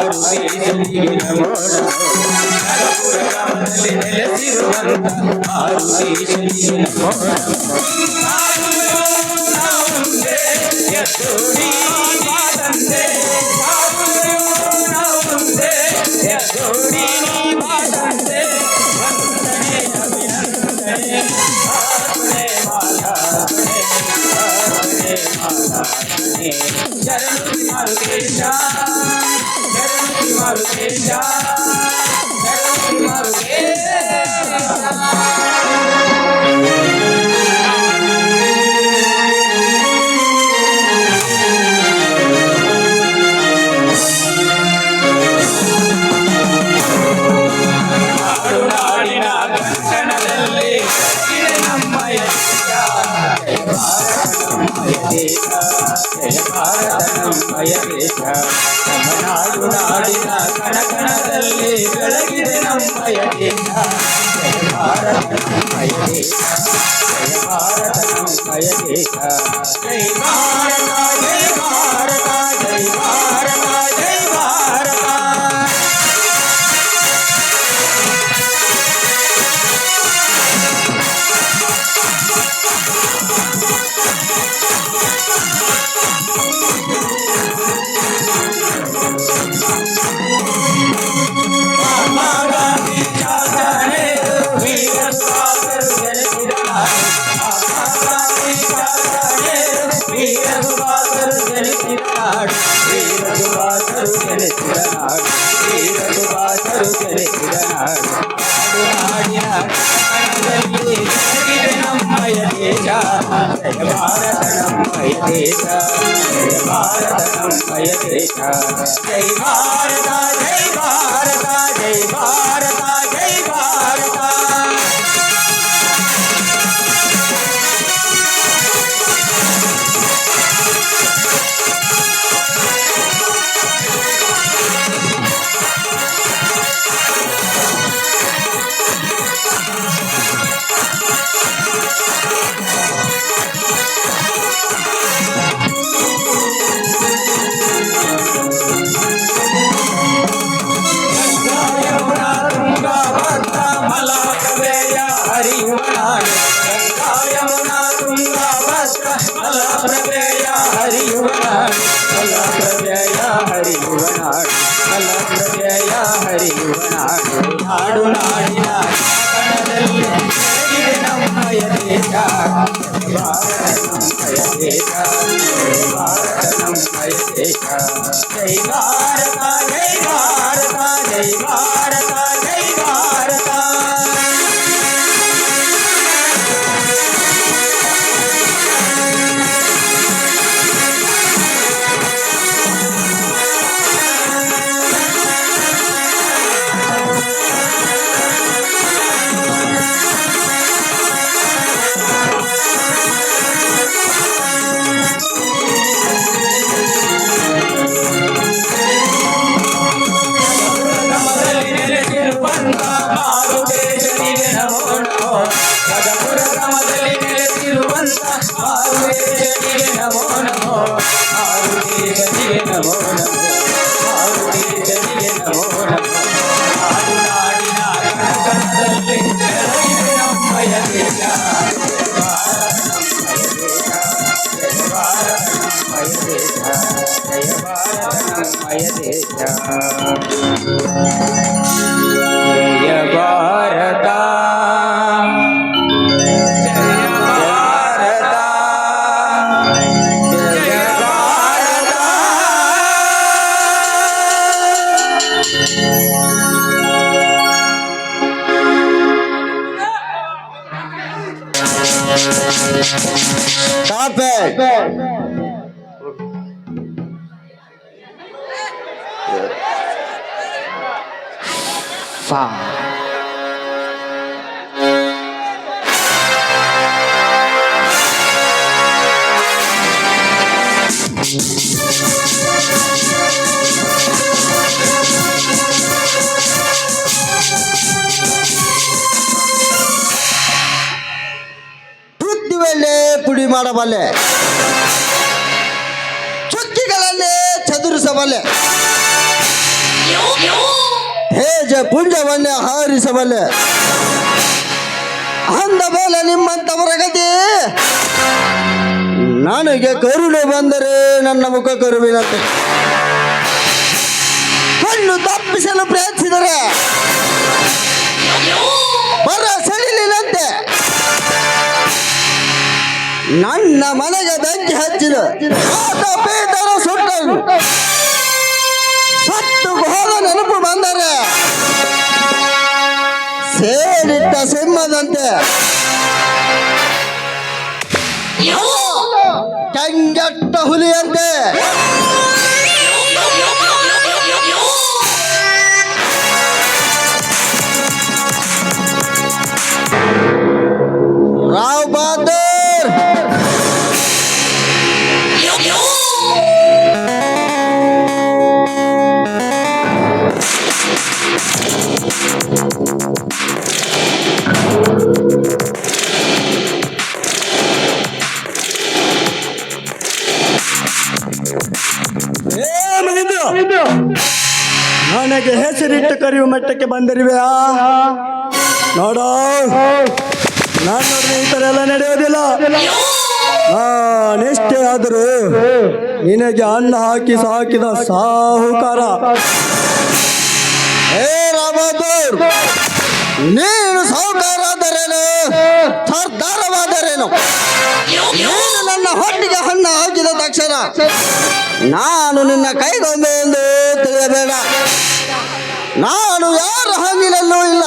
ಮಾರು ದೇಶನಿಗೆ ನಮೋ ನಮೋ ನರಪುರ ಗ್ರಾಮದಲ್ಲಿ ನೆಲೆಸಿರುವಂತ ಮಾರು ದೇಶನಿಗೆ ನಮೋ ನಮೋ ತಂದೆ ತಂದೆ ವಂದನೆ ಅಭಿನಂದನೆ ಶರಣು ಮಾರುತೇಶ ಶರಣು ಮಾರುತೇಶ ಶರಣು ಮಾರುತೇಶ ತಮಿಳುನಾಡು ನಾಡಿನ ಕಣಕಣದಲ್ಲಿ ಬೆಳಗಿದೆ ನಮ್ಮಯ ದೇಶ ಜಯ ಭಾರತ ನಮ್ಮಯ ದೇಶ ಜಯ ಭಾರತ ನಮ್ಮಯ ದೇಶ ಜೈ ಭಾರತ ಜೈ ಭಾರತ ಜೈ ಭಾರತ ಜೈ ಭಾರತ ನಮ್ಮಯ ದೇಶ ಜಯ ಭಾರತ ನಮ್ಮಯ ದೇಶ ಜಯ ಭಾರತ ನಮ್ಮಯ ದೇಶ ಜೈ ಭಾರತ ಜೈ ಭಾರತ ಜೈ ಭಾರತ ಜೈ ಭಾರತ ನಾಡು ನಾಡಿನ ಕಣದಲ್ಲಿ ನಮ್ಮಯ ದೇಶ ಭಾರತ ನಮ್ಮಯ ದೇಶ ಭಾರತ ನಮ್ಮಯ ದೇಶ ಜೈ ಭಾರತ ಜೈ ಭಾರತ ಜೈ ಭಾರತ ಜೈ ಭಾರತ जय भारत Stop it! ಬುದ್ಧಿವಲ್ಲೇ ಪುಡಿ ಮಾಡಬಲ್ಲೆ, ಚುಕ್ಕಿಗಳಲ್ಲೇ ಚದುರಿಸಬಲ್ಲೆ, ಹೇಜ ಪುಂಜವನ್ನೇ ಹಾರಿಸಬಲ್ಲೆ. ಅಂದ ಮೇಲೆ ನಿಮ್ಮಂತವರ ಗತಿ. ನನಗೆ ಕರುಣೆ ಬಂದರೆ ನನ್ನ ಮುಖ ಕರುವಿನಂತೆ, ಕಣ್ಣು ತಪ್ಪಿಸಲು ಪ್ರಯತ್ನಿಸಿದರೆ ಬರ ಸಡಿಲಿನಂತೆ. ನನ್ನ ಮನೆಗೆ ಬೆಂಕಿ ಹಚ್ಚಿದ ಪೀತರು ಸುಟ್ಟರು. ಸತ್ತು ಹೋದ ನೆನಪು ಬಂದರೆ ಸೇರಿಟ್ಟ ಸಿಂಹದಂತೆ ಕಂಗೆಟ್ಟ ಹುಲಿಯಂತೆ ರಾವ್ ಬಹದ್ದೂರ್ ನನಗೆ ಹೆಸರಿಟ್ಟು ಕರೆಯುವ ಮಟ್ಟಕ್ಕೆ ಬಂದಿರುವೆಯಾ? ನೋಡೋ, ನಾನು ನೋಡಿದ್ರೆ ಈ ಥರ ಎಲ್ಲ ನಡೆಯೋದಿಲ್ಲ. ನಾನೆಷ್ಟೇ ಆದರೂ ನಿನಗೆ ಅನ್ನ ಹಾಕಿ ಸಾಕಿದ ಸಾಹುಕಾರ. ಹೇ ರಾಮಬಹದ್ದೂರ್, ನೀನು ಸಾಹುಕಾರ ಆದರೇನು, ಸರ್ದಾರವಾದರೇನು, ನೀನು ನನ್ನ ಹೊಟ್ಟಿಗೆ ಹಣ್ಣು ಹಾಕಿದ ತಕ್ಷಣ ನಾನು ನಿನ್ನ ಕೈಗೊಂಬೆ ಎಂದು ತಿಳಿಯಬೇಡ. ನಾನು ಯಾರ ಹಂಗಿನಲ್ಲೂ ಇಲ್ಲ,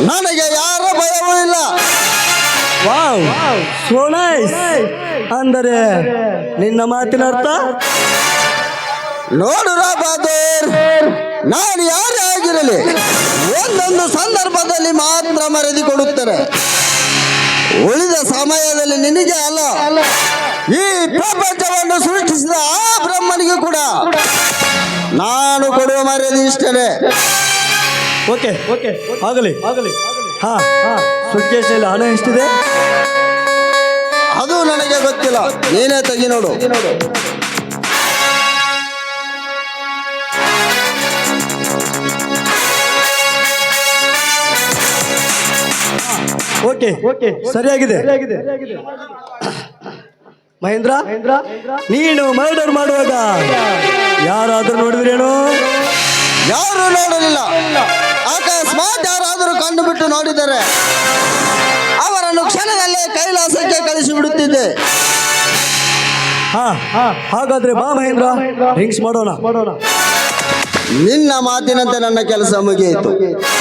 ನನಗೆ ಯಾರ ಭಯವೂ ಇಲ್ಲ. Wow, so nice. ಅಂದರೆ ನಿನ್ನ ಮಾತಿನ ಅರ್ಥ? ನೋಡು ಬಹದ್ದೂರ್, ನಾನು ಯಾರೇ ಆಗಿರಲಿ ಒಂದೊಂದು ಸಂದರ್ಭದಲ್ಲಿ ಮಾತ್ರ ಮರೆದುಕೊಡುತ್ತೇನೆ. ಉಳಿದ ಸಮಯದಲ್ಲಿ ನಿನಗೆ ಅಲ್ಲ, ಈ ಪ್ರಪಂಚವನ್ನು ಸೃಷ್ಟಿಸಿದ ಆ ಬ್ರಹ್ಮನಿಗೂ ಕೂಡ ನಾನು ಕೊಡುವ ಮರ್ಯಾದೆ ಇಷ್ಟೇ. ಓಕೆ ಓಕೆ, ಆಗಲಿ ಆಗಲಿ. ಹಾ ಹಾ, ಸುಟ್ಕೇಸಲ್ಲಿ ಹಣ ಎಷ್ಟಿದೆ? ಅದು ನನಗೆ ಗೊತ್ತಿಲ್ಲ, ನೀನೇ ತೆಗಿ ನೋಡು. ಓಕೆ ಓಕೆ, ಸರಿಯಾಗಿದೆ. ಮಹೇಂದ್ರ, ನೀನು ಮರ್ಡರ್ ಮಾಡುವಾಗ ಯಾರಾದರೂ ನೋಡಿದ್ರೇನು? ಯಾರು ನೋಡಲಿಲ್ಲ. ಅಕಸ್ಮಾತ್ ಯಾರಾದರೂ ಕಂಡು ಬಿಟ್ಟು ನೋಡಿದರೆ ಅವರನ್ನು ಕ್ಷಣದಲ್ಲೇ ಕೈಲಾಸಕ್ಕೆ ಕಳಿಸಿ ಬಿಡುತ್ತಿದ್ದೆ. ಹಾಗಾದ್ರೆ ಬಾ ಮಹೇಂದ್ರ, ಡ್ರಿಂಕ್ಸ್ ಮಾಡೋಣ. ನಿನ್ನ ಮಾತಿನಂತೆ ನನ್ನ ಕೆಲಸ ಮುಗಿಯಿತು.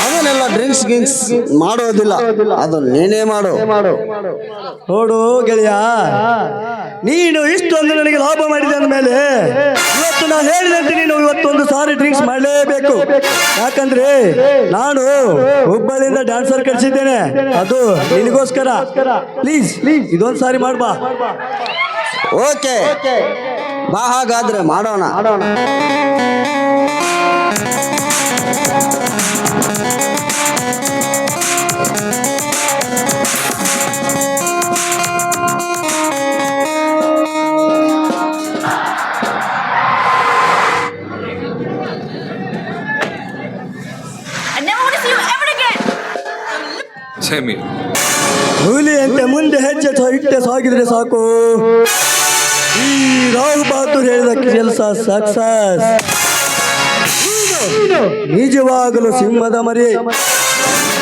ಅದನ್ನೆಲ್ಲ ಡ್ರಿಂಕ್ಸ್ ಗಿಂಕ್ಸ್ ಮಾಡೋದಿಲ್ಲ, ಅದು ನೀನೇ ಮಾಡು. ನೋಡು ಗೆಳೆಯ, ನೀನು ಇಷ್ಟೊಂದು ನನಗೆ ಲಾಭ ಮಾಡಿದ ಮೇಲೆ ಇವತ್ತು ನಾನು ಹೇಳಿದಂತೆ ನೀನು ಇವತ್ತೊಂದು ಸಾರಿ ಡ್ರಿಂಕ್ಸ್ ಮಾಡಲೇಬೇಕು. ಯಾಕಂದ್ರೆ ನಾನು ಹುಬ್ಬಳ್ಳಿಯಿಂದ ಡ್ಯಾನ್ಸರ್ ಕಳಿಸಿದ್ದೇನೆ, ಅದು ನಿನಗೋಸ್ಕರ. ಪ್ಲೀಸ್ ಪ್ಲೀಸ್ ಇದೊಂದು ಸಾರಿ ಮಾಡ್ಬಾ. ಓಕೆ ಬಾ, ಹಾಗಾದ್ರೆ ಮಾಡೋಣ. ಹುಲಿಯಂತೆ ಮುಂದೆ ಹೆಜ್ಜೆ ಇಟ್ಟೆ ಸಾಗಿದ್ರೆ ಸಾಕು, ಈ ರಾವ್ ಬಹದ್ದೂರ್ ಹೇಳಿದ ಕೆಲಸ ಸಕ್ಸಸ್. ನಿಜವಾಗಲು ಸಿಂಹದ ಮರಿ.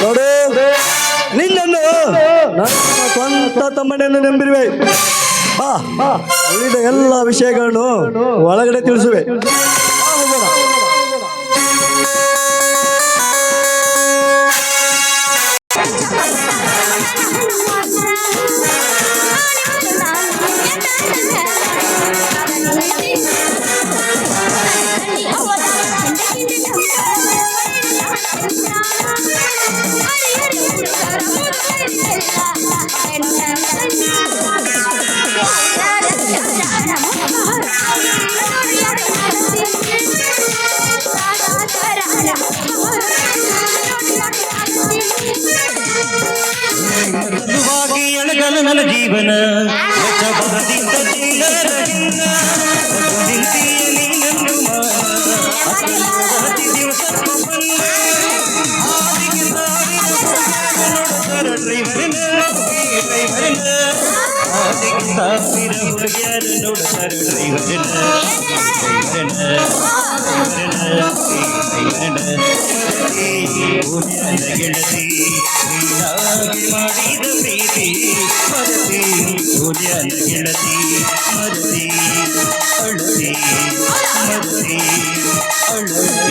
ನೋಡು, ನಿನ್ನನ್ನು ನನ್ನ ಸ್ವಂತ ತಮ್ಮನೆಯನ್ನು ನಂಬಿರುವೆ. ಉಳಿದ ಎಲ್ಲ ವಿಷಯಗಳನ್ನು ಒಳಗಡೆ ತಿಳಿಸುವೆ. ನನ್ನ ಜೀವನ ಪ್ರತಿ ದಿವಸಕ್ಕೂ ಬಂದು ಹಾದಿಗೆ ಸಾವಿರ ಹುಡುಗಿಯರು ನೋಡುತ್ತಾರೆ ಡ್ರೈವರಿನ ಹಾದಿಗೆ ಸಾವಿರ ಹುಡುಗಿಯರು ನೋಡುತ್ತಾರೆ ಡ್ರೈವರಿನ ಗೆಳತಿ ನೀನಾಗಿ ಮಾಡಿದ ಪ್ರೀತಿ ಮರತಿ ಹುಲಿಯನ ಗೆಳತಿ ಮರತಿ ಅಳತಿ ಮರತಿ ಅಳತಿ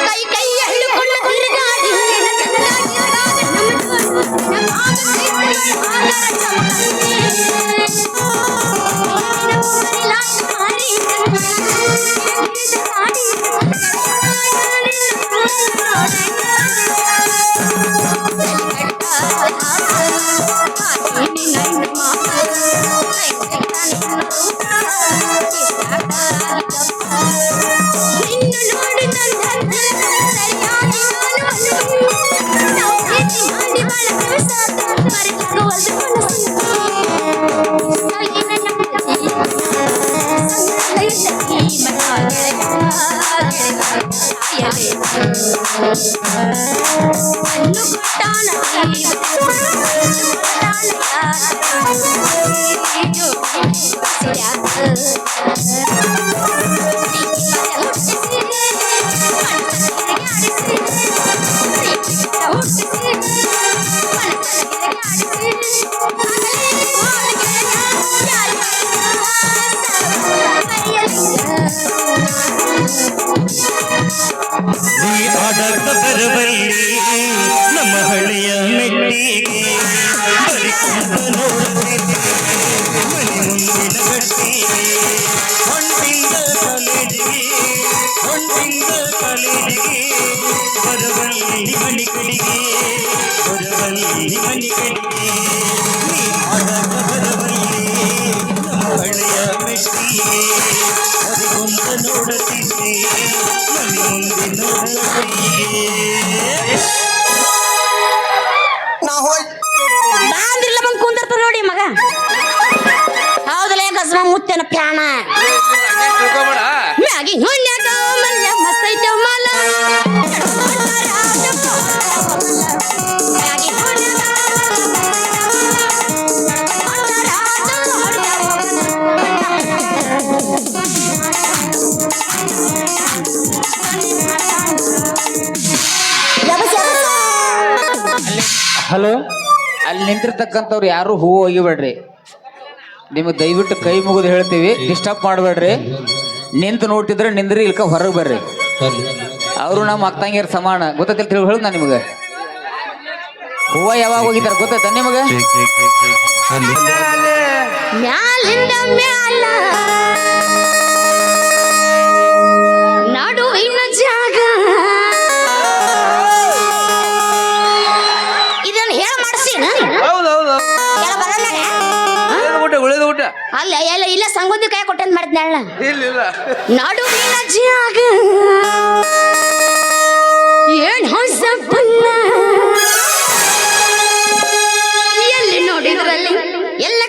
ಕೈ ಕೈ ಎಳ್ಳುಕೊಂಡು ತಿರುಗಾಡಿ ನೀ ಆಡಾಟ ಬರಬಲ್ಲಿ ನಮ್ಮ ಹಳ್ಳಿಯ ಮೆಟ್ಟಿಗೆ ಬರಿಕೊಂಡ ನೋಡುತ್ತಿದ್ದೆ ಮನೆ ಮುಂದಿನ ಗಟ್ಟಿಗೆ ಹೊಂಟಿಂದ ಕಾಲೇಜಿಗೆ ಬರಬಲ್ಲಿ ಮನೆ ಕಡೆಗೆ ಬರಬಲ್ಲಿ ಮನೆ ಕಡೆಗೆ ನೀ ಆಡಾಟ ಬರಬಲ್ಲಿ ನಮ್ಮ ಹಳ್ಳಿಯ ಮೆಟ್ಟಿಗೆ ಬರಿಕೊಂಡ ನೋಡುತ್ತಿದ್ದೆ ಮನೆ ಮುಂದಿನ ಬಾಂದಿಲ್ಲ ಬಂದ್ ಕುಂದಿರ್ತ ನೋಡಿ ಮಗ ಹೌದಲೇ ಗಸ್ಮ ಮುತ್ತೇನ ಪ್ಯಾಣ ಮ್ಯಾಗಿ ಹುಣ್ಯಾಗ ಮಲ್ಯ ಮಸ್ತ್ ಐತೆ ಮಲ ಮ್ಯಾಗಿ ಹಲೋ, ಅಲ್ಲಿ ನಿಂತಿರ್ತಕ್ಕಂಥವ್ರು ಯಾರು ಹೂವು ಒಯ್ಯಬೇಡ್ರಿ. ನಿಮಗೆ ದಯವಿಟ್ಟು ಕೈ ಮುಗಿದು ಹೇಳ್ತೀವಿ, ಡಿಸ್ಟರ್ಬ್ ಮಾಡಬೇಡ್ರಿ. ನಿಂತು ನೋಡ್ತಿದ್ರೆ ನಿಂದ್ರಿ, ಇಲ್ಕ ಹೊರಗೆ ಬರ್ರಿ. ಅವರು ನಮ್ಮ ಅಕ್ಕಂಗಿಯರ್ ಸಮಾನ ಗೊತ್ತೈತಿ ಹೇಳುದು ನಾನು ನಿಮಗೆ. ಹೂವ ಯಾವಾಗ ಹೋಗಿದ್ದಾರೆ ಗೊತ್ತೈತ ನಿಮಗೆ? ಮ್ಯಾಲಿಂದ ಮ್ಯಾಲ ನಡುವಿನ ಜಾಗ ಇದನ್ನ ಹೇಳ ಮಾಡಿಸಿನ ಅಲ್ಲ ಎಲ್ಲ ಇಲ್ಲ ಸಂಗೋದಿ ಕೈ ಕೊಟ್ಟಂತ ಮಾಡಿದ್ನಲ್ಲ ನಡುವಿನ ಜಾಗ ಏನ್ ಹೊಸಬಲ್ಲ ಎಲ್ಲಿ ನೋಡಿದ್ರಲ್ಲಿ ಎಲ್ಲ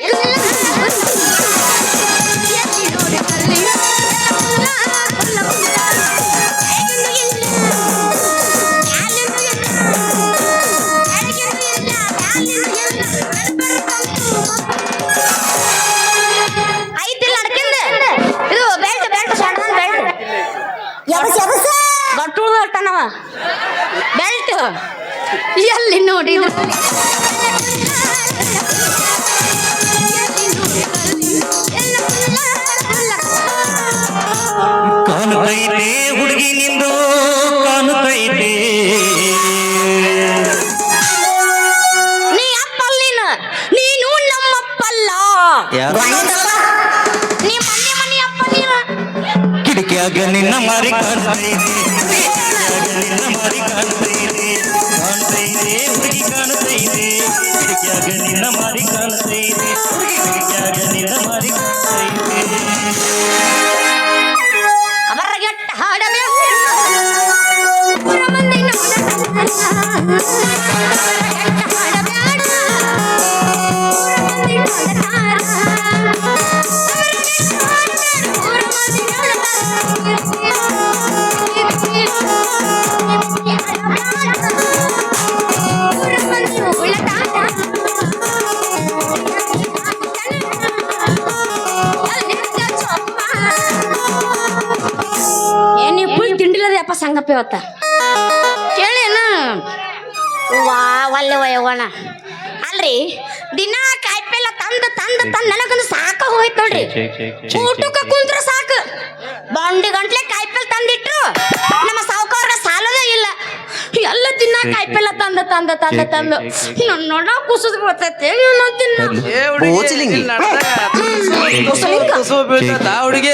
ಐತಿಲ್ಲ ಅಡ್ಕಿಂದ ಇದು ಬೆಲ್ಟ್ ಬೆಲ್ಟ್ ಸಣ್ಣ ಬೆಲ್ಟ್ ಗಟ್ಟುಳ್ದು ಅಟ್ಟನವ ಬೆಲ್ಟ್ ಎಲ್ಲಿ ನೋಡಿದ್ರು ಕಾಣುತ್ತೈತೆ ಹುಡುಗಿ ನಿಂದು ಕಾಣುತ್ತೈತೆ ನೀ ಅಪ್ಪಲ್ಲ ನೀನು ನಮ್ಮಪ್ಪಲ್ಲ ನೀ ಮನೆ ಮನೆ ಅಪ್ಪ ನೀನು ಕಿಟಕಿಯಾಗ ನಿನ್ನ ಮಾರಿ ಕಾಣುತ್ತೈತೆ ನಿನ್ನ ಮಾರಿ ಕಾಣುತ್ತೈತೆ ಹುಡುಗಿ ಕಾಣುತ್ತೈತೆ ಕಿಟಕಿಯಾಗ ನಿನ್ನ ಮಾರಿ ಕಾಣುತ್ತೈತೆ ಕಿಟಕಿಯಾಗ ನಿನ್ನ ಮಾರಿ ಕಾಣುತ್ತೈತೆ ಅವರಗೆಟ್ಟ ಹಾಡಬೇಕು ಪುರ ಮಂದಿ ನೋಡ ಹೆಂಗಪ್ಪ ಇವತ್ತ ಕೇಳೇನ ವಾ ಒಲ್ಲೆ ವಯವ್ವಣ ಅಲ್ರಿ ದಿನ ಕಾಯಿಪಲ್ಲೆ ತಂದು ನನಗೊಂದು ಸಾಕ ಹೋಯ್ತು ನೋಡ್ರಿ ಊಟಕ್ಕೆ ಕುಂತ್ರ ಸಾಕು ಬಾಂಡಿ ಗಂಟ್ಲೆ ಕಾಯಿಪಲ್ಲೆ ತಂದಿಟ್ರು ನಮ್ಮ ಸಾವುಕಾರ ಸಾಲದೇ ಇಲ್ಲ ಎಲ್ಲ ದಿನ ಕಾಯಿಪಲ್ಲೆ ತಂದು ನೋಡ ಕುಸಿದ್ ಬರ್ತೈತೆ ಬೋಚಲಿಂಗಿ. ಹುಡುಗಿ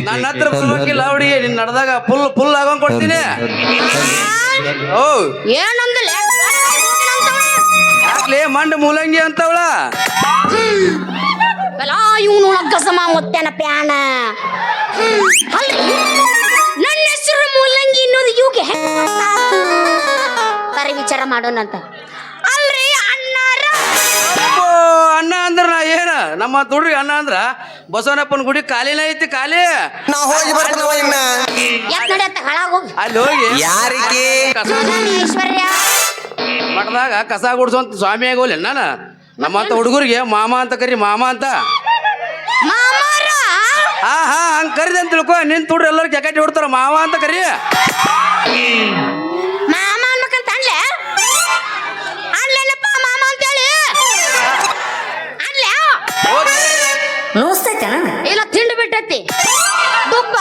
ನನ್ನ ಹತ್ರ ಬರ್ಬೇಕಿಲ್ಲ ಹುಡುಗಿ ನೀನ್ ನಡೆದಾಗ ಫುಲ್ ಆಗೋಂಗ್ ಕೊಡ್ತೀನಿ. ಓ ಏನಂದಿಲ್ಲ ಯಾಕ್ಲೆ ಮಂಡ ಮೂಲಂಗಿ ಅಂತವಳ ಇವನು ಗಸಮ ಮುತ್ತೇನ ಪ್ಯಾನ ಅಲ್ರಿ ನನ್ನ ಹೆಸರು ಮೂಲಂಗಿ ಅನ್ನೋದು ಇವ್ಗೆ ಸರಿ ವಿಚಾರ ಮಾಡೋಣಂತ ಅಲ್ರಿ ಅಣ್ಣಾರ ಅಪ್ಪೋ, ಅಣ್ಣ ಅಂದ್ರ ನಾ ಏನ ನಮ್ಮ ತುಡ್ರಿ ಅಣ್ಣ ಅಂದ್ರ ಬಸವನಪ್ಪನ ಗುಡಿ ಖಾಲಿನ ಐತಿ ಖಾಲಿ ನಾ ಹೋಗಿ ಬರ್ತೀನವ ಇನ್ನ. ಯಾಕೆ ನಡೆಯತ್ತ ಹಾಳಾಗೋಗಿ ಅಲ್ಲಿ ಹೋಗಿ ಯಾರಿಗೆ ಐಶ್ವರ್ಯ ಮಠದಾಗ ಕಸ ಗುಡ್ಸೋಂತ ಸ್ವಾಮಿ ಆಗೋಲ್ಲ ನಾನು ನಮ್ಮಂತ ಹುಡುಗರಿಗೆ ಮಾಮ ಅಂತ ಕರಿ ಮಾಮ ಅಂತ ಮಾಮಾರ ಹಾ ಹಂಗ್ ಕರಿದೆ ಅಂತ ತಿಳ್ಕೊ ನಿನ್ ತುಡ್ರಿ ಎಲ್ಲರೂ ಕೆಕಟಿ ಹೊಡ್ತಾರ ಮಾವ ಅಂತ ಕರಿ ಮಾಮ ಅನ್ಬೇಕಂತ ಅನ್ಲೆ ಅನ್ಲೇನಪ್ಪ ಮಾಮ ಅಂತೇಳಿ ಅನ್ಲೆ ನೋಸ್ತೈತೆ ಇಲ್ಲ ತಿಂಡು ಬಿಟ್ಟೈತಿ ದುಪ್ಪ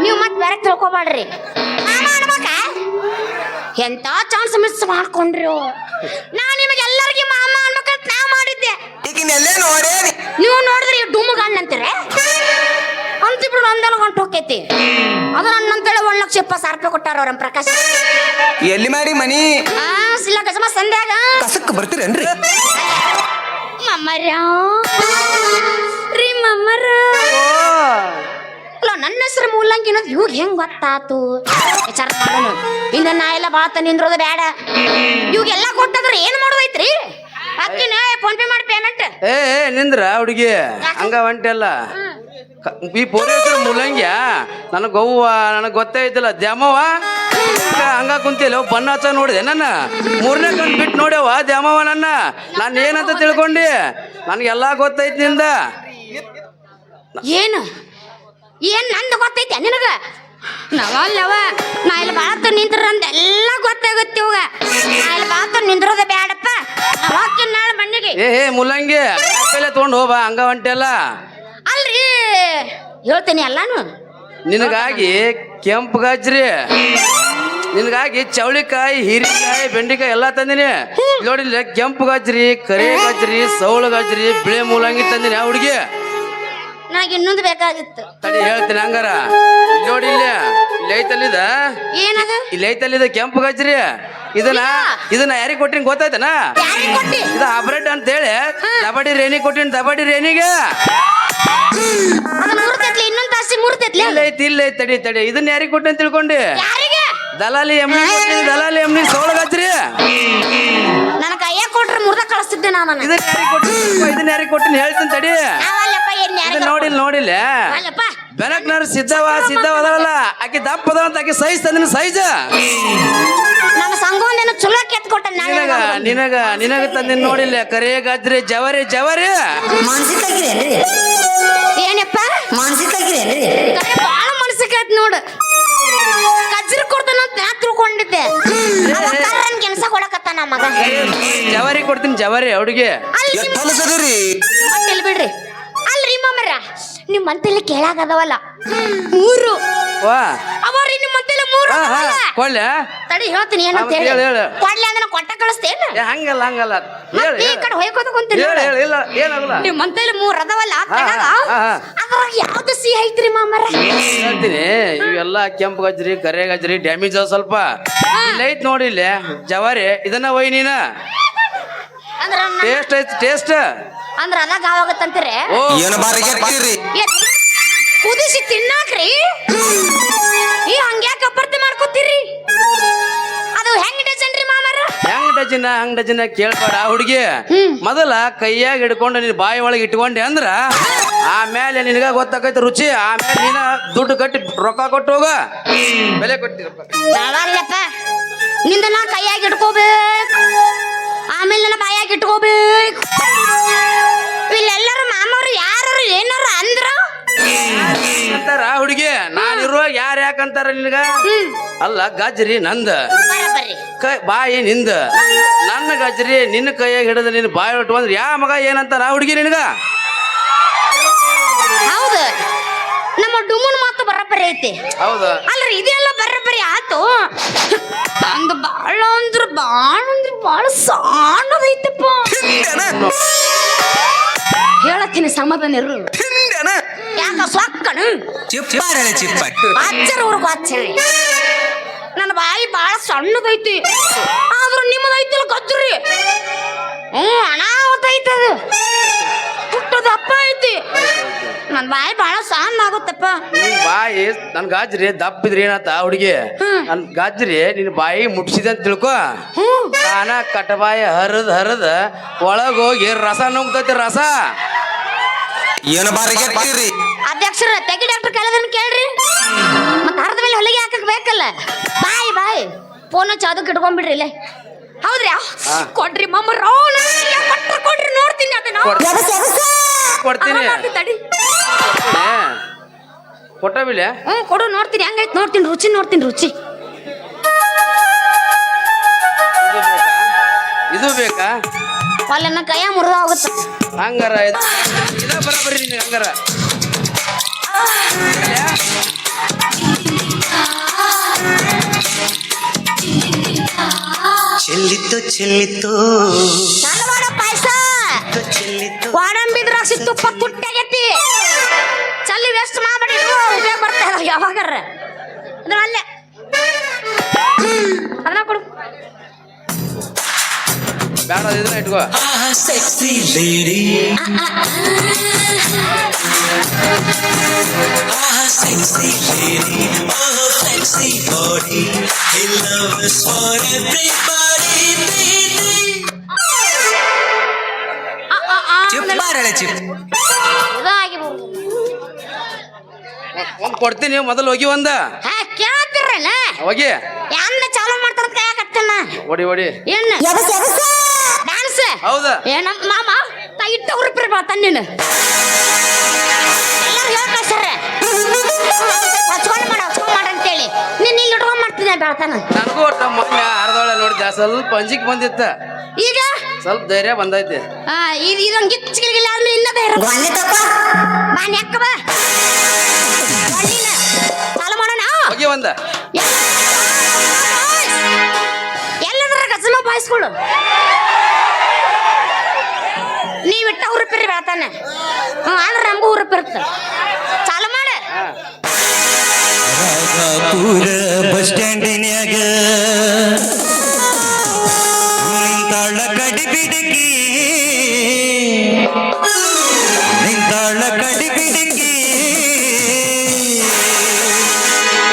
ನೀವು ಮತ್ತೆ ಬೇರೆ ತಿಳ್ಕೊಬೇಡ್ರಿ ಮಾಮ ಅನ್ಬೇಕ ಎಂತ ಚಾನ್ಸ್ ಮಿಸ್ ಮಾಡ್ಕೊಂಡ್ರಿ ನಾ ನಿಮಗೆ ಎಲ್ಲರಿಗೆ ಮಾಮ ಅನ್ಬೇಕಂತ ನಾ ಮಾಡಿದ್ದೆ ಈಗಿನೆಲ್ಲೇ ನೋಡೇನಿ. ನೀವು ನೋಡಿದ್ರಿ ಡುಮ್ಮಗ ಅಣ್ಣಂತೀರಿ ಅಂತಿಬ್ರು ನಂದನ ಗಂಟು ಹೋಕೈತಿ ಅದು ನನ್ನಂತೇಳಿ 1,20,000 ಕೊಟ್ಟಾರ ಅವ್ರ ಪ್ರಕಾಶ್ ಎಲ್ಲಿ ಮಾಡಿ ಮನಿ ಸಿಲ್ಲ ಗಜಮ ಸಂಧ್ಯಾಗ ಕಸಕ್ ಬರ್ತೀರೇನ್ರಿ? ಮಮ್ಮರ ರೀ ಮಮ್ಮರ ಅಲ್ಲ ನನ್ನ ಹೆಸರು ಮೂಲಂಗಿ ಅನ್ನೋದು ಇವಾಗ ಹೆಂಗ್ ಗೊತ್ತಾತು ವಿಚಾರ ಮಾಡೋಣ ಇನ್ನ ನಾ ಎಲ್ಲ ಬಾತ ನಿಂದ್ರೋದು ಬೇಡ ಇವಾಗೆಲ್ಲ ಕೊಟ್ಟಂದ್ರೆ ಏನ್ ಮಾಡೋದೈತ್ರಿ ಅಕ್ಕಿನ ಫೋನ್ ಪೇ ಮಾಡಿ ಪೇಮೆಂಟ್ ಏ ನಿಂದ್ರ ಹುಡುಗಿ ಹಂಗ ಹೊಂಟೆಲ್ಲ ಈ ಪೊಲೀಸರು ಮೂಲಂಗ್ಯ ನನಗ್ ಗೋವ್ವ ನನಗ್ ಗೊತ್ತೈತಿಲ್ಲ ದ್ಯಾಮವ್ವ ಹಂಗ ಕುಂತಿಲ್ಲ ಬಣ್ಣ ಹಚ್ಚ ನೋಡಿದೆ ನನ್ನ 3ನೇ ಕಂಡು ಬಿಟ್ಟು ನೋಡ್ಯವ ದ್ಯಾಮವ್ವ ನನ್ನ ನಾನು ಏನಂತ ತಿಳ್ಕೊಂಡಿ ನನ್ಗೆಲ್ಲಾ ಗೊತ್ತೈತಿ ನಿಂದ ಏನು ಏನ್ ನಂದು ಗೊತ್ತೈತೆ ನಿನಗ ನಾವಲ್ಲವ ನಾ ಇಲ್ಲಿ ಬಾತ ನಿಂತ್ರ ಎಲ್ಲ ಗೊತ್ತಾಗುತ್ತೆ ಇವಾಗ ನಾ ಇಲ್ಲಿ ಬಾತ ನಿಂದ್ರೋದ ಬೇಡಪ್ಪ ಹೋಗ್ತೀನಿ ನಾಳೆ ಮಣ್ಣಿಗೆ ಏ ಮೂಲಂಗಿ ಕಾಯಿಪಲ್ಲೆ ತಗೊಂಡು ಹೋಗ ಹಂಗ ಹೊಂಟೆಲ್ಲ ಅಲ್ರಿ ಹೇಳ್ತೀನಿ ಎಲ್ಲಾನು ನಿನಗಾಗಿ ಕೆಂಪು ಗಜ್ರಿ ನಿನಗಾಗಿ ಚೌಳಿಕಾಯಿ ಹೀರಿಕಾಯಿ ಬೆಂಡಿಕಾಯಿ ಎಲ್ಲಾ ತಂದಿನಿ ನೋಡಿಲ್ಲ ಕೆಂಪು ಗಜ್ರಿ ಕರಿ ಗಜ್ರಿ ಸೌಳು ಗಜ್ರಿ ಬಿಳೆ ಮೂಲಂಗಿ ತಂದಿನಿ ಆ ಹುಡುಗಿ ನನಗೆ ಇನ್ನೊಂದು ಬೇಕಾಗಿತ್ತು ತಡಿ ಹೇಳ್ತೀನಿ ಹಂಗಾರ ನೋಡಿ ಇಲ್ಲಿ ಐತಲ್ಲಿದ ಏನದ ಇಲ್ಲಿ ಐತಲ್ಲಿದ ಕೆಂಪು ಗಜ್ರಿ ಇದನ್ನ ಯಾರಿಗೆ ಕೊಟ್ಟಿನ ಗೊತ್ತಾಯ್ತನ ಯಾರಿಗೆ ಕೊಟ್ಟಿ ಇದು ಹಬ್ರೆಡ್ ಅಂತ ಹೇಳಿ ದಬಡಿ ರೇಣಿ ಕೊಟ್ಟಿನ ದಬಡಿ ರೇಣಿಗೆ ಅದು ಮೂರ್ತೈತ್ಲಿ ಇನ್ನೊಂದು ತಾಸಿ ಮೂರ್ತೈತ್ಲಿ ಇಲ್ಲ ಐತಿ ತಡಿ ಇದನ್ನ ಯಾರಿಗೆ ಕೊಟ್ಟಿನ ತಿಳ್ಕೊಂಡಿ ಯಾರಿಗೆ ದಲಾಲಿ ಎಮ್ಮಿ ಕೊಟ್ಟಿನಿ ದಲಾಲಿ ಎಮ್ಮಿ ಸೌಳು ಗಜ್ರಿ ನನ್ನ ಕೈಯ ಕೊಟ್ರೆ ಮುರ್ದ ಕಳಿಸ್ತಿದ್ದೆ ನಾನು ಇದನ್ನ ಯಾರಿಗೆ ಕೊಟ್ಟಿನ ಹೇಳ್ತೀನಿ ತಡಿ ನಾವಲ್ಲಪ್ಪ ಏನ್ ಯಾರಿಗೆ ನೋಡಿಲ್ಲ ಅಲ್ಲಪ್ಪ ಬೆನಕ್ನವ್ರು ಸಿದ್ಧವದಲ್ಲ ಆಕಿ ದಪ್ಪ ಅದ ಅಂತ ಆಕಿ ಸೈಜ್ ತಂದಿನ ಸೈಜ್ ನಮ್ಮ ಸಂಘವನ್ನೇನು ಚಲೋ ಕೆತ್ ಕೊಟ್ಟ ನಿನಗ ತಂದಿನ ನೋಡಿಲ್ಲ ಕರೆ ಗಜ್ರಿ ಜವರಿ ಏನಪ್ಪ ಕರೆ ಬಾಳ ಮನಸ್ಸಿಗೆ ನೋಡು ಕಜ್ರಿ ಕೊಡ್ತಾನಂತ ನಾ ತಿಳ್ಕೊಂಡಿದ್ದೆ ಕೆಲಸ ಕೊಡಕತ್ತ ನಮ್ಮ ಮಗ ಜವರಿ ಕೊಡ್ತೀನಿ ಜವರಿ ಹುಡುಗಿ ಅಲ್ಲಿ ಬಿಡ್ರಿ ಅಲ್ರಿ ಮಮ್ಮರ ನಿಮ್ ಮಂತಲ್ಲಿ ಕೇಳಾಗದವಲ್ಲ 3 ವಾ ಅವರಿ ನಿಮ್ ಮಂತಲ್ಲಿ 3 ಕೊಳ್ಳೆ ತಡಿ ಹೇಳ್ತೀನಿ ಏನಂತ ಹೇಳಿ ಹೇಳು. ಕೊಡ್ಲಿ ಅಂದ್ರೆ ಕೊಟ್ಟ ಕಳಿಸ್ತೇನ ಹಂಗಲ್ಲ ಈ ಕಡೆ ಹೊಯ್ಕೋತ ಕುಂತೀನಿ ಇಲ್ಲ ಏನಾಗಲ್ಲ ನಿಮ್ ಮಂತಲ್ಲಿ 3 ಅದಾವಲ್ಲ ಹಾ. ಅದ್ರಾಗ ಯಾವ್ದು ಸಿಹಿ ಐತ್ರಿ ಮಾಮರ ಹೇಳ್ತೀನಿ ಇವೆಲ್ಲ ಕೆಂಪು ಗಜ್ರಿ ಕರೆ ಗಜ್ರಿ ಡ್ಯಾಮೇಜ್ ಸ್ವಲ್ಪ ಇಲ್ಲ ಐತ್ ನೋಡಿ ಇಲ್ಲಿ ಜವಾರಿ ಇದನ್ನ ಒಯ್ ನೀನ ಅಂದ್ರ ಟೇಸ್ಟ್ ಐತಿ ಟೇಸ್ಟ್ ಅಂದ್ರ ಅದಾಗ ಆವಾಗತ್ತಂತೀರಿ ಕುದಿಸಿ ತಿನ್ನಾಕ್ರಿ ಈ ಹಂಗ್ಯಾಕ ಅಪರ್ತಿ ಮಾಡ್ಕೋತೀರಿ ಅದು ಹೆಂಗ್ ಡಜನ್ ರೀ ಮಾಮರ ಹಂಗ್ ಡಜನ ಕೇಳ್ಬೇಡ ಹುಡುಗಿ ಮೊದಲ ಕೈಯಾಗ ಹಿಡ್ಕೊಂಡು ನೀನ್ ಬಾಯಿ ಒಳಗೆ ಇಟ್ಕೊಂಡೆ ಅಂದ್ರ ಆಮೇಲೆ ನಿನಗ ಗೊತ್ತಾಕೈತಿ ರುಚಿ ಆಮೇಲೆ ನೀನ ದುಡ್ಡು ಕಟ್ಟಿ ರೊಕ್ಕ ಕೊಟ್ಟು ಹೋಗ ಬೆಲೆ ಕೊಟ್ಟಿರಪ್ಪ ನಾವಲ್ಲಪ್ಪ ನಿಂದ ನಾ ಕೈಯಾಗ ಇಟ್ಕೋಬೇಕು ಆಮೇಲೆ ನನ್ನ ಬಾಯಾಗ ಇಟ್ಕೋಬೇಕು ಇಲ್ಲೆಲ್ಲರೂ ಮಾಮವ್ರು ಯಾರು ಏನಾರು ಅಂದ್ರ ಅಂತಾರ ಹುಡುಗಿ ನಾನಿರುವಾಗ ಯಾರು ಯಾಕಂತ ಹೇಳ್ತಾರ ನಿನಗ ಅಲ್ಲ ಗಜ್ರಿ ನಂದ ಬರಬರಿ ಬಾಯಿ ನಿಂದ ನನ್ನ ಗಜ್ರಿ ನಿನ್ನ ಕೈಯಾಗ ಹಿಡಿದ ನಿನ್ನ ಬಾಯಿ ಹೊಟ್ಟು ಅಂದ್ರೆ ಯಾ ಮಗ ಏನಂತಾರ ಹುಡುಗಿ ನಿನಗ ಹೌದು ನಮ್ಮ ಡುಮುನ್ ಮಾತು ಬರಬರಿ ಐತಿ ಹೌದು ಅಲ್ರಿ ಇದೆಲ್ಲ ಬರಬರಿ ಆತು ಅಂದ ಬಾಳ ಬಾಳ ಸಣ್ಣದೈತಪ್ಪ ಹೇಳತ್ತೀನಿ ಸಮಾಧಾನ ಇರು ಯಾಕ ಸೊಕ್ಕಣ ಚಿಪ್ಪಾರಳೆ ಚಿಪ್ಪಟ್ ಅಚ್ಚರ ಊರ್ಗ ಅಚ್ಚರಿ ನನ್ನ ಬಾಯಿ ಬಾಳ ಸಣ್ಣದೈತಿ ಆದ್ರೂ ನಿಮ್ಮದೈತಿಲ್ಲ ಗಜ್ರಿ ಅನಾಹುತ ಐತದು ಪುಟ್ಟದಪ್ಪ ಐತಿ ನನ್ ಬಾಯಿ ಬಾಳ ಸಣ್ಣ ಆಗುತ್ತಪ್ಪ ನಿನ್ ಬಾಯಿ ನನ್ ಗಾಜ್ರಿ ದಪ್ಪಿದ್ರಿ ಏನತ್ತ ಹುಡುಗಿ ನನ್ ಗಾಜ್ರಿ ನಿನ್ ಬಾಯಿ ಮುಟ್ಸಿದೆ ಅಂತ ತಿಳ್ಕೊ ಕಾನ ಕಟಬಾಯಿ ಹರದ್ ಒಳಗ್ ಹೋಗಿ ರಸ ನುಗ್ತೈತಿ ರಸ ಏನು ಬಾರಿಗೆ ಅಧ್ಯಕ್ಷರ ತೆಗಿ ಡಾಕ್ಟರ್ ಕೇಳಿದ್ರೆ ಕೇಳ್ರಿ ಮತ್ತ ಅರ್ಧ ಮೇಲೆ ಹೊಲಿಗೆ ಹಾಕಕ್ ಬೇಕಲ್ಲ ಬಾಯಿ ಫೋನ್ ಹಚ್ಚಿ ಅದಕ್ಕೆ ಇಟ್ಕೊಂಡ್ಬಿಡ್ರಿ ಇಲ್ಲೇ ಹೌದ್ರಿ ಕೊಡ್ರಿ ಮಮ್ಮ ಕೊಡ್ರಿ ನೋಡ್ತೀನಿ ಅದನ್ನ ಕೊಡ್ತೀನಿ ತಡಿ ಕೊಟ್ಟ ಬಿಲೆ ಕೊಡು ನೋಡ್ತೀನಿ ಹೆಂಗೈತ್ ನೋಡ್ತೀನಿ ರುಚಿ ಇದು ಬೇಕಾ ಅಲ್ಲ ಕೈಯ ಮುರಿದ ಹೋಗುತ್ತೆ ಹಂಗಾರ ಇದ ಬರಬರಿ ನಿನಗೆ ಹಂಗಾರ ಚೆಲ್ಲಿತ್ತು ಧಾರವಾಡ ಪಾಯಸ ಗೋಡಂಬಿ ದ್ರಾಕ್ಷಿ ತುಪ್ಪ ಕುಟ್ಟಾಗೈತಿ ಚಲ್ಲಿ ವೇಸ್ಟ್ ಮಾಡ್ಬೇಡಿ ಉಪಯೋಗ ಬರ್ತಾ ಇದಾವ ಯಾವಾಗಾರ ಅದ್ರ ಅಲ್ಲೇ ಅದನ್ನ ಕೊಡು ಬೇಡ ಇದನ್ನ ಇಟ್ಕೋ sexy lady sexy lady oh sexy body he loves for everybody baby ಚಿಪ್ಪಾರಳೆ ಚಿಪ್ ಇದಾಗಿ ಒಂದ್ ಕೊಡ್ತೀನಿ ಮೊದಲು ಹೋಗಿ ಒಂದ ಕೇಳತ್ತಿರಲ್ಲ ಹೋಗಿ ಯಾನ್ನ ಚಾಲು ಮಾಡ್ತಾರ ಕೈಯಾಗತ್ತನ ಹೊಡಿ ಏನ್ ಡ್ಯಾನ್ಸ್ ಹೌದಾ ಏನ ಮಾಮ ಇಟ್ಟ ಉರುಪ್ರಿ ಬಾತಾನ ನೀನು ಎಲ್ಲರೂ ಹೇಳ್ತಾ ಸರ್ ಹಚ್ಕೊಂಡು ಮಾಡ ಅಂತೇಳಿ ನೀನು ಇಲ್ಲಿ ಇಟ್ಕೊಂಡ್ ಮಾಡ್ತೀನಿ ಬೆಳ್ತಾನ ನನಗೂ ಒಟ್ಟ ಮೊನ್ನೆ ಅರ್ಧೊಳೆ ನೋಡಿದ್ದೆ ಸ್ವಲ್ಪ ಅಂಜಿಕೆ ಬಂದಿತ್ತ ಈಗ ಸ್ವಲ್ಪ ಧೈರ್ಯ ಬಂದೈತಿ ಇದೊಂದು ಗಿಚ್ಚಿಗಿಲ್ಲ ಆದ್ಮೇಲೆ ಇನ್ನ ಧೈರ್ಯ ಬಾನಿ ಅಕ್ಕ ಬಾ ಚಾಲು ಮಾಡೋಣ ಹೋಗಿ ಒಂದ ಎಲ್ಲದರ ಗಜಲ ಬಾಯಿಸ್ಕೊಳು ನೀವಿಟ್ಟ ಉರುಪಿರಿ ಬೆಳ್ತಾನ ಆದ್ರೆ ನಮಗೂ ಉರುಪಿರುತ್ತೆ ಚಾಲು ಮಾಡ ರಾಜಾಪುರ ಬಸ್ ಸ್ಟ್ಯಾಂಡಿನ್ಯಾಗ ನಿಂತಾಳ ಕಡಿಬಿಡಿಗಿ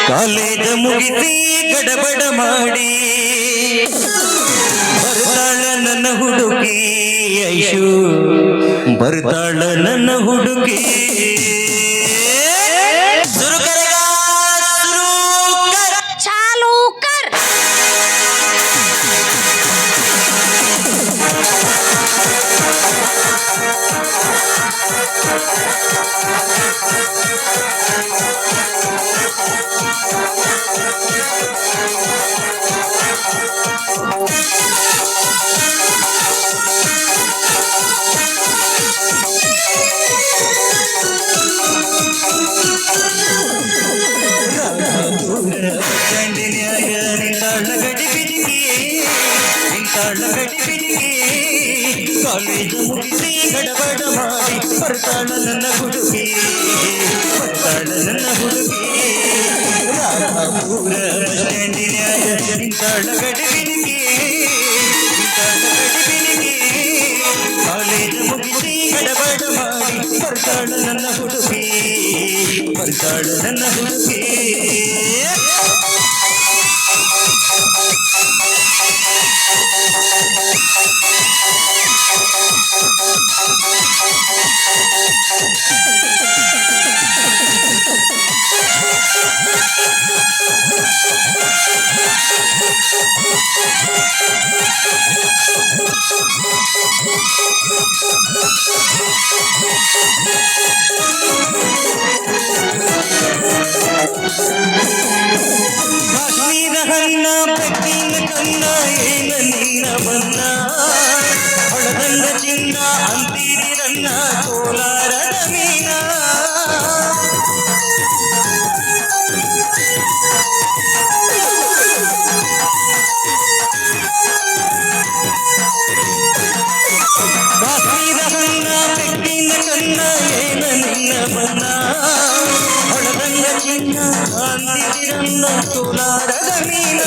ಕಾಲೇಜ ಮುಗಿಸಿ ಗಡಬಡ ಮಾಡಿ ಬರ್ತಾಳ ನನ್ನ ಹುಡುಗಿ ಐಶು ಬರ್ತಾಳ ನನ್ನ ಹುಡುಗಿ ಚಾಲು ಕರ್ ಕಾಲೇಜು ಮುಗಿಸಿ ಗಡಬಡ ಮಾಡಿ ಬರ್ತಾಳ ನನ್ನ ಹುಡುಗಿ ಬರ್ತಾಳ ನನ್ನ ಹುಡುಗಿ ರಾಧಾಪುರ ಸ್ಟ್ಯಾಂಡಿನ್ಯಾಗ ನಿಂತಾಳ ಗಡಿಬಿಡಿಗಿ ಕಾಲೇಜು ಮುಗಿಸಿ ಗಡಬಡ ಮಾಡಿ ಬರ್ತಾಳ ನನ್ನ ಹುಡುಗಿ ಬರ್ತಾಳ ನನ್ನ ಹುಡುಗಿ ಕಾಶ್ಮೀರ ಹಣ್ಣ ಬೆಕ್ಕಿನ ಕಣ್ಣ ಏನ ನಿನ್ನ ಬಣ್ಣ ಹೊಳದಂಡ ಚಿನ್ನ ಅಂತೀರಿ ರನ್ನ ಕೋಲಾರದ ಮೀನ ಕಾಶ್ಮೀರ ಹಣ್ಣ ಬೆಕ್ಕಿನ ಕಣ್ಣ ಏನ ನಿನ್ನ ಬಣ್ಣ ಹೊಳದಂಡ ಚಿನ್ನ ಅಂತೀರಿ ರನ್ನ ಕೋಲಾರದ ಮೀನ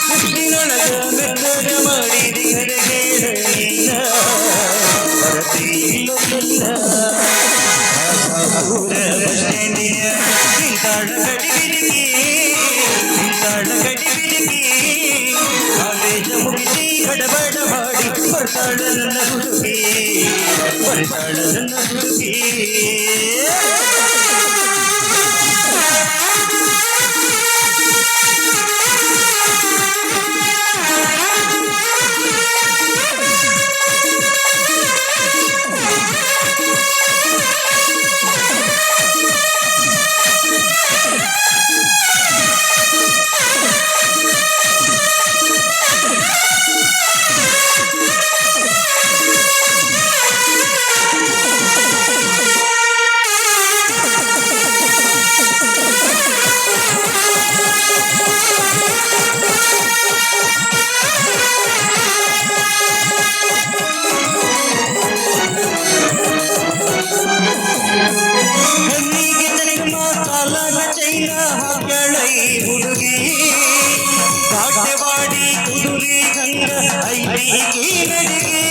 ಮುತ್ತಿನೊಳಗ ಮೆತ್ತಗ ಮಾಡಿದಿ ನಡೆಗೆ ನೀನ ಬರತಿ ಇಲ್ಲೊಲ್ಲ ನಿಂತಾಳ ಗಡಿ ಬಿಡಿಗಿ ನಿಂತಾಳ ಗಡಿ ಬಿಡಿಗಿ ಕಾಲೇಜ ಮುಗಿಸಿ ಗಡಬಡ ಮಾಡಿ ಬರ್ತಾಳ ನನ್ನ ಹುಡುಗಿ ಬರ್ತಾಳ ನನ್ನ ಹುಡುಗಿ ಹೆಣ್ಣಿಗೆ ಚೈನ ಸಾಲನ ಚೈನ ಹಾಕ್ಯಾಳೈ ಹುಡುಗಿ ಕಾಟೆವಾಡಿ ಕುದುರಿ ಗಂಗ ಐದೀಗಿ ನಡಿಗೆ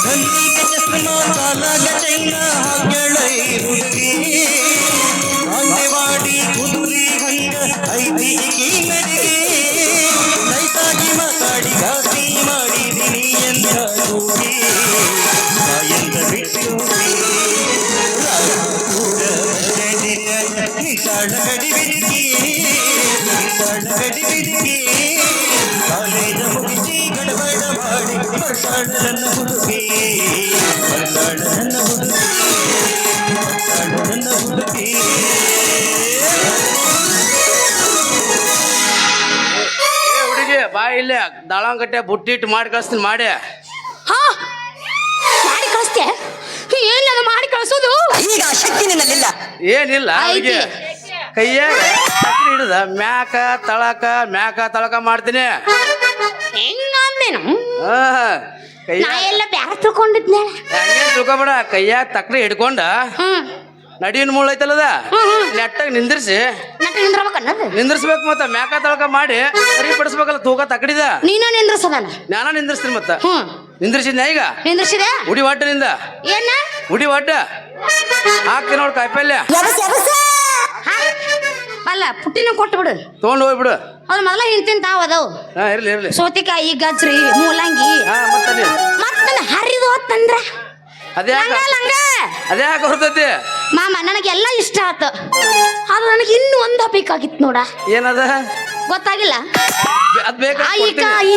ಹೆಣ್ಣಿಗೆ ಚಸ್ಮ ಸಾಲನ ಚೈನ ಹಾಕ್ಯಾಳೈ ಹುಡುಗಿ ಕಾಟೆವಾಡಿ ಕುದುರಿ ಗಂಗ ಐದೀಗಿ ನಡಿಗೆ ನೈಸಾಗಿ ಮಾತಾಡಿ ಘಾಸಿ ಮಾಡಿದಿನಿ ಎಂದ ಕೂಗಿ ಎಂದ ಬಿಟ್ಟು ನಿಂತಾಳ ಗಡಿ ಬಿಡಿಗಿ ನಿಂತಾಳ ಗಡಿ ಬಿಡಿಗಿ ಕಾಲೇಜ ಮುಗಿಸಿ ಗಡಬಡ ಮಾಡಿ ಬರ್ತಾಳ ನನ್ನ ಹುಡುಗಿ ಬರ್ತಾಳ ನನ್ನ ಹುಡುಗಿ ಬರ್ತಾಳ ನನ್ನ ಹುಡುಗಿ ಹುಡುಗಿ ಬಾ ಇಲ್ಲೇ ದಳಂಗಟ್ಟೆ ಬುಟ್ಟಿಟ್ಟು ಮಾಡಿ ಕಳಿಸ್ತೀನಿ ಮಾಡಿ ಹಾ ಮಾಡಿ ಕಳಿಸ್ತೆ ಏನಿಲ್ಲ ಮಾಡಿ ಕಳಿಸೋದು ಈಗ ಶಕ್ತಿ ನಿನ್ನಲ್ಲಿಲ್ಲ ಏನಿಲ್ಲ ಹುಡುಗಿ ಕೈಯಾಗ ಸಕ್ರೆ ಹಿಡಿದ ಮ್ಯಾಕ ತಳಕ ಮಾಡ್ತೀನಿ ಹೆಂಗಂದೇನು ಹಾ ನಾ ಕೈಯಾಗ ಎಲ್ಲ ಬ್ಯಾರ ತಿಳ್ಕೊಂಡಿದ್ನೆ ಹಂಗೆ ತಿಳ್ಕೊಬೇಡ ಕೈಯಾಗ ತಕ್ರಿ ಹಿಡ್ಕೊಂಡ ಹ್ಮ್ ನಡಿನ ಮುಳ್ಳು ಐತಲ್ಲದ ಹ್ಮ್. ನೆಟ್ಟಾಗ ನಿಂದ್ರಿಸಿ ನಟ ನಿಂದ್ರಬೇಕನ್ನದು ನಿಂದ್ರಿಸ್ಬೇಕು ಮತ್ತ ಮ್ಯಾಕ ತಳಕ ಮಾಡಿ ಸರಿಪಡಿಸ್ಬೇಕಲ್ಲ ತೂಕ ತಕಡಿದ ನೀನ ನಿಂದ್ರಸದನ ನಾನ ನಿಂದ್ರಿಸ್ತೀನಿ ಮತ್ತ ಹ್ಮ್ ನಿಂದ್ರಿಸಿದ್ನ ಈಗ ನಿಂದ್ರಸಿದೆ ಉಡಿ ಒಡ್ಡನಿಂದ ಏನ ಉಡಿ ಒಡ್ಡ ಹಾಕ್ತೀನಿ ನೋಡ್ ಕಾಯಿಪಲ್ಯ ಅಲ್ಲ ಪುಟ್ಟಿನ ಕೊಟ್ಟು ಬಿಡು ತೊಗೊಂಡು ಹೋಗ್ಬಿಡು ಅವ್ರು ಮೊದಲ ಹಿಂತಿನ ತಾವ್ ಅದಾವು ಹಾ ಇರ್ಲಿ ಸೌತಿಕಾಯಿ ಗಜ್ರಿ ಮೂಲಂಗಿ ಹಾ ಮತ್ತೆ ಮತ್ತ ಹರಿದು ಹೋತಂದ್ರ ಅದೇ ಲಂಗ ಲಂಗ ಅದೇ ಯಾಕೆ ಹೊರ್ತೈತಿ ಮಾಮ ನನಗೆಲ್ಲ ಇಷ್ಟ ಆತ ಆದ್ರೆ ನನಗೆ ಇನ್ನೂ ಒಂದು ಬೇಕಾಗಿತ್ತು ನೋಡ ಏನದ ಗೊತ್ತಾಗಿಲ್ಲ ಅದ್ ಬೇಕಾ ಕಾಯಿ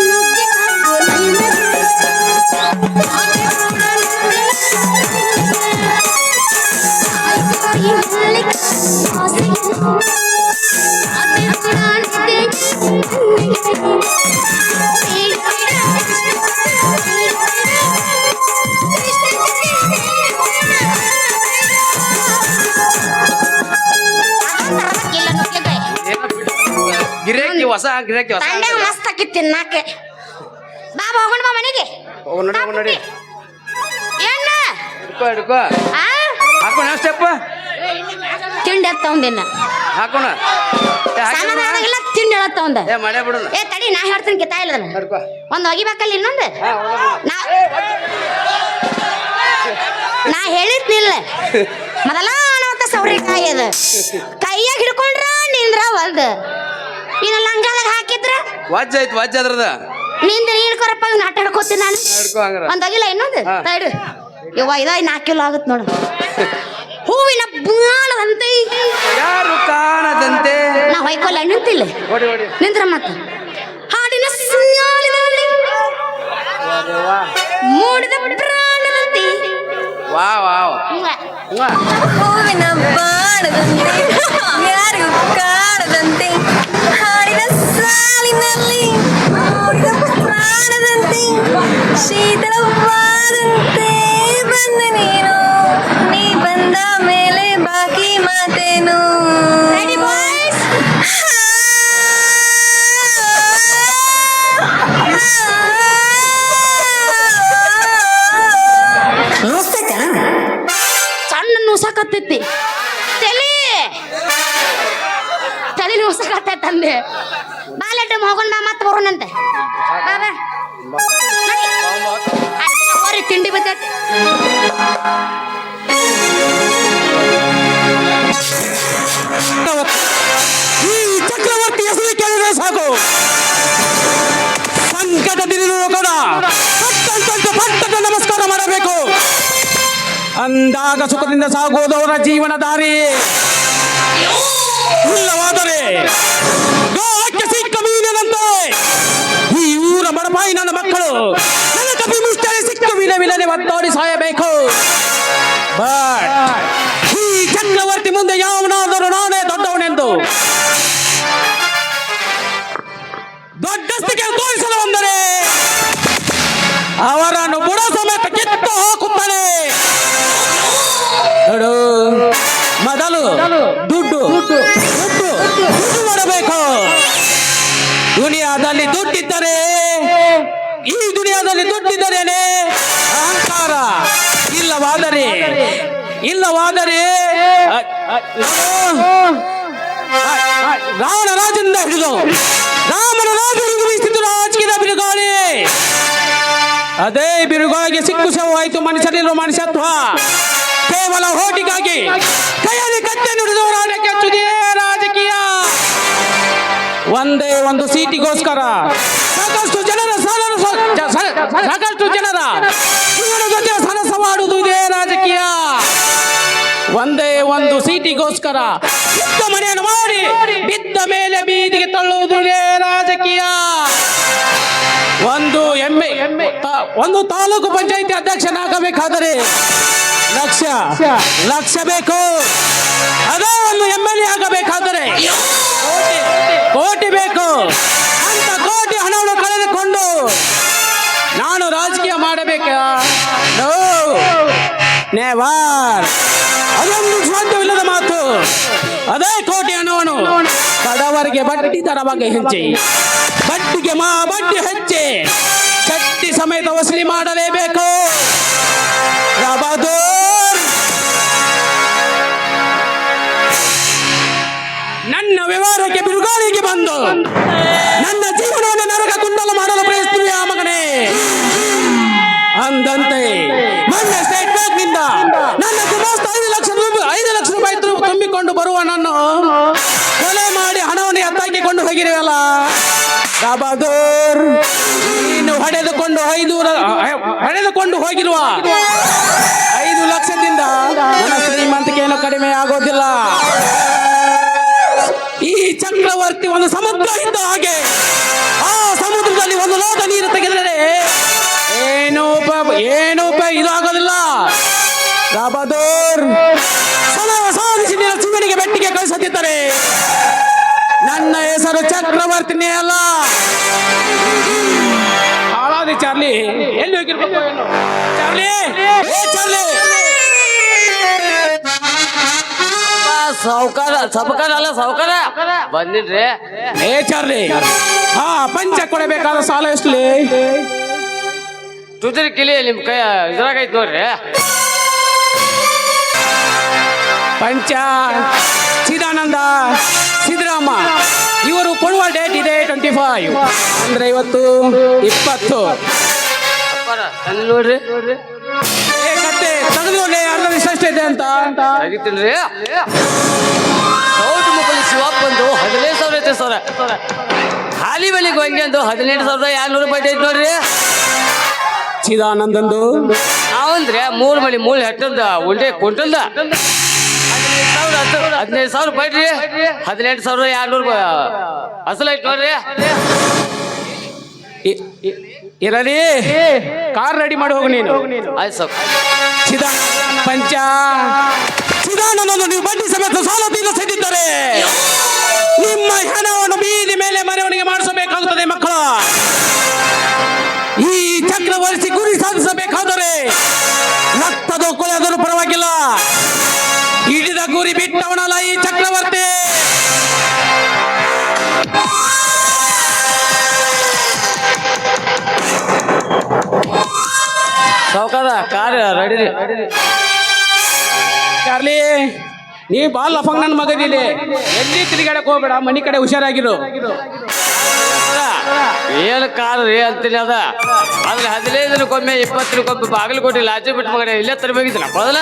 ಗಿರಾಕಿ ಹೊಸ ತಂಡೆ ಮಸ್ತ್ ಆಕಿತ್ತು ತಿನ್ನಾಕೆ ಬಾಬಾ ಹೋಗೋಣ ಬಾ ಮನೆಗೆ ಹೋಗ್ ನೋಡಿ ಏನ ಹಿಡ್ಕೋ ಆ ಹಾಕೋಣ ಸ್ಟೆಪ್ ತಿಂಡಿ ಎತ್ತವಂದಿನ ಹಾಕೋಣ ಸಮಾಧಾನ ತಿಂಡಿ ಹೇಳತ್ತವಂದ ಏ ಮಾಡೇ ಬಿಡೋಣ ಏ ತಡಿ ನಾ ಹೇಳ್ತೀನಿ ಕಿತಾ ಇಲ್ಲ ಹಿಡ್ಕೋ ಒಂದ್ ಒಗಿಬೇಕಲ್ಲ ಇನ್ನೊಂದು ನಾ ಹೇಳಿದ್ನಿಲ್ಲ ಮೊದಲ ಅನ್ನೋತ ಸೌರಿಕಾಯಿ ಅದ ಕೈಯಾಗ ಹಿಡ್ಕೊಂಡ್ರ ನಿಂದ್ರ ಒಲ್ದ ಇನ್ನ ಲಂಗಾದಾಗ ಹಾಕಿದ್ರ ವಜ್ಜ ಐತಿ ವಜ್ಜ ಅದ್ರದ ನಿಂದ ಹಿಡ್ಕೊರಪ್ಪ ಇವ್ನ ಆಟ ಹಿಡ್ಕೋತೀನಿ ನಾನು ಹಿಡ್ಕೋ ಹಂಗಾರ ಒಂದ್ ಒಗಿಲ್ಲ ಇನ್ನೊಂದು ತಡಿ ಇವ ಇದ 4 ಕಿಲೋ ಆಗುತ್ತೆ ನೋಡು ಹೂವಿನ ಬಾಣದಂತೆ ಯಾರು ಕಾಣದಂತೆ ನಾ ಬೈಕೋಲ್ಲ ನಿಂತಿಲ್ಲ ನಿಂದ್ರ ಮತ್ತ ಹಾಡಿನ ಸ್ಯಾಲಿನಲ್ಲಿ ಮೂಡಿದ ಪ್ರಾಣದಂತೆ ವಾ ಹೂವಿನ ಬಾಣದಂತೆ ಯಾರಿಗೂ ಕಾಣದಂತೆ ಹಾಡಿನ ಸಾಲಿನಲ್ಲಿ ಮೂಡಿದ ಪ್ರಾಣದಂತೆ ಶೀತಳವಾದಂತೆ ಬಂದ ನೀನು ನೀ ಬಂದ ಮೇಲೆ ಬಾಕಿ ಮಾತೇನು Ready, boys? ಸಣ್ಣ ನುಸಕತ್ತೈತಿ ತಲೆ ನುಸಕತ್ತೈತಂದೆ ಬಾಲೆಟ್ ಹೋಗೋಣ ಬಾ ಮತ್ತೆ ಬರೋಣಂತೆ ಬಾ ಬಾ ನಡಿ. ಹೋರಿ ತಿಂಡಿ ಬರ್ತೈತಿ ಈ ಚಕ್ರವರ್ತಿ ಹೆಸರು ಕೇಳಿದ್ರೆ ಸಾಕು ಸಂಕಟದಲ್ಲಿ ಹೋಗೋಣ ಪಟ್ಟಂತ ನಮಸ್ಕಾರ ಮಾಡಬೇಕು ಅಂದಾಗ ಸುಖದಿಂದ ಸಾಗುವುದವರ ಜೀವನ ದಾರಿ ಇಲ್ಲವಾದರೆ ಗೋಕ್ಕೆ ಸಿಕ್ಕ ಮೀನಿನಂತೆ ಈ ಊರ ಬಡಪಾಯಿ ನನ್ನ ಮಕ್ಕಳು ನನ್ನ ಕಪಿ ಮುಷ್ಟರೆ ಸಿಕ್ಕ ವಿಲನೆ ಒತ್ತಾಡಿ ಸಾಯಬೇಕು ಬಟ್ ಈ ಚಕ್ರವರ್ತಿ ಮುಂದೆ ಯಾವನಾದರೂ ನಾನೇ ದೊಡ್ಡವನೆಂದು ದೊಡ್ಡಸ್ತಿಗೆ ತೋರಿಸಲು ಬಂದರೆ ಅವರನ್ನು ಬುಡ ಸಮೇತ ಕಿತ್ತು ಹಾಕುತ್ತಾನೆ ನೋಡು ಮೊದಲು ದುಡ್ಡು ಮಾಡಬೇಕು ದುನಿಯಾದಲ್ಲಿ ದುಡ್ಡಿದ್ದರೆ ಈ ದುನಿಯಾದಲ್ಲಿ ದುಡ್ಡಿದ್ದರೇನೆ ಅಹಂಕಾರ ಇಲ್ಲವಾದರೆ ರಾವಣ ರಾಜನಿಂದ ಹಿಡಿದು ರಾಮನ ರಾಜನಿಗೆ ಬೀಸಿದ್ದು ರಾಜಕೀಯದ ಬಿರುಗಾಳಿ ಅದೇ ಬಿರುಗಾಳಿಗೆ ಸಿಕ್ಕು ಶವವಾಯಿತು ಮನುಷ್ಯನಿರುವ ಮನುಷ್ಯತ್ವ ಕೇವಲ ಹೋಟಿಗಾಗಿ ಕೈಯಲ್ಲಿ ಕತ್ತೆಯನ್ನು ಹಿಡಿದವರಾದ ಕೆಚ್ಚುದೇ ರಾಜಕೀಯ ಒಂದೇ ಒಂದು ಸೀಟಿಗೋಸ್ಕರ ಸಾಕಷ್ಟು ಜನರ ಇವರ ಜೊತೆ ಸರಸ ಮಾಡುವುದು ಇದೇ ರಾಜಕೀಯ ಒಂದೇ ಒಂದು ಸೀಟಿಗೋಸ್ಕರ ಬಿದ್ದ ಮನೆಯನ್ನು ಮಾಡಿ ಬಿದ್ದ ಮೇಲೆ ಬೀದಿಗೆ ತಳ್ಳುವುದು ಇದೇ ರಾಜಕೀಯ ಒಂದು ತಾಲೂಕು ಪಂಚಾಯಿತಿ ಅಧ್ಯಕ್ಷನಾಗಬೇಕಾದರೆ ಲಕ್ಷ ಬೇಕು ಅದೇ ಒಂದು MLA ಆಗಬೇಕಾದರೆ ಕೋಟಿ ಬೇಕು ಅಂತ ಕೋಟಿ ಹಣವನ್ನು ಕಳೆದುಕೊಂಡು ನಾನು ರಾಜಕೀಯ ಮಾಡಬೇಕಾ ನೋ ನೆವರ್ ಅದೊಂದು ಸಾಧ್ಯವಿಲ್ಲದ ಮಾತು ಅದೇ ಕೋಟಿ ಹಣವನ್ನು ಕಡವರಿಗೆ ಬಡ್ಡಿ ದರ ಬಗ್ಗೆ ಹೆಚ್ಚಿ ಬಡ್ಡಿಗೆ ಬಡ್ಡಿ ಹೆಚ್ಚಿ ಚಟ್ಟಿ ಸಮೇತ ವಸೂಲಿ ಮಾಡಲೇಬೇಕು ಬಹದ್ದೂರ್ ನನ್ನ ವ್ಯವಹಾರಕ್ಕೆ ಬಿರುಗಾಳಿಗೆ ಬಂದು ನನ್ನ ಜೀವನವನ್ನು ನರಕ ಕುಂಡಲ ಮಾಡಲು ಪ್ರಯತ್ನಿಸುವ ಆ ಮಗನೇ ಅಂದಂತೆ ಮೊನ್ನೆ ಸ್ಟೇಟ್ ಬ್ಯಾಂಕ್ ನಿಂದ ನನ್ನ ಗುಮಾಸ್ತ 5 ಲಕ್ಷ ರೂಪಾಯಿ ತುಂಬಿಕೊಂಡು ಬರುವ ನನ್ನ ಕೊಲೆ ಮಾಡಿ ಹಣವನ್ನು ಎತ್ತಾಕಿಕೊಂಡು ಹೋಗಿರುವಲ್ಲ ಬಹದ್ದೂರ್ ನೀನು ಹೊಡೆದುಕೊಂಡು ಹೋಗಿರುವ 5 ಲಕ್ಷದಿಂದ ನನ್ನ ಶ್ರೀಮಂತಿಕೆಯನ್ನು ಕಡಿಮೆ ಆಗೋದಿಲ್ಲ ಈ ಚಕ್ರವರ್ತಿ ಒಂದು ಸಮುದ್ರ ಇದ್ದ ಹಾಗೆ ಆ ಸಮುದ್ರದಲ್ಲಿ ಒಂದು ಲೋಟ ನೀರು ತೆಗೆದರೆ ಏನು ಇದು ಆಗೋದಿಲ್ಲ ಬಹದ್ದೂರ್ ಸಾಧಿಸಿ ನಿನ್ನ ಶಿವನಿಗೆ ಬೆಟ್ಟಿಗೆ ಕಳಿಸುತ್ತಿದ್ದರೆ ನನ್ನ ಹೆಸರು ಚಕ್ರವರ್ತಿನೇ ಅಲ್ಲ ಹಾಳಾದಿ ಚಾರ್ಲಿ ಎಲ್ಲಿ ಹೋಗಿರ್ಬೇಕು ಚಾರ್ಲಿ ಸಾವುಕಾರ ಬಂದಿಡ್ರಿ ಚಾರ್ಲಿ ಪಂಚ ಕೊಡಬೇಕಾದ ಸಾಲ ಎಷ್ಟು ಟುಜರ್ ಕಿಲಿ ನಿಮ್ ಕೈ ಇದ್ರಾಗೈತ್ ನೋಡ್ರಿ ಪಂಚ ಚಿದಾನಂದ ಸಿದ್ದರಾಮ ಇವರು ಕೊಡುವ ಡೇಟ್ ಇದೆ 25 ಅಂದ್ರೆ ಇವತ್ತು 20 ನೋಡ್ರಿ ಕತ್ತೆ ತೆಗೆದು ಅರ್ಧ ಎಷ್ಟೇ ಇದೆ ಅಂತ ಆಗಿತ್ತಿಲ್ರಿ ಸೌಟ್ ಮುಖದ ಶಿವಪ್ಪಂದು 15,000 ಐತೆ ಸರ್ ಹಾಲಿ ಬೆಳಿಗ್ಗೆ ಹಂಗೆ ಒಂದು 18,200 ರೂಪಾಯಿ ಐತೆ ನೋಡ್ರಿ ಚಿದಾನಂದಂದು ನಾವಂದ್ರೆ 3 ಮಳಿ 3 ಹೆಟ್ಟದ ಉಂಡೆ ಕುಂಟಲ್ದ 15,000 15,000 ಬಡ್ರಿ 18,200 ಅಸಲ ಐತ್ ನೋಡ್ರಿ. ಇರಲಿ, ಕಾರ್ ರೆಡಿ ಮಾಡಿ ಹೋಗು ನೀನು. ಆಯ್ತು ಸರ್. ಚಿದಾನಂದನು ನೀವು ಬಡ್ಡಿ ಸಮೇತ ಸಾಲ ತೀರಿಸದಿದ್ದರೆ ನಿಮ್ಮ ಹಣವನ್ನು ಬೀದಿ ಮೇಲೆ ಮೆರವಣಿಗೆ ಮಾಡಿಸಬೇಕಾಗುತ್ತದೆ ಮಕ್ಕಳ. ಈ ಚಕ್ರವರ್ತಿ ಗುರಿ ಸಾಧಿಸಬೇಕಾದರೆ ರಕ್ತದ ಕೊಲೆಯಾದರೂ ಪರವಾಗಿಲ್ಲ, ಹಿಡಿದ ಗುರಿ ಬಿಟ್ಟವನಲ್ಲ ಈ ಚಕ್ರವರ್ತಿ. ಸಾವುಕಾರ ಕಾರ್ ರೆಡಿ ರೀ. ಚಾರ್ಲಿ, ನೀ ಬಾಲ್ ಲಫಂಗ್ ನನ್ನ ಮಗನಿಲ್ಲಿ ಎಲ್ಲಿ ತಿರುಗಾಡಕ್ ಹೋಗ್ಬೇಡ, ಮನಿ ಕಡೆ ಹುಷಾರಾಗಿರು. ಏನು ಕಾರ್ ರೀ ಅಂತೀನಿ ಅದ. ಆದ್ರೆ 15 ದಿನಕ್ಕೊಮ್ಮೆ 20 ದಿನಕ್ಕೊಮ್ಮೆ ಬಾಗಿಲು ಕೊಟ್ಟು ಲಾಚಿ ಬಿಟ್ಟು ಮಗನೇ ಇಲ್ಲೇ ತರಬೇಕಿತ್ತು ಮೊದಲ.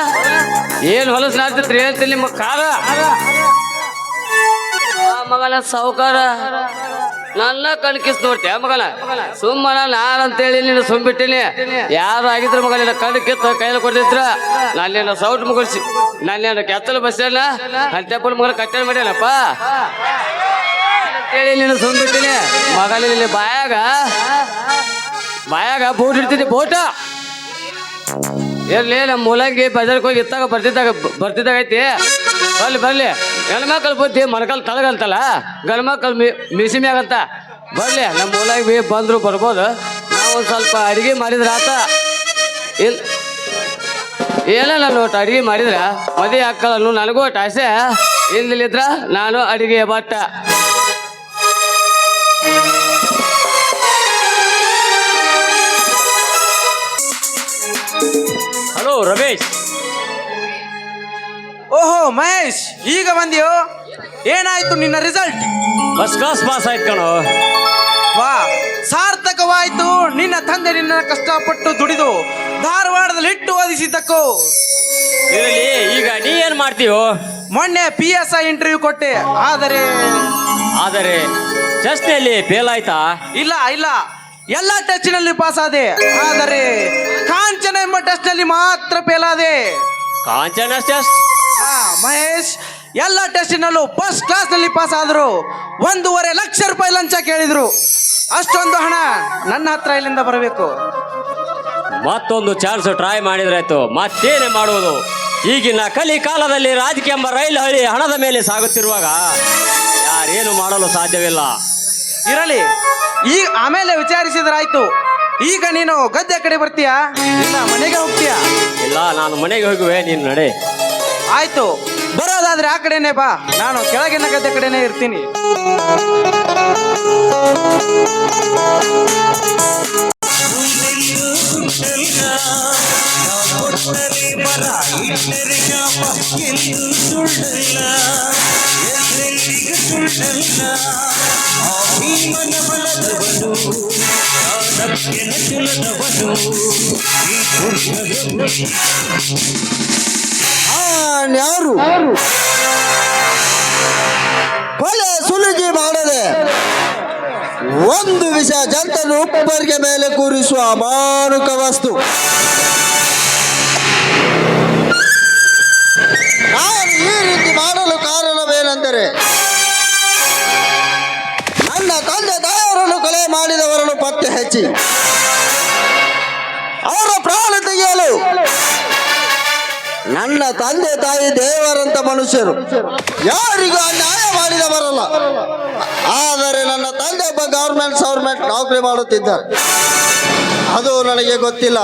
ಏನು ಹೊಲಸು ನಾಡ್ತಿತ್ರಿ ಹೇಳ್ತೀನಿ ನಿಮ್ಮ ಕಾರ. ಮಗನ ಸಾವುಕಾರ ನನ್ನ ಕಣ್ಕಿಸ್ ನೋಡ್ತೀಯ ಮಗನ. ಸುಮ್ಮನ ನಾನಂತೇಳಿ ನೀನು ಸುಮ್ಬಿಟ್ಟಿನಿ. ಯಾರು ಆಗಿದ್ರು ಮಗ ನಿನ್ನ ಕಣ್ಣು ಕಿತ್ತು ಕೈಯಲ್ಲಿ ಕೊಡ್ತಿದ್ರ ನನ್ನೇನು ಸೌಟ್ ಮುಗಿಸಿ ನನ್ನೇನು ಕೆತ್ತಲು ಬಸ್ಸಲ್ಲ ಹಂತೆಪ್ಪನ ಮಗನ ಕಟ್ಟೆ ಮಾಡ್ಯಾನಪ್ಪ ಅಂತೇಳಿ ನೀನು ಸುಮ್ಬಿಟ್ಟಿನಿ ಮಗನ. ಇಲ್ಲಿ ಬಾಯಾಗ ಬೋಟ್ ಇಡ್ತಿದ್ದೆ ಬೋಟ. ಇರ್ಲಿ, ನಮ್ಮ ಮೂಲಂಗಿ ಬಜಾರ್ಗೆ ಹೋಗಿ ಇತ್ತಾಗ ಬರ್ತಿದ್ದಾಗ ಐತಿ. ಬರ್ಲಿ ಗಂಡ್ಮಕ್ಳು ಬುದ್ಧಿ ಮೊಣಕಲ್ ತಳಗಂತಲ್ಲ, ಗಂಡ್ಮಕ್ಳು ಮೀಸಿ ಮ್ಯಾಗಂತ. ಬರ್ಲಿ, ನಮ್ಮ ಮೂಲಂಗಿ ಬಂದ್ರು ಬರ್ಬೋದು. ನಾವು ಒಂದು ಸ್ವಲ್ಪ ಅಡಿಗೆ ಮಾಡಿದ್ರ ಆತ. ಇಲ್ಲ ನಾನು ಒಟ್ಟು ಅಡಿಗೆ ಮಾಡಿದ್ರ ಮದುವೆ ಹಾಕಲ್ಲ ನನಗೂ ಒಟ್ಟು ಆಸೆ. ಇಲ್ದಿಲ್ಲಿದ್ರ ನಾನು ಅಡಿಗೆ ಬಟ್ಟ. ಹಲೋ ರಮೇಶ್. ಓಹೋ ಮಹೇಶ್, ಈಗ ಬಂದಿಯೋ? ಏನಾಯ್ತು ನಿನ್ನ ರಿಸಲ್ಟ್? ಫಸ್ಟ್ ಕ್ಲಾಸ್ ಪಾಸ್ ಆಯ್ತು ಕಣೋ. ವಾ, ಸಾರ್ಥಕವಾಯ್ತು. ನಿನ್ನ ತಂದೆ ನಿನ್ನ ಕಷ್ಟಪಟ್ಟು ದುಡಿದು ಧಾರವಾಡದಲ್ಲಿ ಇಟ್ಟು ಓದಿಸಿದ್ದಕ್ಕೋ. ಇರಲಿ, ಈಗ ನೀ ಏನ್ ಮಾಡ್ತೀಯೋ? ಮೊನ್ನೆ PSI ಇಂಟರ್ವ್ಯೂ ಕೊಟ್ಟೆ. ಆದರೆ ಟೆಸ್ಟ್ನಲ್ಲಿ ಫೇಲ್ ಆಯ್ತಾ? ಇಲ್ಲ ಎಲ್ಲ ಟೆಸ್ಟಿನಲ್ಲಿ ಪಾಸ್ ಆದೆ. ಆದರೆ ಕಾಂಚನ ಎಂಬ ಟೆಸ್ಟ್ನಲ್ಲಿ ಮಾತ್ರ ಫೇಲ್ ಆದೆ. ಕಾಂಚನ ಟೆಸ್ಟ್? ಮಹೇಶ್, ಎಲ್ಲ ಟೆಸ್ಟಿನಲ್ಲೂ ಫಸ್ಟ್ ಕ್ಲಾಸ್ನಲ್ಲಿ ಪಾಸ್ ಆದ್ರು. 1.5 ಲಕ್ಷ ರೂಪಾಯಿ ಲಂಚ ಕೇಳಿದ್ರು. ಅಷ್ಟೊಂದು ಹಣ ನನ್ನ ಹತ್ರ ಇಲ್ಲಿಂದ ಬರಬೇಕು. ಮತ್ತೊಂದು ಚಾನ್ಸ್ ಟ್ರೈ ಮಾಡಿದ್ರಾಯ್ತು, ಮತ್ತೇನೆ ಮಾಡುವುದು? ಈಗಿನ ಕಲಿ ಕಾಲದಲ್ಲಿ ರಾಜಕೀಯ ಎಂಬ ರೈಲು ಹಳಿ ಹಣದ ಮೇಲೆ ಸಾಗುತ್ತಿರುವಾಗ ಯಾರೇನು ಮಾಡಲು ಸಾಧ್ಯವಿಲ್ಲ. ಇರಲಿ, ಈಗ ಆಮೇಲೆ ವಿಚಾರಿಸಿದ್ರಾಯ್ತು. ಈಗ ನೀನು ಗದ್ದೆ ಕಡೆ ಬರ್ತೀಯಾ ಇಲ್ಲ ಮನೆಗೆ ಹೋಗ್ತೀಯಾ? ಇಲ್ಲ, ನಾನು ಮನೆಗೆ ಹೋಗುವೆ, ನೀನು ನಡೆ. ಆಯ್ತು, ಬರೋದಾದ್ರೆ ಆ ಕಡೆನೆ ಬಾ, ನಾನು ಕೆಳಗಿನ ಗದ್ದೆ ಕಡೆನೆ ಇರ್ತೀನಿ. ಯಾರು ಕೊಲೆ ಸುಲಿಗೆ ಮಾಡದೆ ಒಂದು ವಿಷ ಜನತನ್ನು ಉಪ್ಪರಿಗೆ ಮೇಲೆ ಕೂರಿಸುವ ಅಮಾನುಕ ವಸ್ತು. ನಾನು ಈ ರೀತಿ ಮಾಡಲು ಕಾರಣವೇನೆಂದರೆ ನನ್ನ ತಂದೆ ತಾಯಿಯವರನ್ನು ಕೊಲೆ ಮಾಡಿದವರನ್ನು ಪತ್ತೆ ಹಚ್ಚಿ ಅವರ ಪ್ರಾಣ ತೆಗೆಯಲು. ನನ್ನ ತಂದೆ ತಾಯಿ ದೇವರಂತ ಮನುಷ್ಯರು, ಯಾರಿಗೂ ಅನ್ಯಾಯ ಮಾಡಿದವರಲ್ಲ. ಆದರೆ ನನ್ನ ತಂದೆ ಒಬ್ಬ ಗವರ್ಮೆಂಟ್ ನೌಕರಿ ಮಾಡುತ್ತಿದ್ದಾರೆ, ಅದು ನನಗೆ ಗೊತ್ತಿಲ್ಲ.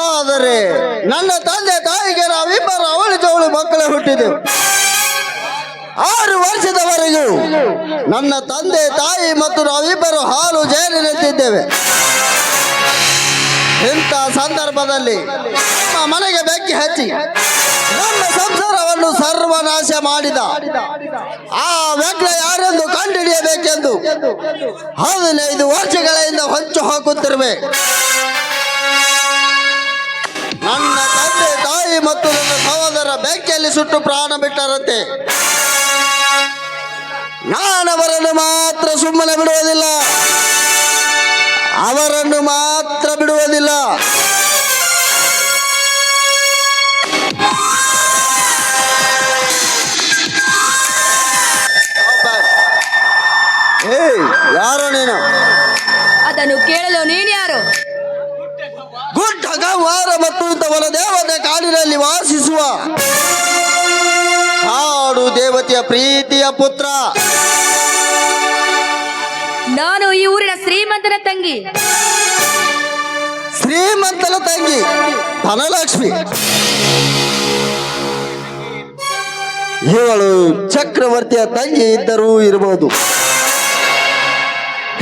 ಆದರೆ ನನ್ನ ತಂದೆ ತಾಯಿಗೆ ನಾವಿಬ್ಬರು ಅವಳಿ ಜವಳಿ ಮಕ್ಕಳೇ ಹುಟ್ಟಿದೆವು. 6 ವರ್ಷದವರೆಗೂ ನನ್ನ ತಂದೆ ತಾಯಿ ಮತ್ತು ನಾವಿಬ್ಬರು ಹಾಲು ಜೈಲಿನಂತಿದ್ದೇವೆ. ಇಂಥ ಸಂದರ್ಭದಲ್ಲಿ ನಮ್ಮ ಮನೆಗೆ ಬೆಂಕಿ ಹಚ್ಚಿ ನಮ್ಮ ಸಂಸಾರವನ್ನು ಸರ್ವನಾಶ ಮಾಡಿದ ಆ ವ್ಯಕ್ತಿ ಯಾರೆಂದು ಕಂಡುಹಿಡಿಯಬೇಕೆಂದು 15 ವರ್ಷಗಳಿಂದ ಹೊಂಚು ಹಾಕುತ್ತಿರುವೆ. ನನ್ನ ತಂದೆ ತಾಯಿ ಮತ್ತು ನನ್ನ ಸಹೋದರ ಬೆಂಕಿಯಲ್ಲಿ ಸುಟ್ಟು ಪ್ರಾಣ ಬಿಟ್ಟರಂತೆ. ನಾನವರನ್ನು ಮಾತ್ರ ಸುಮ್ಮನೆ ಬಿಡುವುದಿಲ್ಲ, ಅವರನ್ನು ಮಾತ್ರ ಬಿಡುವುದಿಲ್ಲ. ನೀನು? ಅದನ್ನು ಕೇಳಲು ನೀನು ಯಾರು? ಗುಡ್ಡ ಗವ್ವಾರ ಮತ್ತು ತವರ ದೇವತೆ ಕಾಡಿನಲ್ಲಿ ವಾಸಿಸುವ ಕಾಡು ದೇವತೆಯ ಪ್ರೀತಿಯ ಪುತ್ರ. ನಾನು ಈ ಊರಿನ ಶ್ರೀಮಂತನ ತಂಗಿ. ಶ್ರೀಮಂತನ ತಂಗಿ ಧನಲಕ್ಷ್ಮಿ. ಇವಳು ಚಕ್ರವರ್ತಿಯ ತಂಗಿ ಇದ್ದರೂ ಇರಬಹುದು.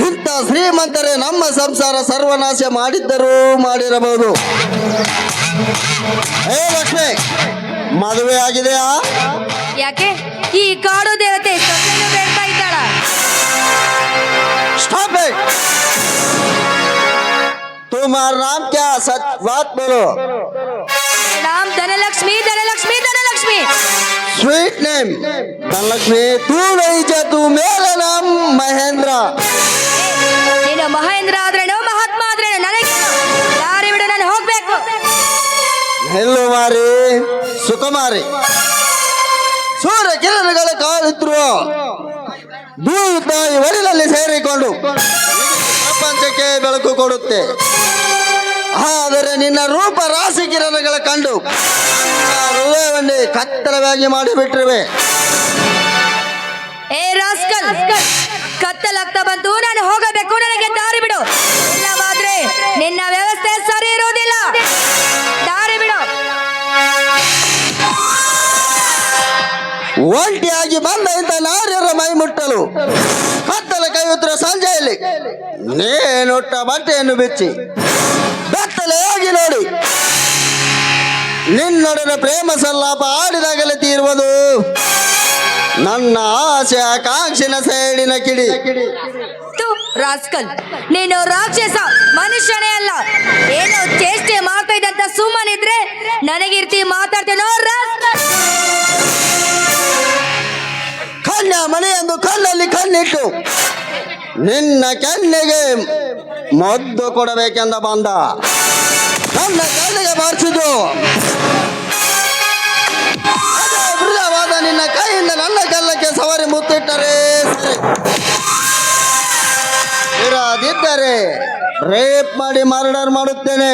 ಇಂಥ ಶ್ರೀಮಂತರೇ ನಮ್ಮ ಸಂಸಾರ ಸರ್ವನಾಶ ಮಾಡಿದ್ದರೂ ಮಾಡಿರಬಹುದು. ಹೇ ಲಕ್ಷ್ಮಿ, ಮದುವೆ ಆಗಿದೆಯಾ? ಯಾಕೆ ಈ ಕಾಡು ದೇವತೆ ಸೊಸೆಯನ್ನು ಬೇಡ್ತಾ ಇದ್ದಾಳ? Stop it! तुम्हारा नाम क्या? सच बात बोलो. नाम धनलक्ष्मी धनलक्ष्मी धनलक्ष्मी. Sweet name Dhanalakshmi. तू नहीं जा, तू मेरा नाम महेंद्र. ನೀನು ಮಹೇಂದ್ರ ಆದ್ರೇನು ಮಹಾತ್ಮ ಆದ್ರೇನು ನನಗೇನು? ದಾರಿ ಬಿಡು, ನಾನು ಹೋಗ್ಬೇಕು. ಹೆಲ್ಲು ಮಾರಿ ಸುಕುಮಾರಿ. ಸೂರ್ಯ ಕಿರಣಗಳ ಕಾಲಿದ್ರು ದೂತಾಯಿ ಒಡಿಲಲ್ಲಿ ಸೇರಿಕೊಂಡು ಪ್ರಪಂಚಕ್ಕೆ ಬೆಳಕು ಕೊಡುತ್ತೆ. ಆದರೆ ನಿನ್ನ ರೂಪ ರಾಶಿ ಕಿರಣಗಳ ಕಂಡು ಹೃದಯವನ್ನೇ ಕತ್ತಲವಾಗಿ ಮಾಡಿಬಿಟ್ಟಿರುವೆ. ಏ ರಾಸ್ಕಲ್, ಕತ್ತಲಾಗ್ತಾ ಬಂತು, ನಾನು ಹೋಗಬೇಕು, ನನಗೆ ದಾರಿ ಬಿಡು. ಇಲ್ಲವಾದ್ರೆ ನಿನ್ನ ವ್ಯವಸ್ಥೆ ಸರಿ ಇರುವುದಿಲ್ಲ. ದಾರಿ ಬಿಡು. ಒಂಟಿಯಾಗಿ ಬಂದ ಇಂಥ ನಾರ್ಯರ ಮೈ ಮುಟ್ಟಲು ಕತ್ತಲ ಕೈಯುತ್ತಿರುವ ಸಂಜೆಯಲ್ಲಿ ನೇನೊಟ್ಟ ಬಟ್ಟೆಯನ್ನು ಬಿಚ್ಚಿ ಬೆತ್ತಲೆಯಾಗಿ ನೋಡಿ ನಿನ್ನೊಡನೆ ಪ್ರೇಮ ಸಲ್ಲಾಪ ಆಡಿದಾಗಲೇ ತೀರುವುದು ನನ್ನ ಆಸೆ ಆಕಾಂಕ್ಷಿನ ಸೇಡಿನ ಕಿಡಿ. ತು, ರಾಸ್ಕಲ್, ನೀನು ರಾಕ್ಷಸ, ಮನುಷ್ಯನೇ ಅಲ್ಲ. ಏನೋ ಚೇಷ್ಟೆ ಮಾಡ್ತಾ ಇದ್ದಂತ ಸುಮ್ಮನಿದ್ರೆ ನನಗಿರ್ತಿ ಮಾತಾಡ್ತೇನೋ ರಾಸ್ಕಲ್. ಕನ್ಯ ಮನೆಯೊಂದು ಕಣ್ಣಲ್ಲಿ ಕಣ್ಣಿಟ್ಟು ನಿನ್ನ ಕೆನ್ನೆಗೆ ಮದ್ದು ಕೊಡಬೇಕೆಂದ ಬಂದ ನನ್ನ ಕಣ್ಣಿಗೆ ಬಾರಿಸಿದ್ದು ಅದೇ ಮೃಗವಾದ ನಿನ್ನ ಕೈಯಿಂದ ನನ್ನ ಕಲ್ಲಕ್ಕೆ ಸವರಿ ಮುತ್ತಿಟ್ಟರೆ ಸರಿ. ಇರದಿದ್ದರೆ ರೇಪ್ ಮಾಡಿ ಮರ್ಡರ್ ಮಾಡುತ್ತೇನೆ.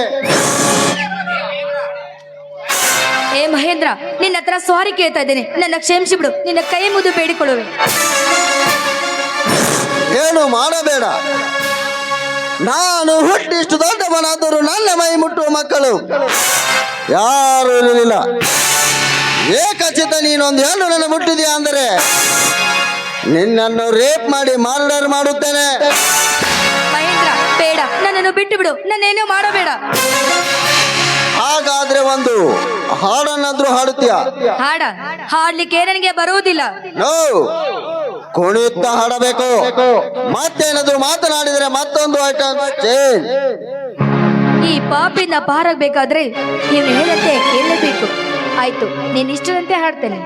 ಏ ಮಹೇಂದ್ರ, ನಿನ್ನ ಹತ್ರ ಸಾರಿ ಕೇಳ್ತಾ ಇದ್ದೇನೆ, ನನ್ನ ಕ್ಷಮಿಸಿ ಬಿಡು. ನಿನ್ನ ಕೈ ಮುದ್ದು ಬೇಡಿಕೊಳ್ಳುವೆ. ಏನು ಮಾಡಬೇಡ. ನಾನು ಹುಟ್ಟಿಷ್ಟು ದೊಡ್ಡವನಾದರೂ ನನ್ನ ಮೈ ಮುಟ್ಟುವ ಮಕ್ಕಳು ಯಾರು ಇರಲಿಲ್ಲ. ಏಕಚಿತ ನೀನೊಂದು ಹೆಣ್ಣು ನನ್ನ ಮುಟ್ಟಿದೆಯಾ ಅಂದರೆ ನಿನ್ನನ್ನು ರೇಪ್ ಮಾಡಿ ಮರ್ಡರ್ ಮಾಡುತ್ತೇನೆ. ಮಹೇಂದ್ರ, ಬೇಡ, ನನ್ನನ್ನು ಬಿಟ್ಟು ಬಿಡು, ನನ್ನೇನು ಮಾಡಬೇಡ. ಹಾಗಾದ್ರೆ ಒಂದು ಹಾಡನ್ನಾದ್ರೂ ಹಾಡುತ್ತೀಯ? ಹಾಡ್ಲಿಕ್ಕೆ ನನಗೆ ಬರುವುದಿಲ್ಲ. ನೋ, ಕುಣಿತ ಹಾಡಬೇಕು. ಮತ್ತೇನಾದ್ರೂ ಮಾತನಾಡಿದ್ರೆ ಮತ್ತೊಂದು ಐಟಮ್ ಚೇಂಜ್. ಈ ಪಾಪಿನ ಪಾರಾಗಬೇಕಾದ್ರೆ ಇವನು ಹೇಳಂತೆ ಕೇಳಬೇಕು. ಆಯ್ತು, ನೀನ್ ಇಷ್ಟದಂತೆ ಹಾಡ್ತೇನೆ.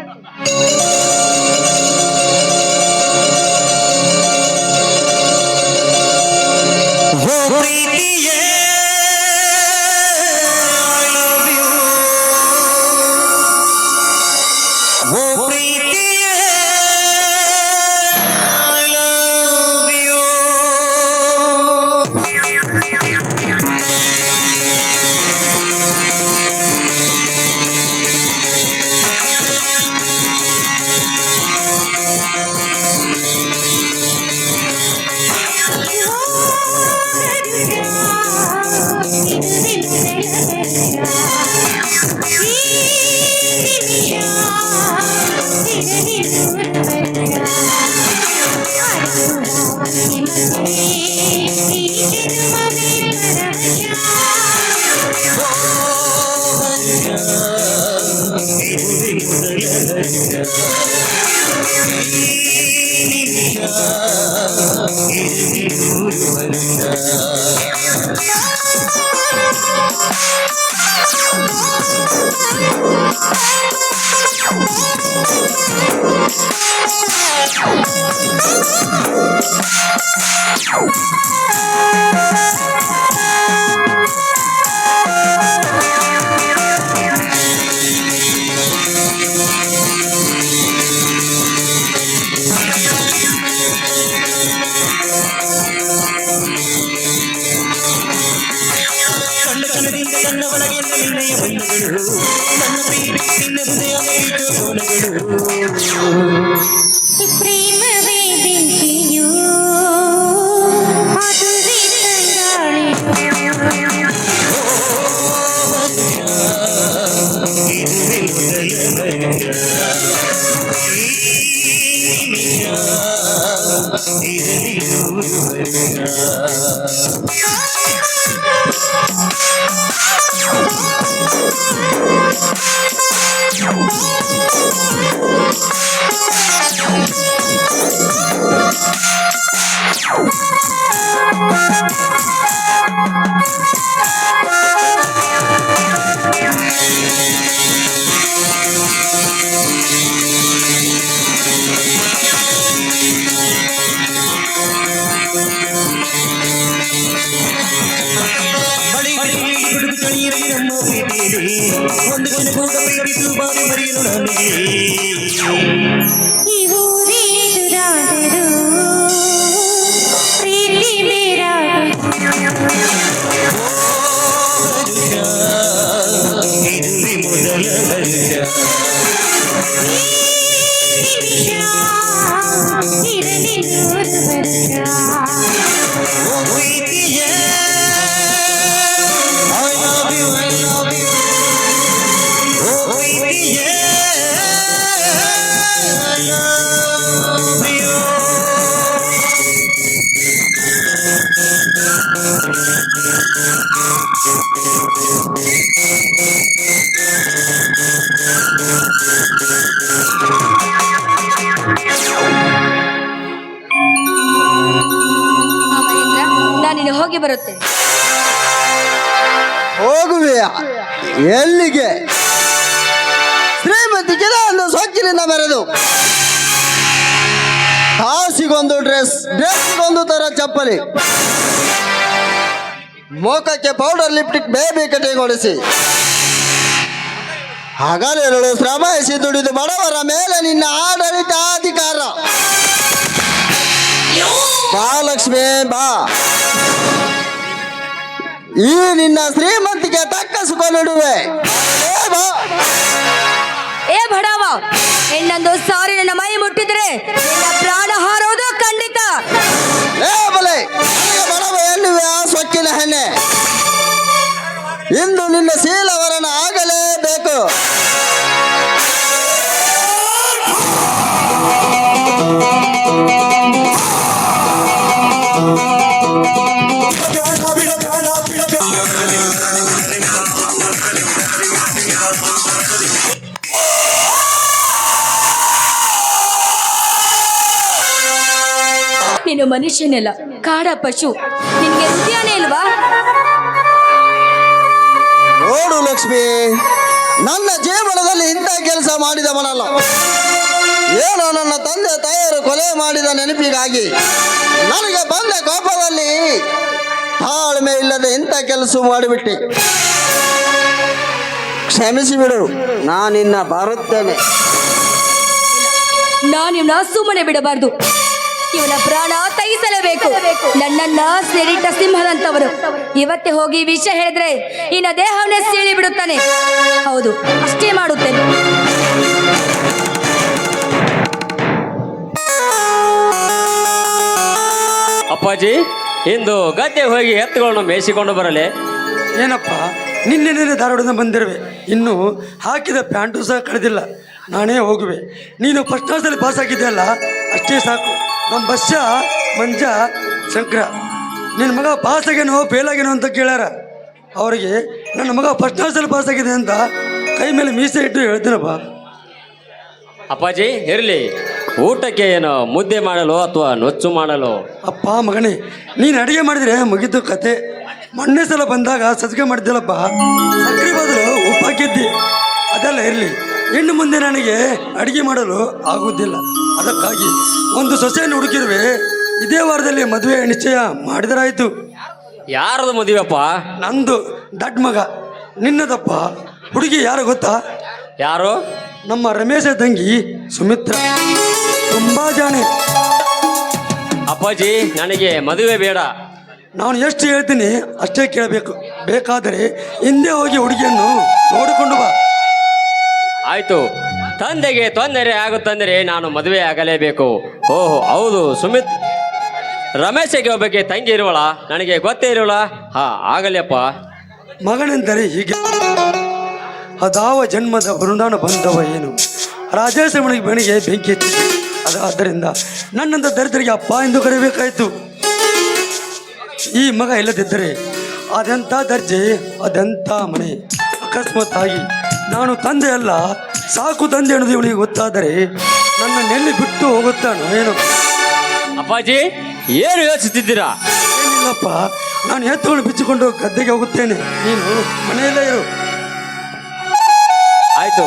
ಪ್ರೇಮವೇ ಬೆಂಕಿಯು ಅದುವೇ ತಂಗಾಳಿಯು ಈ ಊರೇ ಎದುರಾದರೂ ಪ್ರೀತಿ ಬೇರಾದರೂ ಇರಲಿ ನೂರು ವರ್ಷ ನಾನಿನ್ನು ಹೋಗಿ ಬರುತ್ತೇನೆ. ಹೋಗುವೆಯ ಎಲ್ಲಿಗೆ? ಶ್ರೀಮತಿಗೆ ಒಂದು ಸೊಕ್ಕಿನಿಂದ ಮೆರೆದು ಕಾಸಿಗೊಂದು ಡ್ರೆಸ್ಗೊಂದು ತರ ಚಪ್ಪಲಿ, ಮೋಕಕ್ಕೆ ಪೌಡರ್ ಲಿಪ್ಟಿಕ್ ಬೇಬಿ ಕಟಿಗೊಳಿಸಿ ಹಗಲಿರುಳು ಶ್ರಮಿಸಿ ದುಡಿದು ಬಡವರ ಮೇಲೆ ನಿನ್ನ ಆಡಳಿತಾಧಿಕಾರ. ಬಾ ಲಕ್ಷ್ಮಿ ಬಾ, ಈ ನಿನ್ನ ಶ್ರೀಮಂತಿಗೆ ತಕ್ಕ ಸುಖ ನೀಡುವೆ. ಬಾ. ಏ ಬಡವ, ಇನ್ನೊಂದು ಸಾರಿ ನನ್ನ ಮೈ ಮುಟ್ಟಿದ್ರೆ ನಿನ್ನ ಪ್ರಾಣ ಹಾರೋದು ಖಂಡಿತ. ಏ ಬಲೆ, ನನಗೆ ಬಡವ ಎನ್ನುವೆ ಆ ಸೊಕ್ಕಿನ ಹೆಣ್ಣೆ. ಇಂದು ನಿನ್ನ ಶೀಲವರಣ ಆಗಲೇಬೇಕು. ನೀನು ಮನುಷ್ಯನಲ್ಲ, ಕಾಡ ಪಶು. ನಿನ್ಗೆ ಹೃದಯನೇ ಇಲ್ವಾ? ನೋಡು ಲಕ್ಷ್ಮಿ, ನನ್ನ ಜೀವನದಲ್ಲಿ ಇಂಥ ಕೆಲಸ ಮಾಡಿದವನಲ್ಲ. ಏನೋ ನನ್ನ ತಂದೆ ತಾಯಿಯರು ಕೊಲೆ ಮಾಡಿದ ನೆನಪಿಗಾಗಿ ನನಗೆ ಬಂದ ಕೋಪದಲ್ಲಿ ತಾಳ್ಮೆ ಇಲ್ಲದೆ ಇಂಥ ಕೆಲಸ ಮಾಡಿಬಿಟ್ಟೆ. ಕ್ಷಮಿಸಿ ಬಿಡು, ನಾನಿನ್ನ ಬರುತ್ತೇನೆ. ನಾನಿವ್ನ ಸುಮ್ಮನೆ ಬಿಡಬಾರ್ದು. ಇವನ ಪ್ರಾಣ ತೆಗೆಸಲೇಬೇಕು. ನನ್ನನ್ನ ಸೆರಿಟ ಸಿಂಹದಂತವರು ಇವತ್ತೇ ಹೋಗಿ ವಿಷಯ ಹೇಳಿದ್ರೆ ಇನ್ನ ದೇಹವನ್ನೇ ಸೀಳಿ ಬಿಡುತ್ತಾನೆ. ಹೌದು, ಅಷ್ಟೇ ಮಾಡುತ್ತೇನೆ. ಅಪ್ಪಾಜಿ, ಇಂದು ಗದ್ದೆ ಹೋಗಿ ಎತ್ತುಗಳನ್ನು ಮೇಯಿಸಿಕೊಂಡು ಬರಲೆ. ಏನಪ್ಪ, ನಿನ್ನೆ ಧಾರವಾಡದಿಂದ ಬಂದಿರುವೆ, ಇನ್ನು ಹಾಕಿದ ಪ್ಯಾಂಟು ಸಹ ಕಳೆದಿಲ್ಲ. ನಾನೇ ಹೋಗುವೆ. ನೀನು ಫಸ್ಟ್ ಕ್ಲಾಸಲ್ಲಿ ಪಾಸ್ ಆಗಿದೆಯಲ್ಲ, ಅಷ್ಟೇ ಸಾಕು. ನಮ್ಮ ಬಸ್ಸ ಮಂಜ ಶಂಕರ ನಿನ್ನ ಮಗ ಪಾಸ್ ಆಗ್ಯಾನೋ ಫೇಲ್ ಆಗ್ಯಾನೋ ಅಂತ ಕೇಳ್ಯಾರ. ಅವರಿಗೆ ನನ್ನ ಮಗ ಫಸ್ಟ್ ಕ್ಲಾಸಲ್ಲಿ ಪಾಸ್ ಆಗಿದೆ ಅಂತ ಕೈ ಮೇಲೆ ಮೀಸೆ ಇಟ್ಟು ಹೇಳ್ತೀನಪ್ಪ. ಅಪ್ಪಾಜಿ, ಇರಲಿ. ಊಟಕ್ಕೆ ಏನು ಮುದ್ದೆ ಮಾಡಲು ಅಥವಾ ನೊಚ್ಚು ಮಾಡಲು? ಅಪ್ಪ ಮಗನೇ, ನೀನು ಅಡುಗೆ ಮಾಡಿದರೆ ಮುಗಿತು ಕತೆ. ಮೊನ್ನೆ ಸಲ ಬಂದಾಗ ಸಜ್ಜಿಗೆ ಮಾಡಿದ್ದೆಲ್ಲಪ್ಪ, ಸಕ್ಕರೆ ಬದಲು ಉಪ್ಪು ಹಾಕಿದ್ದಿ. ಅದೆಲ್ಲ ಇರಲಿ, ಇನ್ನು ಮುಂದೆ ನನಗೆ ಅಡುಗೆ ಮಾಡಲು ಆಗುವುದಿಲ್ಲ. ಅದಕ್ಕಾಗಿ ಒಂದು ಸೊಸೆಯನ್ನು ಹುಡುಕಿರುವೆ. ಇದೇ ವಾರದಲ್ಲಿ ಮದುವೆ ನಿಶ್ಚಯ ಮಾಡಿದರಾಯಿತು. ಯಾರದು ಮದುವೆಪ್ಪ? ನಂದು ದಡ್ಡ ಮಗ. ನಿನ್ನದಪ್ಪ. ಹುಡುಗಿ ಯಾರು ಗೊತ್ತಾ? ಯಾರು? ನಮ್ಮ ರಮೇಶ ತಂಗಿ ಸುಮಿತ್ರ. ತುಂಬಾ ಜಾಣೆ. ಅಪ್ಪಾಜಿ, ನನಗೆ ಮದುವೆ ಬೇಡ. ನಾನು ಎಷ್ಟು ಹೇಳ್ತೀನಿ ಅಷ್ಟೇ ಕೇಳಬೇಕು. ಬೇಕಾದರೆ ಹಿಂದೆ ಹೋಗಿ ಹುಡುಗಿಯನ್ನು ನೋಡಿಕೊಂಡು ಬಾ. ಆಯ್ತು. ತಂದೆಗೆ ತೊಂದರೆ ಆಗುತ್ತಂದರೆ ನಾನು ಮದುವೆ ಆಗಲೇಬೇಕು. ಓಹೋ ಹೌದು, ಸುಮಿತ್ ರಮೇಶಗೆ ಒಬ್ಬಕ್ಕೆ ತಂಗಿ ಇರುವಳ, ನನಗೆ ಗೊತ್ತೇ ಇರೋಳ. ಹಾ ಆಗಲಿಯಪ್ಪ. ಮಗನೆಂದರೆ ಹೀಗೆ ಅದಾವ ಜನ್ಮದ ಬರುಣಾನ ಬಂದವ ಏನು ರಾಜೇಶ್ವರನಿಗೆ ಬೆಣಿಗೆ ಬೆಂಕಿ ಹಚ್ಚಿದೆ. ಆದ್ದರಿಂದ ನನ್ನಂತ ದರಿದ್ರಿಗೆ ಅಪ್ಪ ಎಂದು ಕರೆಯಬೇಕಾಯಿತು. ಈ ಮಗ ಇಲ್ಲದಿದ್ದರೆ ಅದೆಂಥ ದರ್ಜೆ, ಅದೆಂಥ ಮನೆ. ಅಕಸ್ಮಾತ್ತಾಗಿ ನಾನು ತಂದೆ ಅಲ್ಲ, ಸಾಕು ತಂದೆ ಅನ್ನೋದು ಇವಳಿಗೆ ಗೊತ್ತಾದರೆ ನನ್ನ ನೆಲ್ಲಿ ಬಿಟ್ಟು ಹೋಗುತ್ತಾನೋ ಏನು. ಅಪ್ಪಾಜಿ ಏನು ಯೋಚಿಸುತ್ತಿದ್ದೀರಾ? ಏನಿಲ್ಲಪ್ಪ, ನಾನು ಎತ್ತುಕೊಂಡು ಬಿಚ್ಚಿಕೊಂಡು ಗದ್ದೆಗೆ ಹೋಗುತ್ತೇನೆ, ನೀನು ಮನೆಯಲ್ಲೇ ಇರು. ಆಯ್ತು.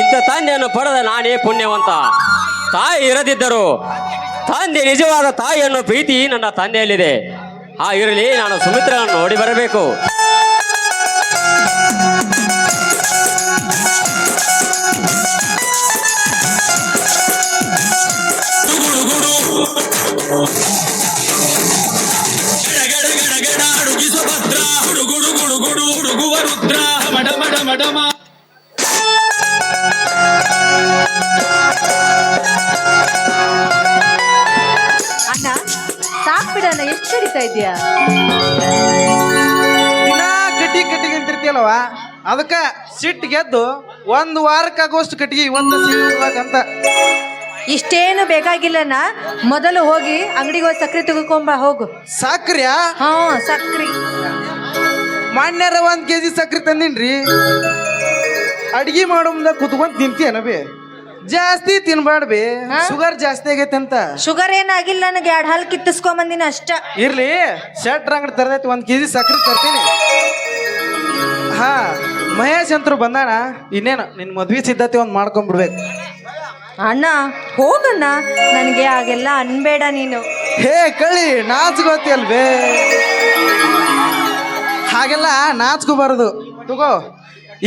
ಇಂಥ ತಂದೆಯನ್ನು ಪಡೆದ ನಾನೇ ಪುಣ್ಯವಂತ. ತಾಯಿ ಇರದಿದ್ದರು ತಂದೆ ನಿಜವಾದ ತಾಯಿಯನ್ನು ಪ್ರೀತಿ ನನ್ನ ತಂದೆಯಲ್ಲಿದೆ. ಇರಲಿ, ನಾನು ಸುಮಿತ್ರನನ್ನು ನೋಡಿ ಬರಬೇಕು. ಅಣ್ಣ ಸಾಕ್ ಬಿಡಣ್ಣ, ಎಷ್ಟು ಕಡಿತಾ ಇದೆಯಾ? ದಿನ ಕಟ್ಟಿಗೆ ಅಂತಿರ್ತೀಯಲ್ವ, ಅದಕ್ಕೆ ಸಿಟ್ಟು ಗೆದ್ದು ಒಂದು ವಾರಕ್ಕಾಗುವಷ್ಟು ಕಟ್ಟಿಗೆ ಇವತ್ತು ಸಿಗ್ಬೇಕಂತ. ಇಷ್ಟೇನು ಬೇಕಾಗಿಲ್ಲಣ್ಣ, ಮೊದಲು ಹೋಗಿ ಅಂಗಡಿಗೆ ಹೋಗಿ ಸಕ್ರೆ ತಗೊಂಬ ಹೋಗು. ಸಕ್ರಿಯಾ? ಹಾ ಸಕ್ರಿ. ಮಣ್ಣಾರ 1 kg ಸಕ್ರೆ ತಂದಿನ್ರಿ. ಅಡ್ಗಿ ಮಾಡೋ ಮುಂದೆ ಕುತ್ಕೊಂಡ್ ತಿಂತೀಯನ ಬಿ, ಜಾಸ್ತಿ ತಿನ್ಬಾಡ್ಬಿ, ಶುಗರ್ ಜಾಸ್ತಿ ಆಗೈತೆ ಅಂತ. ಶುಗರ್ ಏನಾಗಿಲ್ಲ, ನನಗೆ 2 ಹಾಲು ಕಿತ್ತಿಸ್ಕೊಂಬಂದಿನ ಅಷ್ಟ. ಇರ್ಲಿ, ಶೆಟ್ರ್ ಅಂಗಡಿ ತರದೈತಿ, 1 kg ಸಕ್ರೆ ತರ್ತೀನಿ. ಹಾ ಮಹೇಶ್ ಅಂತರು ಬಂದಾನ, ಇನ್ನೇನು ನಿನ್ ಮದ್ವಿ ಸಿದ್ಧತೆ ಒಂದು ಮಾಡ್ಕೊಂಡ್ಬಿಡ್ಬೇಕು. ಅಣ್ಣ ಹೋಗಣ್ಣ, ನನಗೆ ಹಾಗೆಲ್ಲ ಅನ್ಬೇಡ ನೀನು. ಹೇ ಕಳಿ, ನಾಚ್ಕೋತಿ ಅಲ್ವೇ, ಹಾಗೆಲ್ಲ ನಾಚ್ಕೋಬಾರದು. ತಗೋ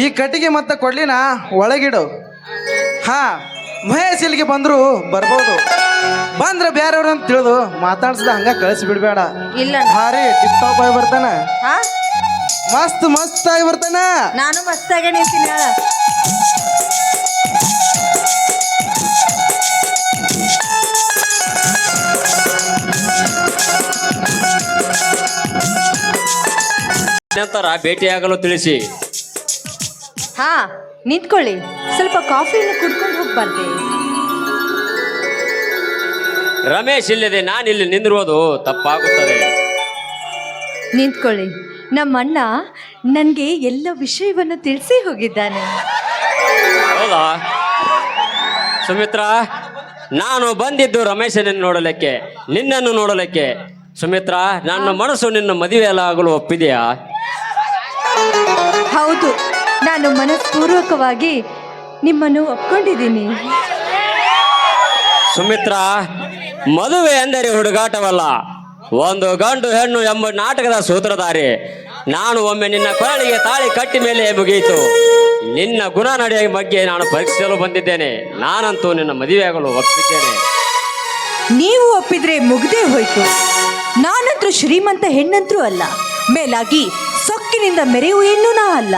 ಈ ಕಟ್ಟಿಗೆ ಮತ್ತೆ ಕೊಡ್ಲಿನ ಒಳಗಿಡು. ಹಾ ಮಹೇಶ್ ಇಲ್ಲಿಗೆ ಬಂದ್ರು ಬರ್ಬೋದು, ಬಂದ್ರೆ ಬೇರೆಯವ್ರು ಅಂತ ತಿಳಿದು ಮಾತಾಡ್ಸ್ದ ಹಂಗ ಕಳಿಸಿ ಬಿಡ್ಬೇಡ. ಇಲ್ಲ ಭಾರಿ ಟಿಪ್ ಟಾಪ್ ಆಗಿ ಬರ್ತಾನ, ಹಾ ಮಸ್ತ್ ಆಗಿ ಬರ್ತಾನ. ನಾನು ಮಸ್ತಾಗೆ ನಿಂತೀನಿ ಹೇಳ. ನಂತರ ಭೇಟಿಯಾಗಲು ತಿಳಿಸಿ. ಹಾ ನಿಂತ್ಕೊಳ್ಳಿ, ಸ್ವಲ್ಪ ಕಾಫಿಯನ್ನು ಕುಡ್ಕೊಂಡು ಹೋಗ್ಬಾರ್ದೆ? ರಮೇಶ್ ಇಲ್ಲದೆ ನಾನಿಲ್ಲಿ ನಿಂದಿರುವುದು ತಪ್ಪಾಗುತ್ತದೆ. ನಿಂತ್ಕೊಳ್ಳಿ, ನಮ್ಮಣ್ಣ ನನಗೆ ಎಲ್ಲ ವಿಷಯವನ್ನು ತಿಳಿಸಿ ಹೋಗಿದ್ದಾನೆ. ಹೌದಾ ಸುಮಿತ್ರ, ನಾನು ಬಂದಿದ್ದು ರಮೇಶನನ್ನು ನೋಡಲಿಕ್ಕೆ, ನಿನ್ನನ್ನು ನೋಡಲಿಕ್ಕೆ. ಸುಮಿತ್ರ, ನನ್ನ ಮನಸ್ಸು ನಿನ್ನ ಮದುವೆಯಾಗಲು ಒಪ್ಪಿದೆಯಾ? ಹೌದು, ನಾನು ಮನಸ್ಪೂರ್ವಕವಾಗಿ ನಿಮ್ಮನ್ನು ಒಪ್ಕೊಂಡಿದ್ದೀನಿ. ಸುಮಿತ್ರ, ಮದುವೆ ಎಂದರೆ ಹುಡುಗಾಟವಲ್ಲ, ಒಂದು ಗಂಡು ಹೆಣ್ಣು ಎಂಬ ನಾಟಕದ ಸೂತ್ರಧಾರಿ. ನಾನು ಒಮ್ಮೆ ನಿನ್ನ ಕೊರಳಿಗೆ ತಾಳಿ ಕಟ್ಟಿ ಮೇಲೆ ಮುಗಿಯಿತು. ನಿನ್ನ ಗುಣ ನಡೆಯ ಬಗ್ಗೆ ನಾನು ಪರೀಕ್ಷಿಸಲು ಬಂದಿದ್ದೇನೆ. ನಾನಂತೂ ನಿನ್ನ ಮದುವೆಯಾಗಲು ಒಪ್ಪಿದ್ದೇನೆ. ನೀವು ಒಪ್ಪಿದ್ರೆ ಮುಗ್ದೇ ಹೋಯ್ತು. ನಾನಂತೂ ಶ್ರೀಮಂತ ಹೆಣ್ಣಂತರೂ ಅಲ್ಲ, ಮೇಲಾಗಿ ಸೊಕ್ಕಿನಿಂದ ಮೆರೆಯುವ ಹೆಣ್ಣು ನಾ ಅಲ್ಲ.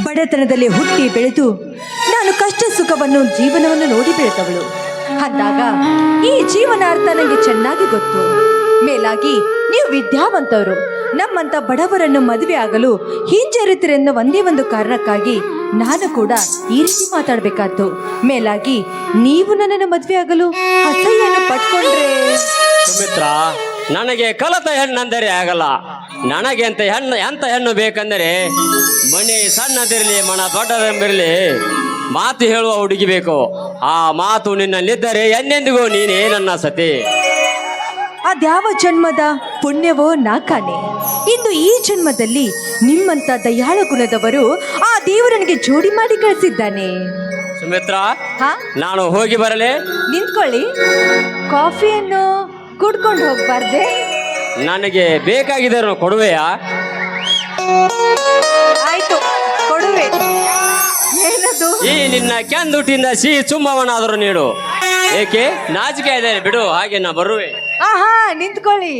ಬಡತನದಲ್ಲಿ ಹುಟ್ಟಿ ಬೆಳೆದು ನಾನು ಕಷ್ಟ ಸುಖವನ್ನು ಜೀವನವನ್ನು ನೋಡಿ ಬೆಳೆದವಳು. ಅಂದಾಗ ಈ ಜೀವನಾರ್ಥ ನನಗೆ ಚೆನ್ನಾಗಿ ಗೊತ್ತು. ಮೇಲಾಗಿ ನೀವು ವಿದ್ಯಾವಂತವರು, ನಮ್ಮಂತ ಬಡವರನ್ನು ಮದುವೆ ಆಗಲು ಹಿಂಜರಿತಿರೆಂದ ಒಂದೇ ಒಂದು ಕಾರಣಕ್ಕಾಗಿ ನಾನು ಕೂಡ ಈ ರೀತಿ ಮಾತಾಡಬೇಕಾದ್ದು. ಮೇಲಾಗಿ ನೀವು ನನ್ನನ್ನು ಮದುವೆ ಆಗಲು ಅಸಹ್ಯವನ್ನು ಪಟ್ಕೊಂಡ್ರೆ? ಸುಮಿತ್ರ, ನನಗೆ ಕಲತ ಹೆಣ್ಣಂದರೆ ಆಗಲ್ಲ. ನನಗೆ ಎಂತ ಹೆಣ್ಣು ಬೇಕಂದರೆ ಮನೆ ಸಣ್ಣದಿರಲಿ ಮನ ದೊಡ್ಡದೆಂಬಿರಲಿ ಮಾತು ಹೇಳುವ ಹುಡುಗಿ ಬೇಕು. ಆ ಮಾತು ನಿನ್ನಲ್ಲಿದ್ದರೆ ಎಂದೆಂದಿಗೂ ನೀನೇ ನನ್ನ ಸತಿ. ಅದ್ಯಾವ ಜನ್ಮದ ಪುಣ್ಯವೋ ನಾಕಾನೆ. ಇಂದು ಈ ಜನ್ಮದಲ್ಲಿ ನಿಮ್ಮಂತ ದಯಾಳ ಗುಣದವರು ಆ ದೇವರು ನನಗೆ ಜೋಡಿ ಮಾಡಿ ಕಳಿಸಿದ್ದಾನೆ. ಸುಮಿತ್ರ, ಹಾ ನಾನು ಹೋಗಿ ಬರಲೇ? ನಿಂತ್ಕೊಳ್ಳಿ, ಕಾಫಿಯನ್ನು ಕುಡ್ಕೊಂಡು ಹೋಗ್ಬಾರ್ದೆ? ನನಗೆ ಬೇಕಾಗಿದ್ದರೂ ಕೊಡುವೆಯಾ? ಆಯ್ತು, ಕೊಡುವೆ. ಏನದು? ಈ ನಿನ್ನ ಕೆಂದುಟಿಂದ ಸಿಹಿ ಚುಮ್ಮವನಾದರೂ ನೀಡು. ಏಕೆ ನಾಚಿಕೆ ಇದೆ? ಬಿಡು, ಹಾಗೆ ನಾ ಬರುವೆ. ಆಹಾ, ನಿಂತ್ಕೊಳ್ಳಿ.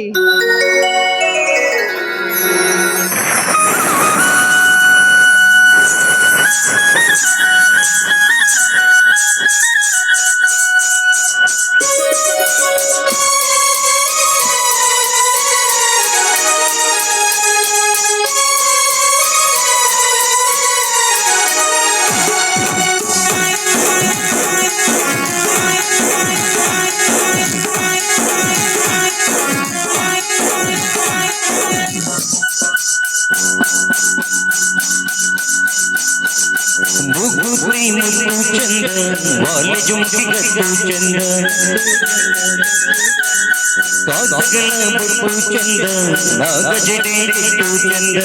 ಮುಗುತಿ ಮುತ್ತು ಚಂದ ವಾಲೆ ಜುಂಕಿಗಟ್ಟು ಚಂದ ಕಾಗಲ ಬೊಟ್ಟು ಚಂದ ನಾಗಜಡೆ ಇಟ್ಟು ಚಂದ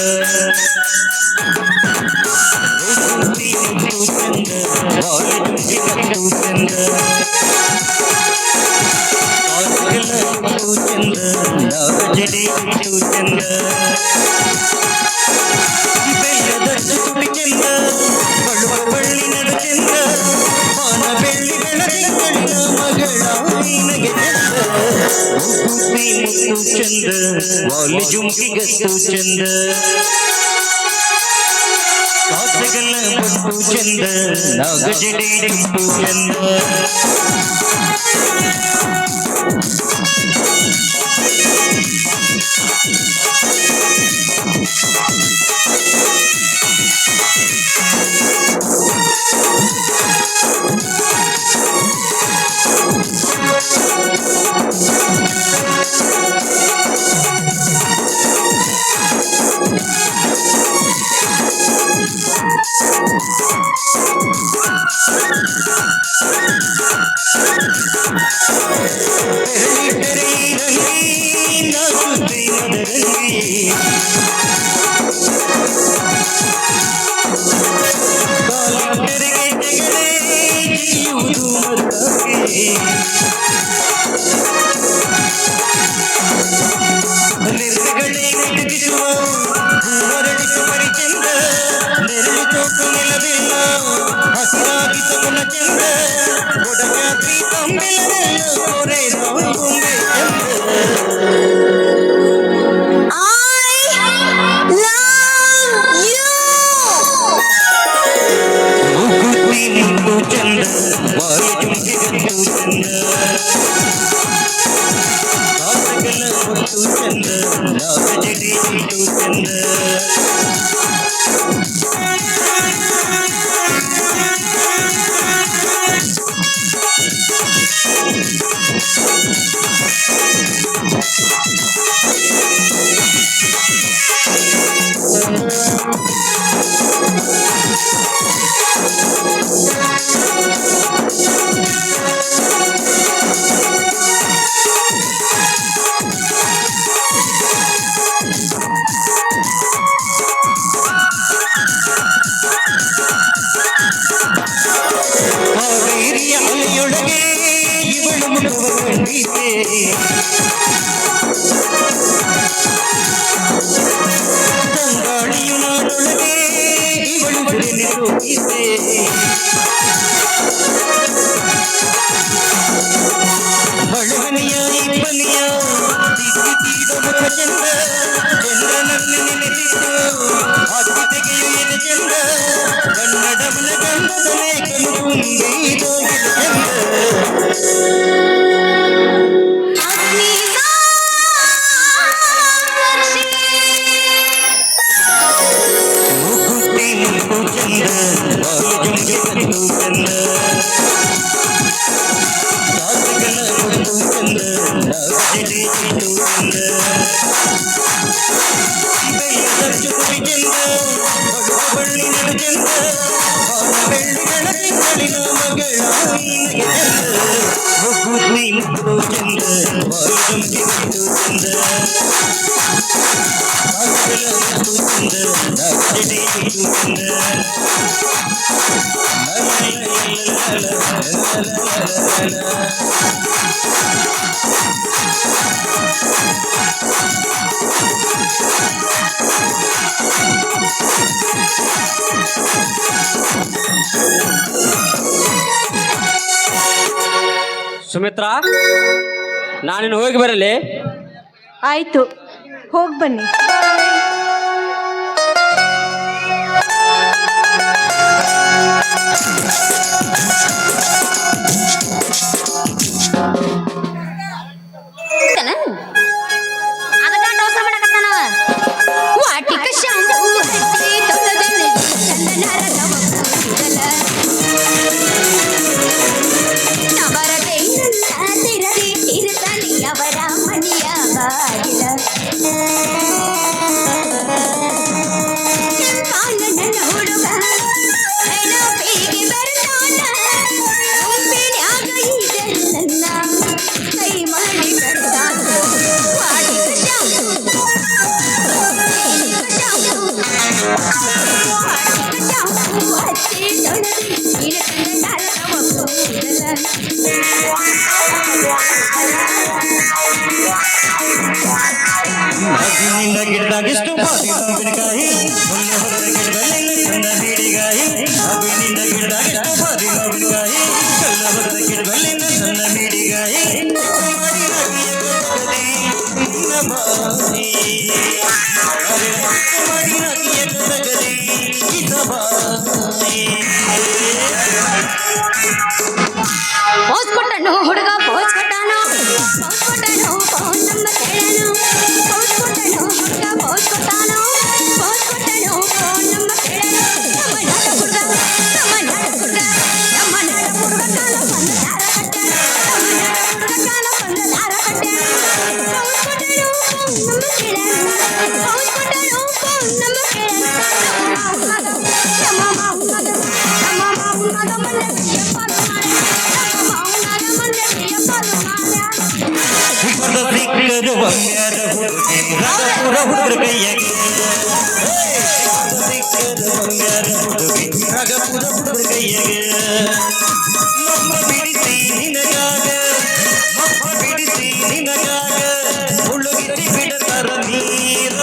ಮುಗುತಿ ಮುತ್ತು ಚಂದ ವಾಲೆ ಜುಂಕಿಗಟ್ಟು ಚಂದ ಕಾಗಲ ಬೊಟ್ಟು ಚಂದ ನಾಗಜಡೆ ಇಟ್ಟು ಚಂದ ಬೆಲ್ಲದ ತುಟಿ ಚಂದ ಬಳುವ ಬಳ್ಳಿ ನಡು ಚಂದ ಮಾನ ಬೆಳ್ಳಿ ಬೆಳದಿಂಗಳಿನ ಮಗಳ ನಿನಗೆ ಚಂದ ಮುಗುತಿ ಮುತ್ತು ಚಂದ ವಾಲೆ ಜುಂಕಿಗತ್ತು ಚಂದ ಕಾಸಗಲ ಬೊಟ್ಟು ಚಂದ ನಾಗಜಡೆ ಇಟ್ಟು ಚಂದ ಅಲೆಯೊಳಗೆ ಇವಳು ಮುಖವ ಕಂಡಿದೆ ತಂಗಾಳಿಯು ನಾಡೊಳಗೆ ಇವಳು ಬೆಳೆನೆ ಹೋಗಿದೆ ಬಳುವನೆಯ ಇಬ್ಬನಿಯ ದಿಕ್ಕಿ ತೀಡ ಮುಖ ಚಂದ ಚಂದ್ರನನ್ನು ನೆನೆದಿದ್ದು ಹಾಕಿ ತೆಗೆಯು ಎದೆ ಚಂದ ಕನ್ನಡವನ ಗಂಧದ ಲೇಖನು ತುಂಬಿದು ಮುಗುತಿ ಮುತ್ತು ಚಂದ ಬಾಲುಜುಂಗಿಗತ್ತು ಚಂದ ಕಾಸಗಲ ಬೊಟ್ಟು ಚಂದ ನಾಗಜಡೆ ಇಟ್ಟು ಚಂದ ಬೆಲ್ಲದ ತುಟಿ ಚಂದ ಬಳುವ ಬಳ್ಳಿ ನಡು ಚಂದ ಮಾನ ಬೆಳ್ಳಿ ಬೆಳದಿಂಗಳಿನ ಮಗಳ ನಿನಗೆ ಚಂದ ಮುಗುತಿ ಮುತ್ತು ಚಂದ ಬಾಲುಜುಂಗಿಗತ್ತು ಚಂದ ಕಾಸಗಲ ಬೊಟ್ಟು ಚಂದ ನಾಗಜಡೆ ಇಟ್ಟು ಚಂದ ಸುಮಿತ್ರಾ, ನಾನಿನ್ನು ಹೋಗಿ ಬರಲಿ. ಆಯ್ತು, ಹೋಗಿ ಬನ್ನಿ. ಅದಕ್ಕ ದೋಸ ಮಾಡಕತ್ತಾನ ವಾಟಿಕ ಶಾಂಪೂ ಹಚ್ಚಿ ತೊಳೆದನೆ ಚಂದನರ ನವಪುರಲ ನವರತೆ ತಿರದಿ ಇರುತ್ತಾನೆ ಅವರ ಮನೆಯ ಬಾಗಿಲ ಕಾಲ ನನ್ನ ಹುಡುಗ ಹಸಿನಿಂದ ಗಿಡದಾಗಿಷ್ಟು ಮಾವಿನಕಾಯಿ ಹುಲ್ಲು ಹೊರದ ಗಿಡದಲ್ಲಿ ಚಂದ ಬೀಡಿಗಾಯಿ ಹಬ್ಬಿನಿಂದ ಗಿಡದಾಗಿಷ್ಟು ಮಾವಿನಕಾಯಿ ಕಲ್ಲ ಹೊರದ ಗಿಡದಲ್ಲಿ ಸಣ್ಣ ಬೀಡಿಗಾಯಿ ಪೋಸ್ ಕೊಟ್ಟನು ಹುಡುಗ ಪೋಸ್ ಕೊಟ್ಟನು ಪೋಸ್ ಕೊಟ್ಟನು ಫೋನ್ ನಂಬರ್ ಕೇಳನು ಪೋಸ್ ಕೊಟ್ಟನು ಹುಡುಗ ಪೋಸ್ ಕೊಟ್ಟನು ಪೋಸ್ ಕೊಟ್ಟನು ಫೋನ್ ನಂಬರ್ ಕೇಳನು ನಮ್ಮ ನಾಡ ಹುಡುಗ ನಮ್ಮ ನಾಡ ಹುಡುಗ ಕಾಲ ಬಂದ ದಾರ ಕಟ್ಟೆ ನಮ್ಮ ನಾಡ ಹುಡುಗ ಕಾಲ ಬಂದ ದಾರ ಕಟ್ಟೆ ಪೋಸ್ ಕೊಟ್ಟನು ಫೋನ್ ನಂಬರ್ ಕೇಳನು ಪೋಸ್ ಕೊಟ್ಟನು ಫೋನ್ ನಂಬರ್ ಕೇಳನು ನಮ್ಮ ಮಾವುನದ ಸಿಕ್ಕರು ಬಂಗಾರ ಹುಡುಗಿ ರಗಪುರ ಹುಡುಗರ ಕೈಯಾಗೆ ಸಿಕ್ಕರು ಬಂಗಾರ ಹುಡುಗಿ ರಗಪುರ ಹುಡುಗರ ಕೈಯಾಗೆ ಮಮ್ಮ ಬಿಡಿಸಿ ನಿನಗಾಗ ಮಮ್ಮ ಬಿಡಿಸಿ ನಿನಗಾಗ ಹುಡುಗಿರಿ ಬಿಡತಾರ ನೀರ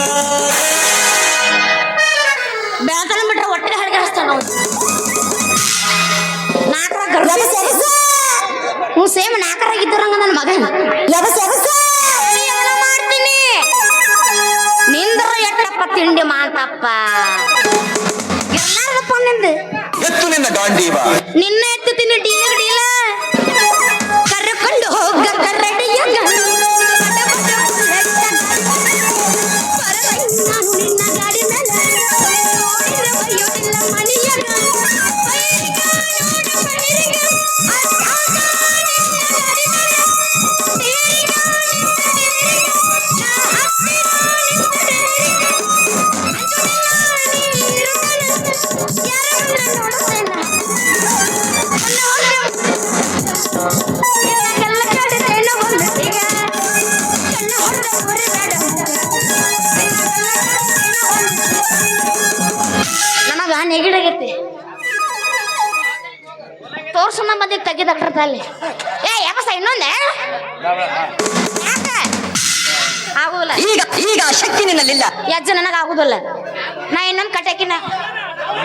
ಬೆಳತನ ಬಿಟ್ರೆ ಹೊಟ್ಟೆ ಹರಗೆ ಹಚ್ತಾನ ಹ್ಞೂ ಸೇಮ್ ನಾಲ್ಕರಾಗಿದ್ದರಂಗ ನನ್ನ ಮಗ ಮಾಡ್ತೀನಿ ನಿಂದ್ರ ಎಟ್ಟಪ್ಪ ತಿಂಡಿ ಮಾತಪ್ಪ ಎಲ್ಲಾರದಪ್ಪ ನಿಂದು ಎತ್ತು ನಿನ್ನ ಗಾಂಡೀವ ನಿನ್ನ ಎತ್ತುತ್ತೀನಿ ಡೀಲ ಕರ್ಕೊಂಡು ಹೋಗ ಕರಡಿಯ ನಾನು ನಿನ್ನ ಗಾಡಿ ಮೇಲೆ ನೋಡಿದ್ರೆ ಒಯ್ಯೋದಿಲ್ಲ ಮನೆಯಾಗ ನನಗ ನೆಗಿಡಾಗೈತಿ ತೋರ್ಸೋಣ ಬಂದಿ ತೆಗಿದಕ್ರಲ್ಲಿ ಏ ಯಾಕಸ ಇನ್ನೊಂದೆ ಯಾಕೆ ಆಗುದಿಲ್ಲ ಈಗ ಶಕ್ತಿ ನಿನ್ನಲ್ಲಿಲ್ಲ ಯಜ್ಜ ನನಗ ಆಗುದಿಲ್ಲ ನಾ ಇನ್ನೊಂದು ಕಟ್ಟಾಕಿನ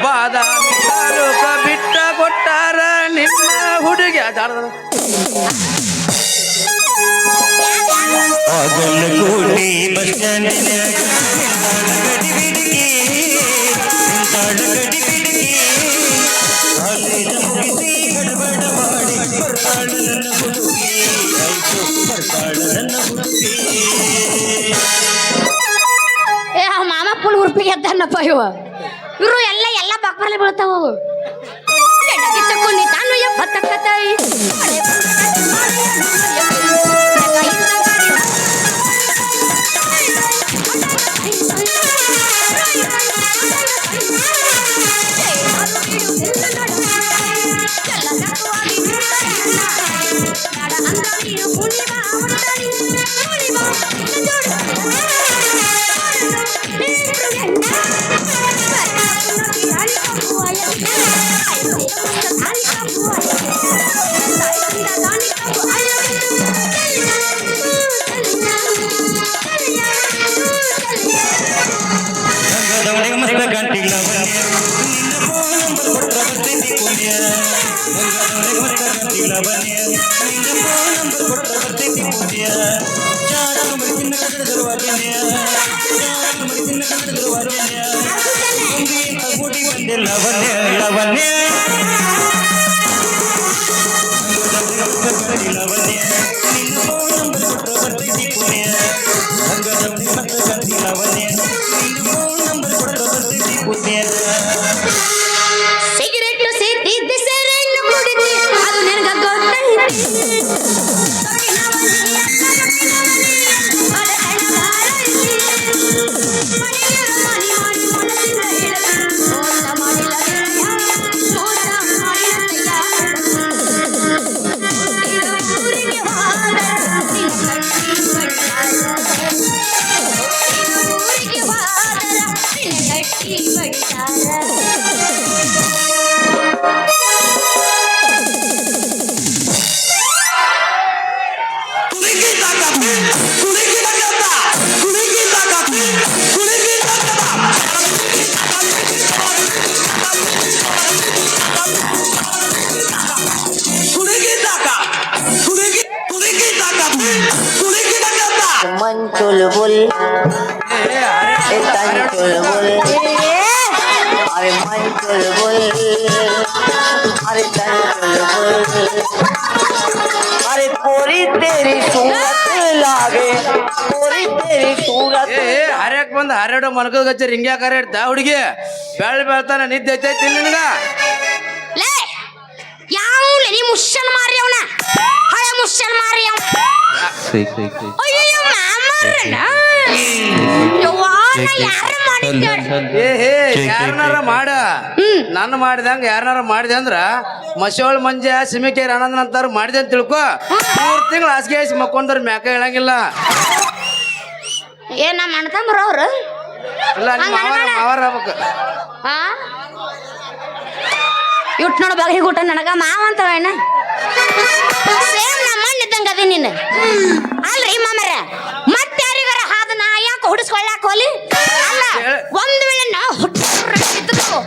ಬಾದಾಮಿ ತಾಲೂಕ ಬಿಟ್ಟ ಕೊಟ್ಟಾರ ನಿಮ್ಮ ಹುಡುಗಿ ಆಗಲಕೋಟೆ ಬಸ್ ಸ್ಟ್ಯಾಂಡಿನ್ಯಾಗ ಗಡಿ ಬಿಡಿಗೆ ನಿಂತಾಳ ಗಡಿ ಬಿಡಿಗೆ ಕಾಲೇಜ ಮುಗಿಸಿ ಗಡಬಡ ಮಾಡಿ ಬರ್ತಾಳ ನನ್ನ ಹುಡುಗಿ ಆಯ್ತು ಬರ್ತಾಳ ನನ್ನ ಹುಡುಗಿ ಏ ಆ ಮಾಮ ಫುಲ್ ಉರ್ಪಿಗೆ ಎದ್ದಾನಪ್ಪ ಇವರು ಎಲ್ಲ ಬಾಕ್ಬರ್ಲೆ ಬೀಳ್ತಾವ ಚಕ್ಕೊಂಡಿ ತಾನು ಎಪ್ಪತ್ತಕ್ಕತ್ತಾಯಿ ರಂಗದವನಿಗೆ ಮಸ್ತ ಗಂಟಿಲ್ಲ ನಿನ್ನ ಫೋನ್ ನಂಬರ್ ಕೊಟ್ರ ಬರ್ತೈತಿ ಪುಣ್ಯ ರಂಗದವನಿಗೆ ಮಸ್ತ ಗಂಟಿಲ್ಲ ಬನ್ಯ ನಿನ್ನ ಫೋನ್ ನಂಬರ್ ಕೊಟ್ರ ಬರ್ತೈತಿ ಪುಣ್ಯ ಚಾರ ಮರಿಸಿನ ಕನ್ನಡದರು ವಾಗ್ಯನ್ಯ ಚಾರ ಮರಿಸಿನ ಕನ್ನಡದರು ವಾಗ್ಯನ್ಯ ಮುಂದೆ ಕೂಡಿ ಬಂದೆ ಲವನ್ಯ ಲವನ್ಯ ಲವನ್ಯ ನಿನ್ನ ಫೋನ್ ನಂಬರ್ ಕೊಟ್ರ ಬರ್ತೈತಿ ಪುಣ್ಯ ರಂಗದವನಿಗೆ ಮಸ್ತ ಗಂಟಿ ಲವನ್ಯ ನಿನ್ನ ಫೋನ್ ನಂಬರ್ ಕೊಟ್ರ ಬರ್ತೈತಿ ಪುಣ್ಯ ಸಿಗರೇಟ್ ಸೇತಿದ್ದೆ ಸೇರೆಯನ್ನು ಕುಡಿದೆ ಅದು ನಿನಗ ಗೊತ್ತೈತಿ चुलबुल तन चुलबुल अरे मन चुलबुल अरे तन चुलबुल अरे पूरी तेरी सूरत लागे पूरी तेरी सूरत ಹರ್ಯಾಕ್ ಬಂದು ಹರ್ಯಾಡೋ ಮನಕದ ಗಚ್ಚರಿ ಹಿಂಗ್ಯಾಕ ಹರ್ಯಾಡ್ತಾ ಹುಡುಗಿ ಬೆಳ್ತಾನ ನಿದ್ದೆ ಐತೈತಿ ನಿನಗ ಲೇ ಯಾವ್ಲೆ ನೀ ಮುಶ್ಶನ್ ಮಾರಿ ಅವನ ಹಳೆ ಮುಶ್ಶನ್ ಮಾರಿ ಅವನ ಅಯ್ಯೋ ಮಾಮರನ ಯವ್ವಾ ನಾ ಯಾರ ಮಾಡಿದ್ದೆ ಹೇ ಯಾರನಾರ ಮಾಡ ನಾನು ಮಾಡಿದಂಗ ಯಾರನಾರ ಮಾಡಿದೆ ಅಂದ್ರ ಮಸೋಳ್ ಮಂಜ ಸಿಮಿಕೇರಿ ಆನಂದನ ಅಂತಾರ ಮಾಡಿದೆ ಅಂತ ತಿಳ್ಕೊ 3 ತಿಂಗಳು ಹಾಸಿಗೆ ಹಾಸಿ ಮಕ್ಕೊಂಡ್ರ ಮ್ಯಾಕ ಹೇಳಂಗಿಲ್ಲ ಏ ನಮ್ಮ ಅಣ್ಣತಮ್ಮರು ಅವ್ರು ಇಲ್ಲ ನಿಮ್ಮ ಮಾವರ ಆಗ್ಬೇಕು ಹಾ ಇಟ್ ನೋಡು ಬಗರಿ ಊಟ ನನಗ ಮಾವ ಅಂತವೇನ ಸೇಮ್ ನಮ್ಮ ಅಣ್ಣ ಇದ್ದಂಗ ಅದಿ ನೀನು ಅಲ್ರಿ ಮಾಮರ ಮತ್ತೆ ಯಾರಿಗಾರ ಹಾದ ನಾ ಯಾಕೆ ಹುಡಿಸ್ಕೊಳ್ಳಾಕ ಹೋಲಿ ಅಲ್ಲ ಒಂದ್ ವೇಳೆ ನಾ ಹುಟ್ಟಿದ್ರು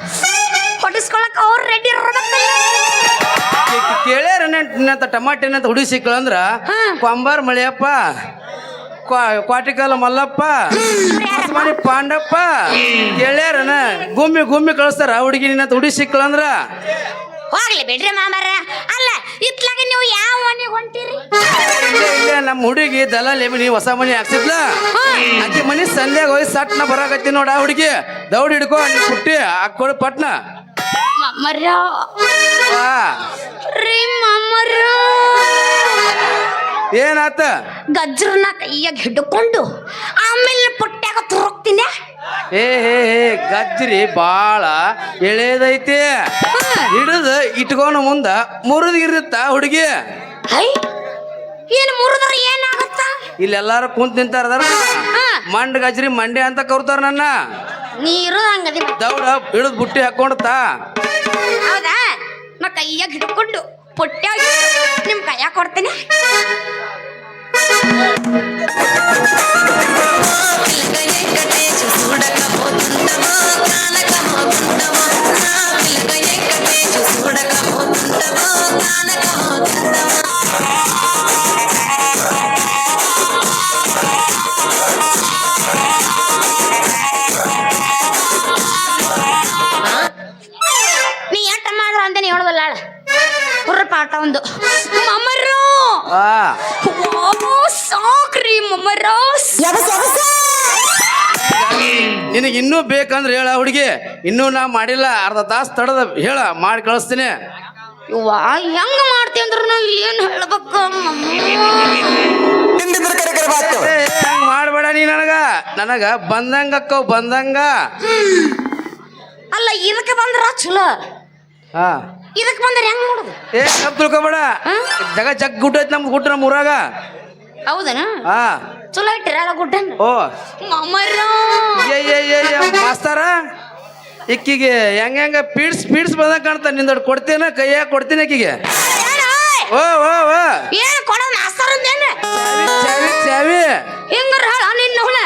ಹೊಡಿಸ್ಕೊಳಕ್ ಅವ್ರು ರೆಡಿ ಇರ್ಬೇಕಲ್ಲ ಕೇಳ್ಯಾರ ನಿನ್ನಂತ ಟಮಾಟೆನಂತ ಹುಡುಗಿ ಸಿಕ್ಕಳ ಅಂದ್ರ ಕೊಂಬಾರ್ ಮಳಿಯಪ್ಪ ಕ್ವಾಟಿಕಾಲ ಮಲ್ಲಪ್ಪ ಮನಿ ಪಾಂಡಪ್ಪ ಕೇಳ್ಯಾರನ ಗುಮ್ಮಿ ಕಳಿಸ್ತಾರ ಹುಡುಗಿ ನಿನ್ನಂತ ಹುಡುಗಿ ಸಿಕ್ಕಳ ಅಂದ್ರ ಹೋಗ್ಲಿ ಬಿಡ್ರಿ ಮಾಮರ ಅಲ್ಲ ಇತ್ಲಾಗ ನೀವು ಯಾವ ಮನೆಗೆ ಹೊಂಟಿರಿ ಇಲ್ಲೇ ನಮ್ಮ ಹುಡುಗಿ ದಲಾಲಿ ಮನಿ ಹೊಸ ಮನಿ ಹಾಕ್ಸಿದ್ಲ ಅಕ್ಕಿ ಮನಿ ಸಂಧ್ಯಾಗ ಹೋಗಿ ಸಟ್ನ ಬರಾಕತ್ತಿ ನೋಡ ಹುಡುಗಿ ದೌಡ್ ಹಿಡ್ಕೊ ಅಲ್ಲಿ ಪುಟ್ಟಿ ಹಾಕೊಡು ಪಟ್ನ ಮಮ್ಮರ ರೀ ಮಮ್ಮರ ಏನಾತ ಗಜ್ರನ್ನ ಕೈಯಾಗ ಹಿಡ್ಕೊಂಡು ಆಮೇಲೆ ಪುಟ್ಟ್ಯಾಗ ತುರುಕ್ತೀನಿ ಹೇ ಗಜ್ರಿ ಬಾಳ ಎಳೆದೈತಿ ಹಿಡಿದು ಇಟ್ಕೊಂಡು ಮುಂದ ಮುರಿದಿರುತ್ತ ಹುಡುಗಿ ಹೈ ಏನು ಮುರಿದ್ರೆ ಏನಾಗುತ್ತ ಇಲ್ಲೆಲ್ಲಾರು ಕುಂತ ನಿಂತಾರ ಮಂಡ್ ಗಜ್ರಿ ಮಂಡೆ ಅಂತ ಕರ್ತಾರ ನನ್ನ ನೀರು ಹಂಗದಿ ದೌಡ ಹಿಡಿದು ಬುಟ್ಟಿ ಹಾಕೊಂಡತಾ ಹೌದಾ ನಾ ಕೈಯಾಗ ಹಿಡ್ಕೊಂಡು ಪುಟ್ಟ್ಯಾಗ ನಿಮ್ ಕೈಯಾಗ ಕೊಡ್ತೀನಿ ನೀ ಎಟ್ಟ ಮಾಡ್ರ ಅಂತೇನೆ ಹೇಳೋದಲ್ಲ ಹುರ್ರ ಪಾಠ ಒಂದು ಮಮ್ಮರು ಸಾಕ್ರಿ ಮಮ್ಮರ ನಿನಗೆ ಇನ್ನೂ ಬೇಕಂದ್ರೆ ಹೇಳ ಹುಡುಗಿ ಇನ್ನೂ ನಾ ಮಾಡಿಲ್ಲ ಅರ್ಧ ತಾಸು ತಡದ ಹೇಳ ಮಾಡಿ ಕಳಿಸ್ತೀನಿ ವಾ ಹೆಂಗ ಮಾಡ್ತೀವಿ ಅಂದ್ರ ನಾವ್ ಏನ್ ಹೇಳ್ಬೇಕು ಹಂಗ ಮಾಡ್ಬೇಡ ನೀ ನನಗ ಬಂದಂಗಕ್ಕವ್ ಬಂದಂಗ ಅಲ್ಲ ಇದಕ್ಕೆ ಬಂದ್ರ ಚಲೋ ಹಾ ಇದಕ್ಕೆ ಬಂದ್ರೆ ಹೆಂಗ್ ಮಾಡುದು ಕಪ್ ತಿಳ್ಕೊಬೇಡ ಜಗ್ ಗುಡ್ಡ ಐತಿ ನಮ್ದು ಗುಡ್ಡ ನಮ್ಮ ಊರಾಗ ಹೌದನ ಹಾ ಚಲೋ ಇಟ್ಟಿರಲ್ಲ ಗುಡ್ಡ ಓ ಮಮ್ಮರ ಮಾಸ್ತಾರ ಇಕ್ಕಿಗೆ ಹೆಂಗ ಪೀಡ್ಸ್ ಬಂದಾಗ ಕಾಣ್ತಾ ನಿಂದ ಕೊಡ್ತೇನ ಕೈಯಾಗ ಕೊಡ್ತೀನಿ ಆಕಿಗೆ ಓ ಓ ಓ ಏನ್ ಕೊಡೋದು ಮಾಸ್ತರಂದೇನ ಚಾವಿ ಹಿಂಗ್ರ ಹೇಳ ನಿನ್ನ ಹುಳ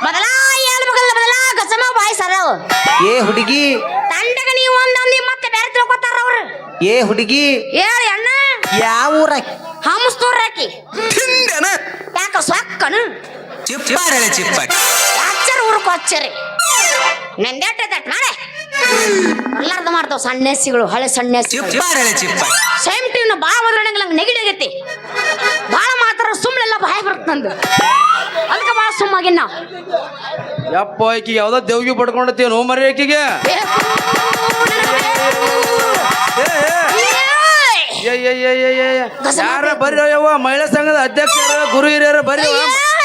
ಬದಲಾ ಹೇಳ್ಬೇಕಲ್ಲ ಬದಲಾ ಗಸಮ ಬಾಯ್ ಸರವು ಏ ಹುಡುಗಿ ತಂಡಗ ನೀವು ಒಂದೊಂದಿ ಮತ್ತೆ ಬೇರೆ ತಿಳ್ಕೊತಾರ ಅವ್ರು ಏ ಹುಡುಗಿ ಹೇಳಿ ಅಣ್ಣ ಯಾವ ಊರ ಹಂಸ್ತೂರ್ ಹಾಕಿ ಯಾಕ ಸೊಕ್ಕನು ಅಚ್ಚರಿ ಊರ್ಕು ಅಚ್ಚರಿ ನೆಂದೇಟ ತಟ್ ಮಾಡೆ ಎಲ್ಲಾರ್ದು ಮಾಡ್ತಾವ ಸನ್ಯಾಸಿಗಳು ಹಳೆ ಸನ್ಯಾಸಿಗಳು ಸೇಮ್ ಟೀಮ್ ಬಾಳ ಮೊದಲಂಗಿಲ್ಲ ನೆಗಡಿ ಆಗೈತಿ ಬಾಳ ಮಾತಾಡ ಸುಮ್ಮನೆಲ್ಲ ಬಾಯಿ ಬರ್ತಂದು ಅದಕ್ಕೆ ಬಾಳ ಸುಮ್ಮಾಗಿನ್ನ ಯಪ್ಪ ಆಕಿಗೆ ಯಾವ್ದೋ ದೇವ್ಗಿ ಪಡ್ಕೊಂಡತ್ತೀವಿ ನೋ ಮರಿ ಆಕಿಗೆ ಯಾರ ಬರ್ರಿ ಯವ್ವ ಮಹಿಳಾ ಸಂಘದ ಅಧ್ಯಕ್ಷರು ಗುರು ಹಿರಿಯರು ಬರ್ರಿ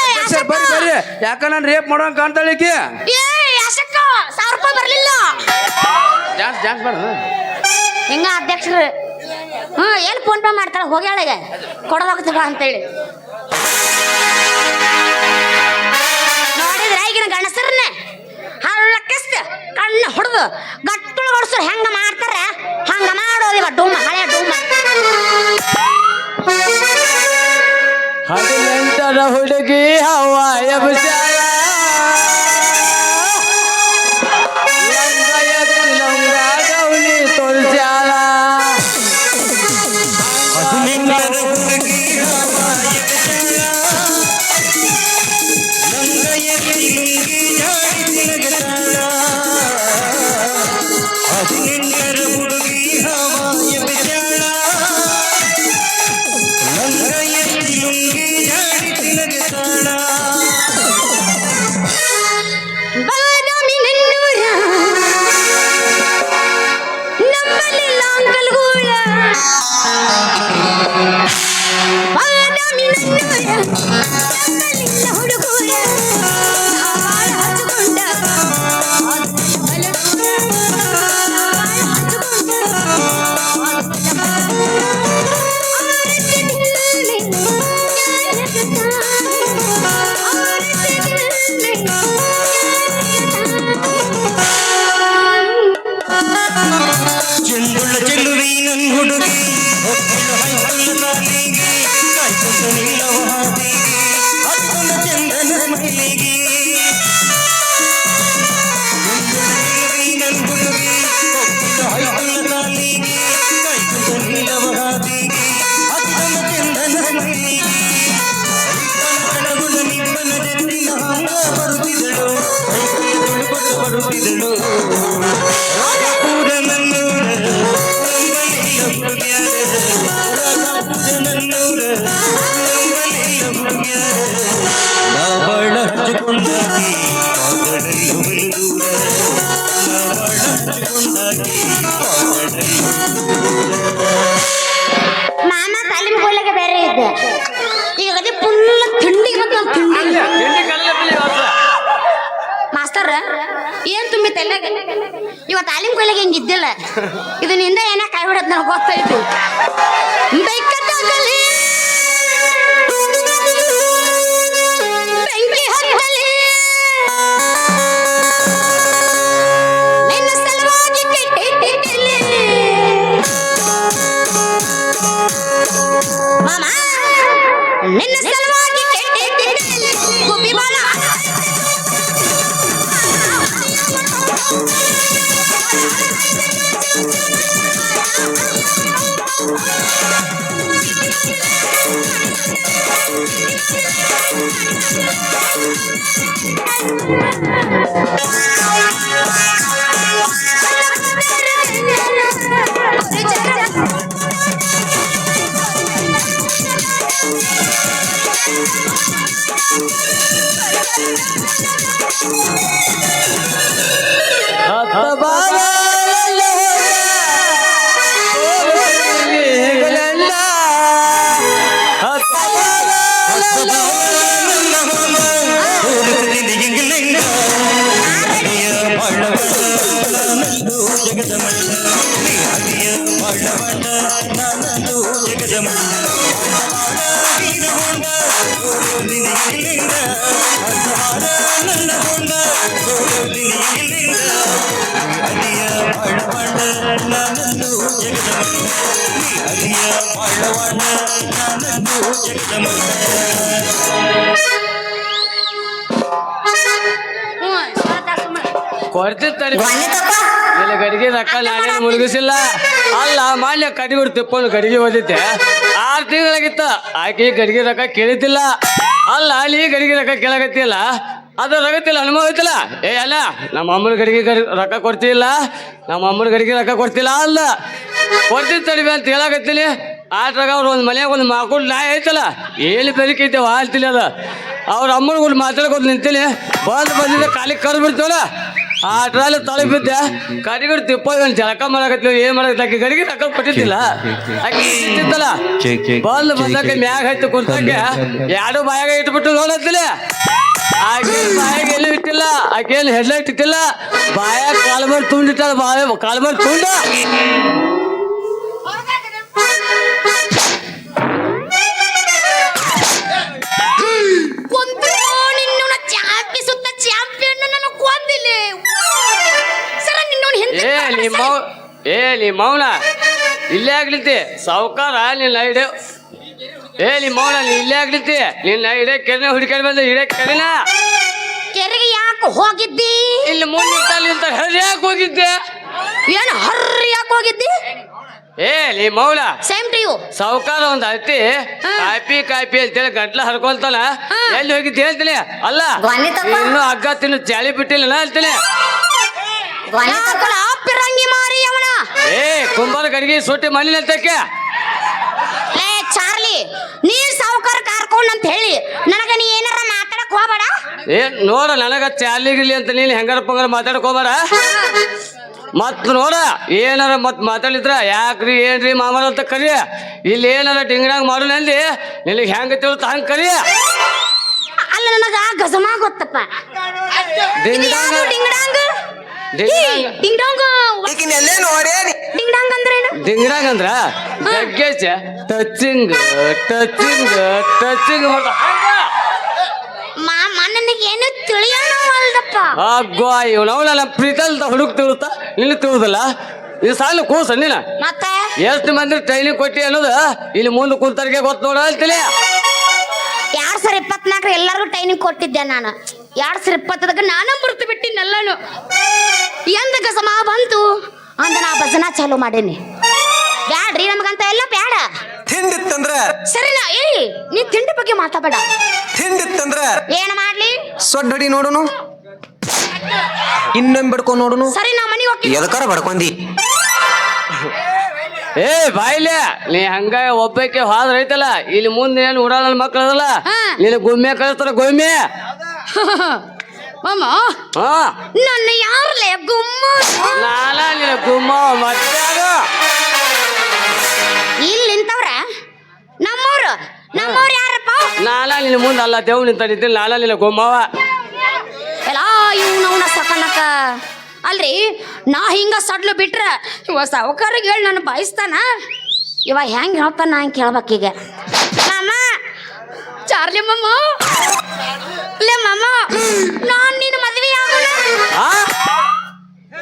ಅಧ್ಯಕ್ಷರು ಬರ್ರಿ ಯಾಕ ನಾನು ರೇಪ್ ಮಾಡೋಂಗ್ ಕಾಣ್ತಾಳೆ ಈಕಿ ಯಾಸಕ್ಕ 1000 ರೂಪಾಯಿ ಬರ್ಲಿಲ್ಲ ಡ್ಯಾನ್ಸ್ ಮಾಡ ಹಿಂಗ ಅಧ್ಯಕ್ಷರು ಏನ್ ಫೋನ್ ಪೇ ಮಾಡ್ತಾಳ ಹೋಗ್ಯಾಳಗ ಕೊಡೋದಾಗ್ತದ ಅಂತೇಳಿ ನೋಡಿದ್ರ ಈಗಿನ ಗಣಸರನ್ನ ಹಳ್ಳಕ್ಕಿಸ್ತ ಕಣ್ಣು ಹೊಡೆದು ಗಟ್ಟುಳು ಹೊಡ್ಸರು ಹೆಂಗ ಮಾಡ್ತಾರ ಹಂಗ ಮಾಡೋದಿವ ಡೂಮ ಹಳೆ ಡೂಮ 18ರ ಹುಡುಗಿ ಹವಾಯ ಬಿಸಾಯ ಗೌಲಿ ತೋರಿಸ್ಯಾಳ 18ರ ಹುಡುಗಿ ಹವಾಯ ಬಿಸಾಯ ನೆಂಟರ ಹುಡುಗಿ ಹವಾಯ ಬಿದ್ದಾಳ ನಂಗ ಎತ್ತಿ ಲುಂಗಿ ಜಾಡಿ ತಿಲಗೆ ತಾಳ ಬಾದಾಮಿ ನನ್ನೂರ ನಮ್ಮಲ್ಲಿ ಲಾಂಗಲ್ಗೂಳ ಬಾದಾಮಿ ನನ್ನೂರ ನಮ್ಮಲ್ಲಿಲ್ಲ ಹುಡುಗೂರ ನಾವಾಳ ಹಚ್ಕೊಂಡ ಚೆಂದುಳ್ಳ ಚೆಲುವಿ ನನ್ ಹುಡುಗಿ ಒಪ್ಪಿನ ಹೈಹಲ್ಲ ತಾಲಿಗೆ ಕಾಯ್ಕೊಂಡ ನಿಲ್ಲವ ಹಾದಿಗೆ ಹತ್ತನ ಚಂದನ ಮೈಲಿಗೆ ಚೆಲುವಿ ನನ್ ಹುಡುಗಿ ಒಪ್ಪಿನ ಹೈಹಲ್ಲ ತಾಲಿಗೆ ಕಾಯ್ಕೊಂಡ ನಿಲ್ಲವ ಹಾದಿಗೆ ಹತ್ತನ ಚಂದನ ಮೈಲಿಗೆ ಕಡಗುಳ ನಿಮ್ಮನ ಜಟ್ಟಿನ ಹಂಗ ಬರುತ್ತಿದಳು ಕೈಕೈ ತುಳುಕೊಟ್ಟು ಬರುತ್ತಿದಳು ಪೂರ ನನ್ನೂರ ನಂಬಲಿಲ್ಲ ಹುಡುಗ್ಯಾರ ಪೂರ ನನ್ನೂರ ನಂಬಲಿಲ್ಲ ಹುಡುಗ್ಯಾರ ನಾ ಬಾಳ ಹಚ್ಚಿಕೊಂಡಾಗಿ ಪಾದಡಲ್ಲಿ ಬಲು ದೂರ ನಾ ಬಾಳ ಹಚ್ಚಿಕೊಂಡಾಗಿ ಪಾದಡಲ್ಲಿ ಮಾಮ ತಾಲೀಮ್ ಹೋಗ್ಲಿಕ್ಕೆ ಬೇರೆ ಇದ್ದೆ ಈಗ ಅದೇ ಫುಲ್ ಥಂಡಿ ಮತ್ತು ಮಾಸ್ತರ್ ಏನ್ ತುಂಬಿ ತಲೆಗೆ ಇವ ತಾಲೀಮ್ ಕೊಯ್ಲಿಗೆ ಹಿಂಗ ಇದ್ದಿಲ್ಲ ಇದು ನಿಂದ ಏನ ಕೈ ಬಿಡತ್ ನನಗೆ ಗೊತ್ತೈತಿ ಬೆಕ್ಕತ್ತಾಗಲಿ ಬೆಂಕಿ ಹತ್ತಲಿ ನಿನ್ನ ಸಲುವಾಗಿ ಕೆಟ್ಟಿಟ್ಟಿಲ್ಲಿ ಮಾಮ ನಿನ್ನ ಸಲುವಾಗಿ ಕೆಟ್ಟಿಟ್ಟಿಲ್ಲಿ ಗುಬ್ಬಿ ಬಾಲ ಕೊಡ್ತಿರ್ತಾರೆ ಇಲ್ಲ ಗಡಿಗೆ ರೊಕ್ಕ ನಾನೇನು ಮುಳುಗಿಸಿಲ್ಲ ಅಲ್ಲ ಮಾನ್ಯ ಕಡಿಗೆ ತಿಪ್ಪನು ಗಡಿಗೆ ಓದಿದ್ದೆ 6 ತಿಂಗಳಾಗಿತ್ತ ಆಕೆ ಗಡಿಗೆ ರೊಕ್ಕ ಕೇಳಿದ್ದಿಲ್ಲ ಅಲ್ಲ ನೀ ಗಡಿಗೆ ರೊಕ್ಕ ಕೇಳಾಗತ್ತಿಲ್ಲ ಅದು ರಗತ್ತಿಲ್ಲ ಅನುಭವ ಐತಿಲ್ಲ ಏ ಅಲ್ಲ ನಮ್ಮ ಅಮ್ಮನ ಗಡಿಗೆ ರೊಕ್ಕ ಕೊಡ್ತಿಲ್ಲ ನಮ್ಮ ಅಮ್ಮನ ಗಡಿಗೆ ರೊಕ್ಕ ಕೊಡ್ತಿಲ್ಲ ಅಲ್ಲ ಕೊಡ್ತಿರ್ತಾಡಿವಿ ಅಂತ ಹೇಳಾಕತ್ತೀನಿ ಆಟ್ರಾಗ ಅವ್ರು ಒಂದು ಮನ್ಯಾಗ ಒಂದು ಮಾಕೊಂಡು ನಾಯಿ ಐತಲ್ಲ ಏನು ಬೆರಿಕೈತೆ ಆಲ್ತಿಲ್ಲ ಅದ ಅವ್ರ ಅಮ್ಮನಿಗೆ ಒಂದು ಮಾತಾಡ್ಕೊಂಡು ನಿಂತೀನಿ ಬಂದಿದ್ದೆ ಕಾಲಿಗೆ ಕರ್ದು ಬಿಡ್ತೀವಲ್ಲ ಆ ಟ್ರಾಲಿ ತಲೆ ಬಿದ್ದೆ ಕಡಿಗಡೆ ತಿಪ್ಪ ಒಂದು ಜಳಕ ಮಾಡಕತ್ತೀವಿ ಏನು ಮಾಡಕತ್ತ ಆಕೆ ಗಡಿಗೆ ರೊಕ್ಕ ಕೊಟ್ಟಿದ್ದಿಲ್ಲ ಆಕೆ ಇಟ್ಟಿದ್ದಲ್ಲ ಬಂದಾಕ ಮ್ಯಾಗ ಹತ್ತಿ ಕುಂತಾಕೆ ಎರಡು ಬಾಯಾಗ ಇಟ್ಬಿಟ್ಟು ನೋಡತ್ತಿಲ್ಲ ಆಕೆ ಬಾಯಾಗ ಎಲ್ಲೂ ಇಟ್ಟಿಲ್ಲ ಆಕೆ ಏನು ಹೆಡ್ಲೈಟ್ ಇಟ್ಟಿಲ್ಲ ಬಾಯಾಗ ಕಾಲ್ಮರ್ ತುಂಡಿಟ್ಟಾಳ ಕಾಲ್ಮರ್ ತುಂಡ ನೀ ಮೌನ ಇಲ್ಲೇ ಆಗ್ಲಿತಿ ಸಾವುಕಾರ ನಿನ್ನ ಐಡೆ ನೀ ಮೌನ ನೀ ಇಲ್ಲೇ ಆಗ್ಲಿತಿ ನಿನ್ನ ಐಡೆ ಕೆರೆ ಹುಡುಕಾಡಿ ಬಂದ ಹಿಡೇ ಕೆರೆನ ಕೆರೆಗೆ ಯಾಕೆ ಹೋಗಿದ್ದಿ ಇಲ್ಲಿ ಮುಂದೆ ಹರಿ ಯಾಕೆ ಹೋಗಿದ್ದೆ ಏನು ಹರ್ರಿ ಯಾಕೆ ಹೋಗಿದ್ದಿ ನೀ ಮೌನ ಸೇಮ್ ಟು ಯು ಸಾವುಕಾರ ಒಂದ್ ಐತಿ ಕಾಪಿ ಅಂತೇಳಿ ಗಂಟ್ಲ ಹರ್ಕೊಳ್ತಾನ ಎಲ್ಲಿ ಹೋಗಿದ್ದೆ ಹೇಳ್ತೀನಿ ಅಲ್ಲ ಇನ್ನು ಹಗ್ಗ ತಿನ್ನು ಚಾಳಿ ಬಿಟ್ಟಿಲ್ಲ ಹೇಳ್ತೀನಿ ಪಿರಂಗಿ ಮಾರಿ ಅವನ ಕಡೆಗೆ ಸೊಟ್ಟಿ ಮನೇಲಿ ಅಂತಕ್ಕೆ ಲೇ ಚಾರ್ಲಿ ನೀನ್ ಸಾವುಕಾರ ಕಾರ್ಕೊಂಡ್ ಅಂತ ಹೇಳಿ ನನಗ ನೀ ಏನಾರ ಮಾತಾಡಕ್ ಹೋಗ್ಬೇಡ. ಏನ್ ನೋಡ ನನಗ ಚಾಲಿಗಿಲಿ ಅಂತ ನೀನು ಹೆಂಗಾರ ಪಂಗಾರ ಮಾತಾಡಕ್ ಹೋಗ್ಬೇಡ. ಮತ್ ನೋಡ ಏನಾರ ಮತ್ ಮಾತಾಡಿದ್ರ ಯಾಕ್ರಿ ಏನ್ರಿ ಮಾಮರ ಅಂತ ಕರಿ. ಇಲ್ಲಿ ಏನಾರ ಡಿಂಗ್ಡಾಂಗ್ ಮಾಡೋಣ ಅಂದಿ ನಿನಗೆ ಹೆಂಗ ತಿಳ್ತ ಹಂಗ ಕರಿ. ಅಲ್ಲ ನನಗ ಗಜಮ ಗೊತ್ತಪ್ಪ. ಡಿಂಗ್ಡಾಂಗ್ ಡಿಂಗ್ಡಾಂಗ್ ಡಿಂಗ್ಡಾಂಗ್ ಡಿಂಗ್ಡಾಂಗ್ ಡಿಂಗ್ಡಾಂಗ್ ಅಂದ್ರೆ ಏನು? ಡಿಂಗ್ಡಾಂಗ್ ಅಂದ್ರ ಜಗ್ಗೇಶ ಟಚಿಂಗ್ ಟಚಿಂಗ್ ಟಚಿಂಗ್ ಮಾಡ್ದ ಮಾಮ ನನಗೆ ಏನು ತಿಳಿಯಲ್ಲಪ್ಪ. ಅಗ್ಗೋ ಇವನವ ನನ್ನ ಪ್ರೀತಲ್ದ ಹುಡುಕ್ ತಿಳುತ್ತ ಇಲ್ಲಿ ತಿಳುದಲ್ಲ. ಇದು ಸಾಲ ಕೂಸ ನೀನ ಮತ್ತೆ ಎಷ್ಟು ಮಂದಿ ಟ್ರೈನಿಂಗ್ ಕೊಟ್ಟಿ ಅನ್ನೋದು ಇಲ್ಲಿ ಮುಂದೆ ಕುಂತರಿಗೆ ಗೊತ್ತು ನೋಡ ಅಂತಿಲ್ಲ. 2024 ಎಲ್ಲರಿಗೂ ಟ್ರೈನಿಂಗ್ ಕೊಟ್ಟಿದ್ದೆ ನಾನು. 2020 ನಾನು ಮರ್ತು ಬಿಟ್ಟಿನೆಲ್ಲಾನು. ಎಂದ ಗಸಮ ಬಂತು ಅಂದ ನಾ ಭಜನಾ ಚಾಲು ಮಾಡೇನಿ. ಬ್ಯಾಡ್ರಿ ನಮಗಂತ ಎಲ್ಲ ಬ್ಯಾಡ. ತಿಂಡಿತ್ತಂದ್ರ ಸರಿನಾ? ನೀ ತಿಂಡಿ ಬಗ್ಗೆ ಮಾತಾಡಬೇಡ. ತಿಂಡಿತ್ತಂದ್ರ ಏನ್ ಮಾಡ್ಲಿ? ಸೊಡ್ಡಡಿ ನೋಡುನು, ಇನ್ನೊಮ್ಮೆ ಬಡ್ಕೊಂಡ್ ನೋಡುನು. ಸರಿ ನಾ ಮನೆಗೆ ಹೋಗಿ ಎದಕಾರ ಬಡ್ಕೊಂಡಿ? ಏ ಬಾಯ್ಲೆ ನೀ ಹಂಗ ಒಬ್ಬಕ್ಕೆ ಹಾದ್ರ ಐತಲ್ಲ ಇಲ್ಲಿ ಮುಂದೆ ಏನು ಉಡಾಳ ಮಕ್ಳು ಅದಲ್ಲ ನೀನು ಗುಮ್ಮೆ ಕಳಿಸ್ತಾರ ಗುಮ್ಮೆ. ಮಾಮ ಹಾ ನನ್ನ ಯಾರ್ಲೆ ಗುಮ್ಮ ನಾನ ನಿನ್ನ ಗುಮ್ಮ ಮತ್ತೆ ಅದು ಇಲ್ಲಿ ನಿಂತವ್ರ ನಮ್ಮವ್ರು ಯಾರಪ್ಪ? ನಾನ ನಿನ್ನ ಮುಂದೆ ಅಲ್ಲ ದೇವ್ ನಿಂತ ನಿಂತಿಲ್ಲ. ನಾನ ನಿನ್ನ ಗುಮ್ಮವ ಎಲ್ಲ ಇವ್ನವನ ಸಕನಕ ಅಲ್ರಿ. ನಾ ಹಿಂಗ ಸಡ್ಲು ಬಿಟ್ರ ಇವ ಸಾವುಕಾರಿಗೆ ಹೇಳಿ ನಾನು ಬಾಯಿಸ್ತಾನ. ಇವ ಹೆಂಗ್ ಹೇಳ್ತಾನ ನಾ ಹಿಂಗೆ ಕೇಳ್ಬೇಕೀಗ. ಮಾಮ ಚಾರ್ಲಿ ಮಾಮ ಲೇ ಮಾಮ ನಾನ್ ನಿನ್ನ ಮದ್ವೆ ಆಗೋಣ.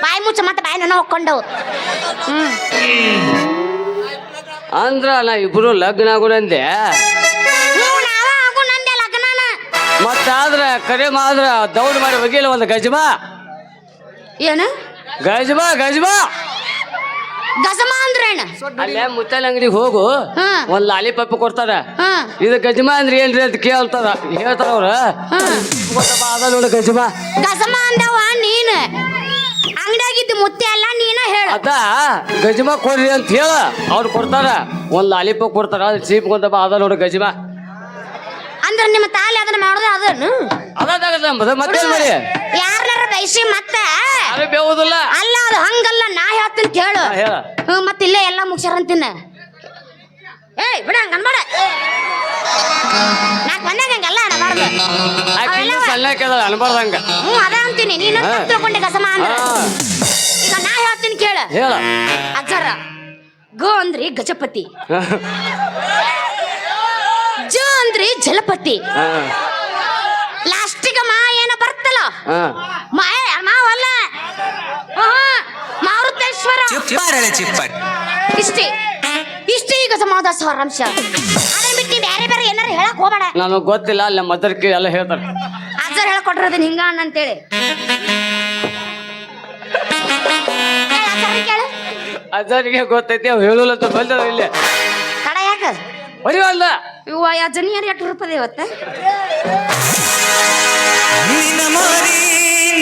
ಬಾಯಿ ಮುಚ್ಚ ಮತ್ತೆ ಬಾಯಿ ನನ್ನ ಹೊಕ್ಕೊಂಡು. ಅಂದ್ರ ನಾ ಇಬ್ರು ಲಗ್ನ ಆಗೋಣಂದೆ. ನಾವ ಆಗೋಣಂದೆ ಲಗ್ನನ. ಮತ್ತಾದ್ರ ಕರೆ ಮಾದ್ರ ದೌಡ್ ಮಾಡಿ ಒಗಿಲ್ಲ ಒಂದು ಗಜಮಾ. ಏನು ಗಜಮಾ ಗಜಮಾ ಗಜಮ ಅಂದ್ರೇನ? ಅಲ್ಲೇ ಮುತ್ತಲ ಅಂಗಡಿಗೆ ಹೋಗು ಒಂದ್ ಲಾಲಿಪಾಪ್ ಕೊಡ್ತಾರ. ಹಾ ಇದು ಗಜಮಾ ಅಂದ್ರೆ ಏನ್ರಿ ಅಂತ ಕೇಳ್ತಾರ ಹೇಳ್ತಾರ ಅವ್ರ. ಅದ ನೋಡು ಗಜಮಾ. ಗಜಮ ಅಂದವ ನೀನು ಅಂಗಡಿಯಾಗಿದ್ದು ಮುತ್ತೆ ಅಲ್ಲ ನೀನ ಹೇಳ. ಅದ ಗಜಮಾ ಕೊಡ್ರಿ ಅಂತ ಹೇಳ ಅವ್ರು ಕೊಡ್ತಾರ. ಒಂದ್ ಲಾಲಿಪಾಪ್ ಕೊಡ್ತಾರ ಅದ್ ಚೀಪ್ ಕೊಂತ ಅದ ನೋಡು ಗಜಮಾ. ಅಂದ್ರ ನಿಮ್ಮ ತಾಲಿ ಅದನ್ನ ಮಾಡೋದ ಅದನ್ನು ಅದಾಗದ ಮತ್ತೆ ಮಾಡಿ ಯಾರನ್ನಾರ ಬಯಸಿ ಮತ್ತೆ ಅದು ಬೇವುದಿಲ್ಲ. ಅಲ್ಲ ಅದು ಹಂಗಲ್ಲ ನಾ ಹೇಳ್ತೀನಿ ಕೇಳು. ಹೇಳ ಮತ್ತೆ ಇಲ್ಲೇ ಎಲ್ಲ ಮುಗ್ಸ್ಯಾರಂತಿನ. ಏಯ್ ಬಿಡ ಹಂಗ ಅನ್ಬೇಡ. ನಾಕ್ ಬಂದಾಗ ಹಂಗಲ್ಲ ಅನ್ಬಾರ್ದು. ಸಣ್ಣದ ಅನ್ಬಾರ್ದಂಗ. ಅದ ಅಂತೀನಿ ನೀನು ತಿಳ್ಕೊಂಡೆ ಗಸಮ ಅಂದ್ರ. ಈಗ ನಾ ಹೇಳ್ತೀನಿ ಕೇಳು. ಹೇಳ ಅಜ್ಜರ ಗ ಅಂದ್ರಿ ಗಜಪತಿ, ಜ ಅಂದ್ರಿ ಜಲಪತಿ, ಲಾಸ್ಟಿಗೆ ಮಾ ಏನ ಬರ್ತಲ್ಲ ಮಾವಲ್ಲ ಮಾರುತೇಶ್ವರ. ಇಷ್ಟೇ ಈಗ ಸಮಾಧ ಸಾರಾಂಶ. ಅದೇ ಬಿಟ್ಟು ಬೇರೆ ಬೇರೆ ಏನಾರ ಹೇಳಕ್ ಹೋಗ್ಬೇಡ. ನನಗ್ ಗೊತ್ತಿಲ್ಲ ಅಲ್ಲ ಮದರ್ಕಿ ಎಲ್ಲ ಹೇಳ್ತಾರ. ಅಜ್ಜರ್ ಹೇಳ್ಕೊಟ್ರದನ್ ಹಿಂಗ ಅಂತೇಳಿ ಅಜ್ಜರಿಗೆ ಗೊತ್ತೈತಿ ಅವ್ ಹೇಳಲ್ಲ ಅಂತ ಬಂದ ಇಲ್ಲಿ ತಡ ಯಾಕ ಬರೀವಲ್ಲ ಇವ ಯಾ ಜನಿಯರ್ 8 ರೂಪಾಯಿ ಇವತ್ತ. ನಿನ್ನ ಮಾರಿ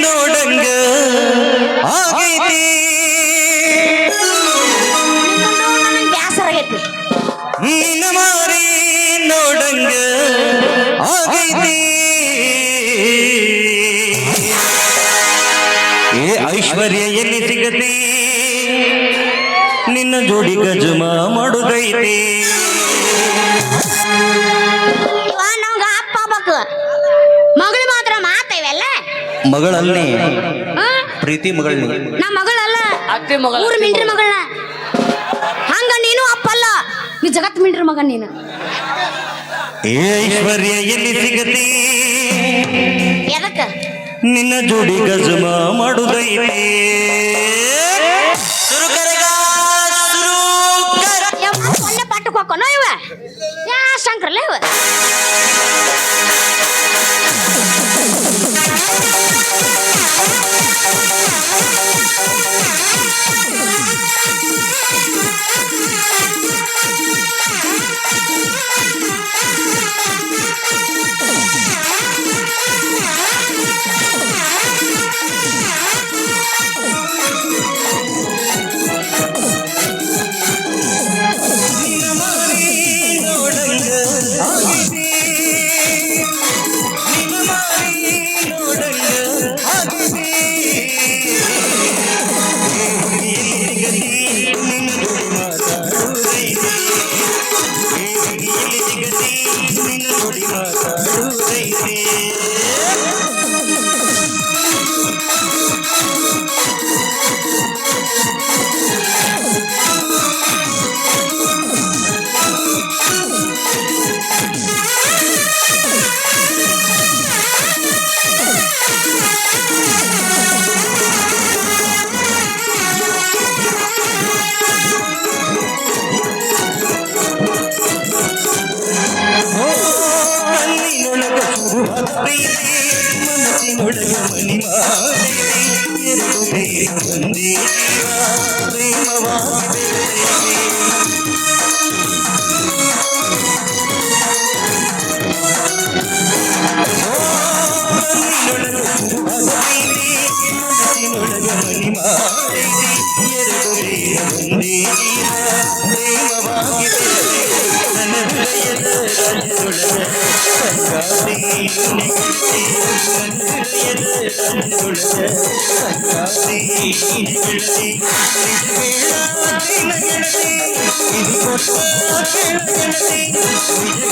ನೋಡಂಗ ಆಗೈತಿ, ಬ್ಯಾಸರ ಆಗೈತಿ. ನಿನ್ನ ಮಾರಿ ನೋಡಂಗ ಆಗೈತಿ. ಏ ಐಶ್ವರ್ಯ ಎಲ್ಲಿ ಸಿಗತಿ, ನಿನ್ನ ಜೋಡಿ ಗಜಮ ಮಾಡುದೈತಿ. ಇವ ನಮ್ಗ ಅಪ್ಪ ಬೇಕು, ಮಗಳು ಮಾತ್ರ ಮಾತೇವೆಲ್ಲ. ಮಗಳನ್ನೇ ಪ್ರೀತಿ ಮಗಳನ್ನೇ. ನಾ ಮಗಳಲ್ಲ, ಅತ್ತೆ ಮಗಳ ಊರ್ ಮಿಂಡ್ರಿ ಮಗಳನ್ನ. ಹಂಗ ನೀನು ಅಪ್ಪಲ್ಲ, ನೀ ಜಗತ್ ಮಿಂಡ್ರಿ ಮಗ ನೀನು. ಏ ಐಶ್ವರ್ಯ ಎಲ್ಲಿ ಸಿಗತಿ, ಎದಕ್ಕ ನಿನ್ನ ಜೋಡಿ ಗಜಮ ಮಾಡುದೈತಿ. ಸೊನ್ನೆ ಪಾಠಕ್ಕೆ ಹೋಗೋಣ ಇವ ಯಾ ಶಂಕರಲ್ಲ ಇವ. ಒಂದೇ ಜೀವ ಪ್ರೇಮವಾಗಿ ಮನಸ್ಸಿನೊಳಗ ಮನಿ ಮಾಡೈತಿ ಎರಡು ಬೇರೆ ಒಂದೇ ಜೀವ ಪ್ರೇಮವಾಗಿ ನನ್ನ ಹೃದಯದ ರಾಜ್ಯದೊಳಗ ಸಂಗಾತಿ ಗೆಳತಿ ನನ್ನ ಹೃದಯದ ರಾಜ್ಯದೊಳಗ ಸಂಗಾತಿ ಗೆಳತಿ ನಿಜ ಗೆಳತಿ ಇದು ಕೊಟ್ಟ ಗೆಳತಿ ನಿಜ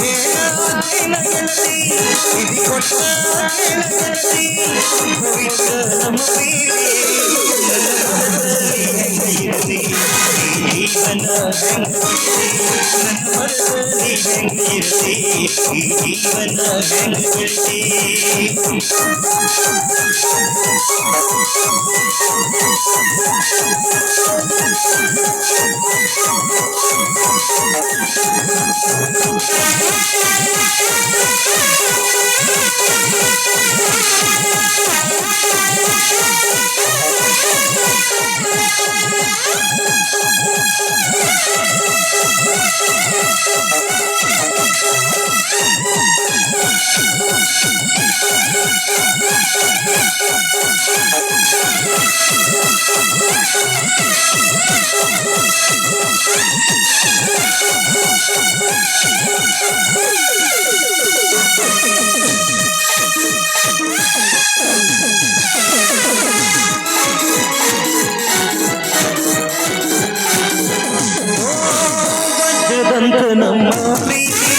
ಗೆಳತಿ ಇದು ಕೊಟ್ಟ ಗೆಳತಿ ಪವಿತ್ರ ನಮ್ಮ ಪ್ರೀತಿ ನನ್ನ ಮನದಲ್ಲಿ ಹೆಂಗಿರಲಿ ಈ ಜೀವನ ಹೆಂಗಿರಲಿ ನನ್ನ ಮನದಲ್ಲಿ ಹೆಂಗಿರಲಿ ಈ ಜೀವನ ಹೆಂಗಿರಲಿ ವಜ್ರದಂತ ನಮ್ಮ ಪ್ರೀತಿ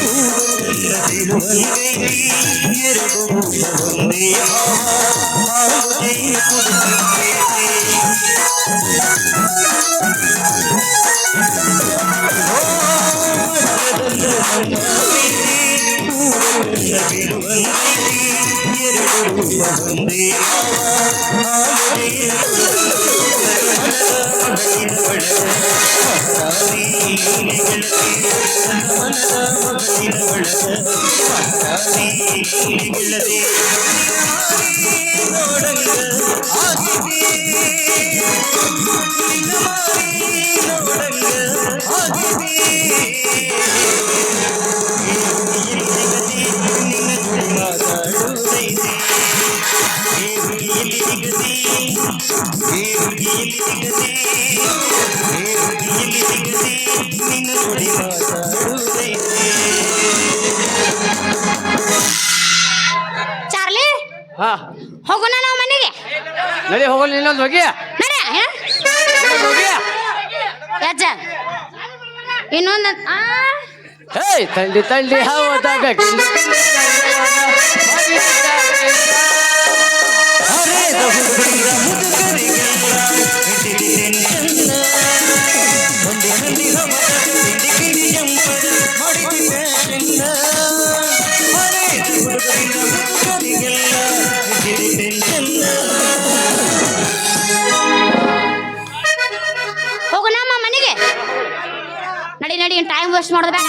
ಹೂವಲ್ಲದಿರುವಂಗೈತಿ ಎರಡು ಒಂದೇ ಭಾವ ಆಗುದೇ ಕುಡಿಸಿದ್ದೇನೆ ವಜ್ರದಂತ ನಮ್ಮ ಪ್ರೀತಿ ಹೂವಲ್ಲದಿರುವಂಗೈತಿ ಎರಡು ಒಂದೇ ಭಾವ ಆಗುದೇ ಚಾರ್ಲಿ ಹಾ ಹೋಗೋಣ ನಾವು ಮನೆಗೆ ನಡಿ ಹೋಗಲ್ಲ ಇನ್ನೊಂದು ಹೋಗಿ ನಡೆ ಹೋಗಿ ಯಾಜ ಇನ್ನೊಂದು ಹೇಯ್ ತಂಡಿ ತಂಡಿ ಹೌದಾಗ ಹರೇದ ಹುಡುಗರ ಮುದುಕರಿಗೆಲ್ಲ ಇಟಿಡಿ ಟೆನ್ಷನ್ನ ಬಂಡಿ ಬಂಡಿ ಹಮದ ತಿಂಡಿ ಕಿಡಿ ಜಂಪರ್ ಮಾಡಿದಿ ಪ್ಯಾರನ್ನ ಹರೇದ ಹುಡುಗರ ಮುದುಕರಿಗೆಲ್ಲ ಇಟಿಡಿ ಟೆನ್ಷನ್ನ ಹೋಗೋಣ ಅಮ್ಮ ಮನೆಗೆ ನಡಿ ನಡಿ ಟೈಮ್ ವೇಸ್ಟ್ ಮಾಡೋದು ಬೇಡ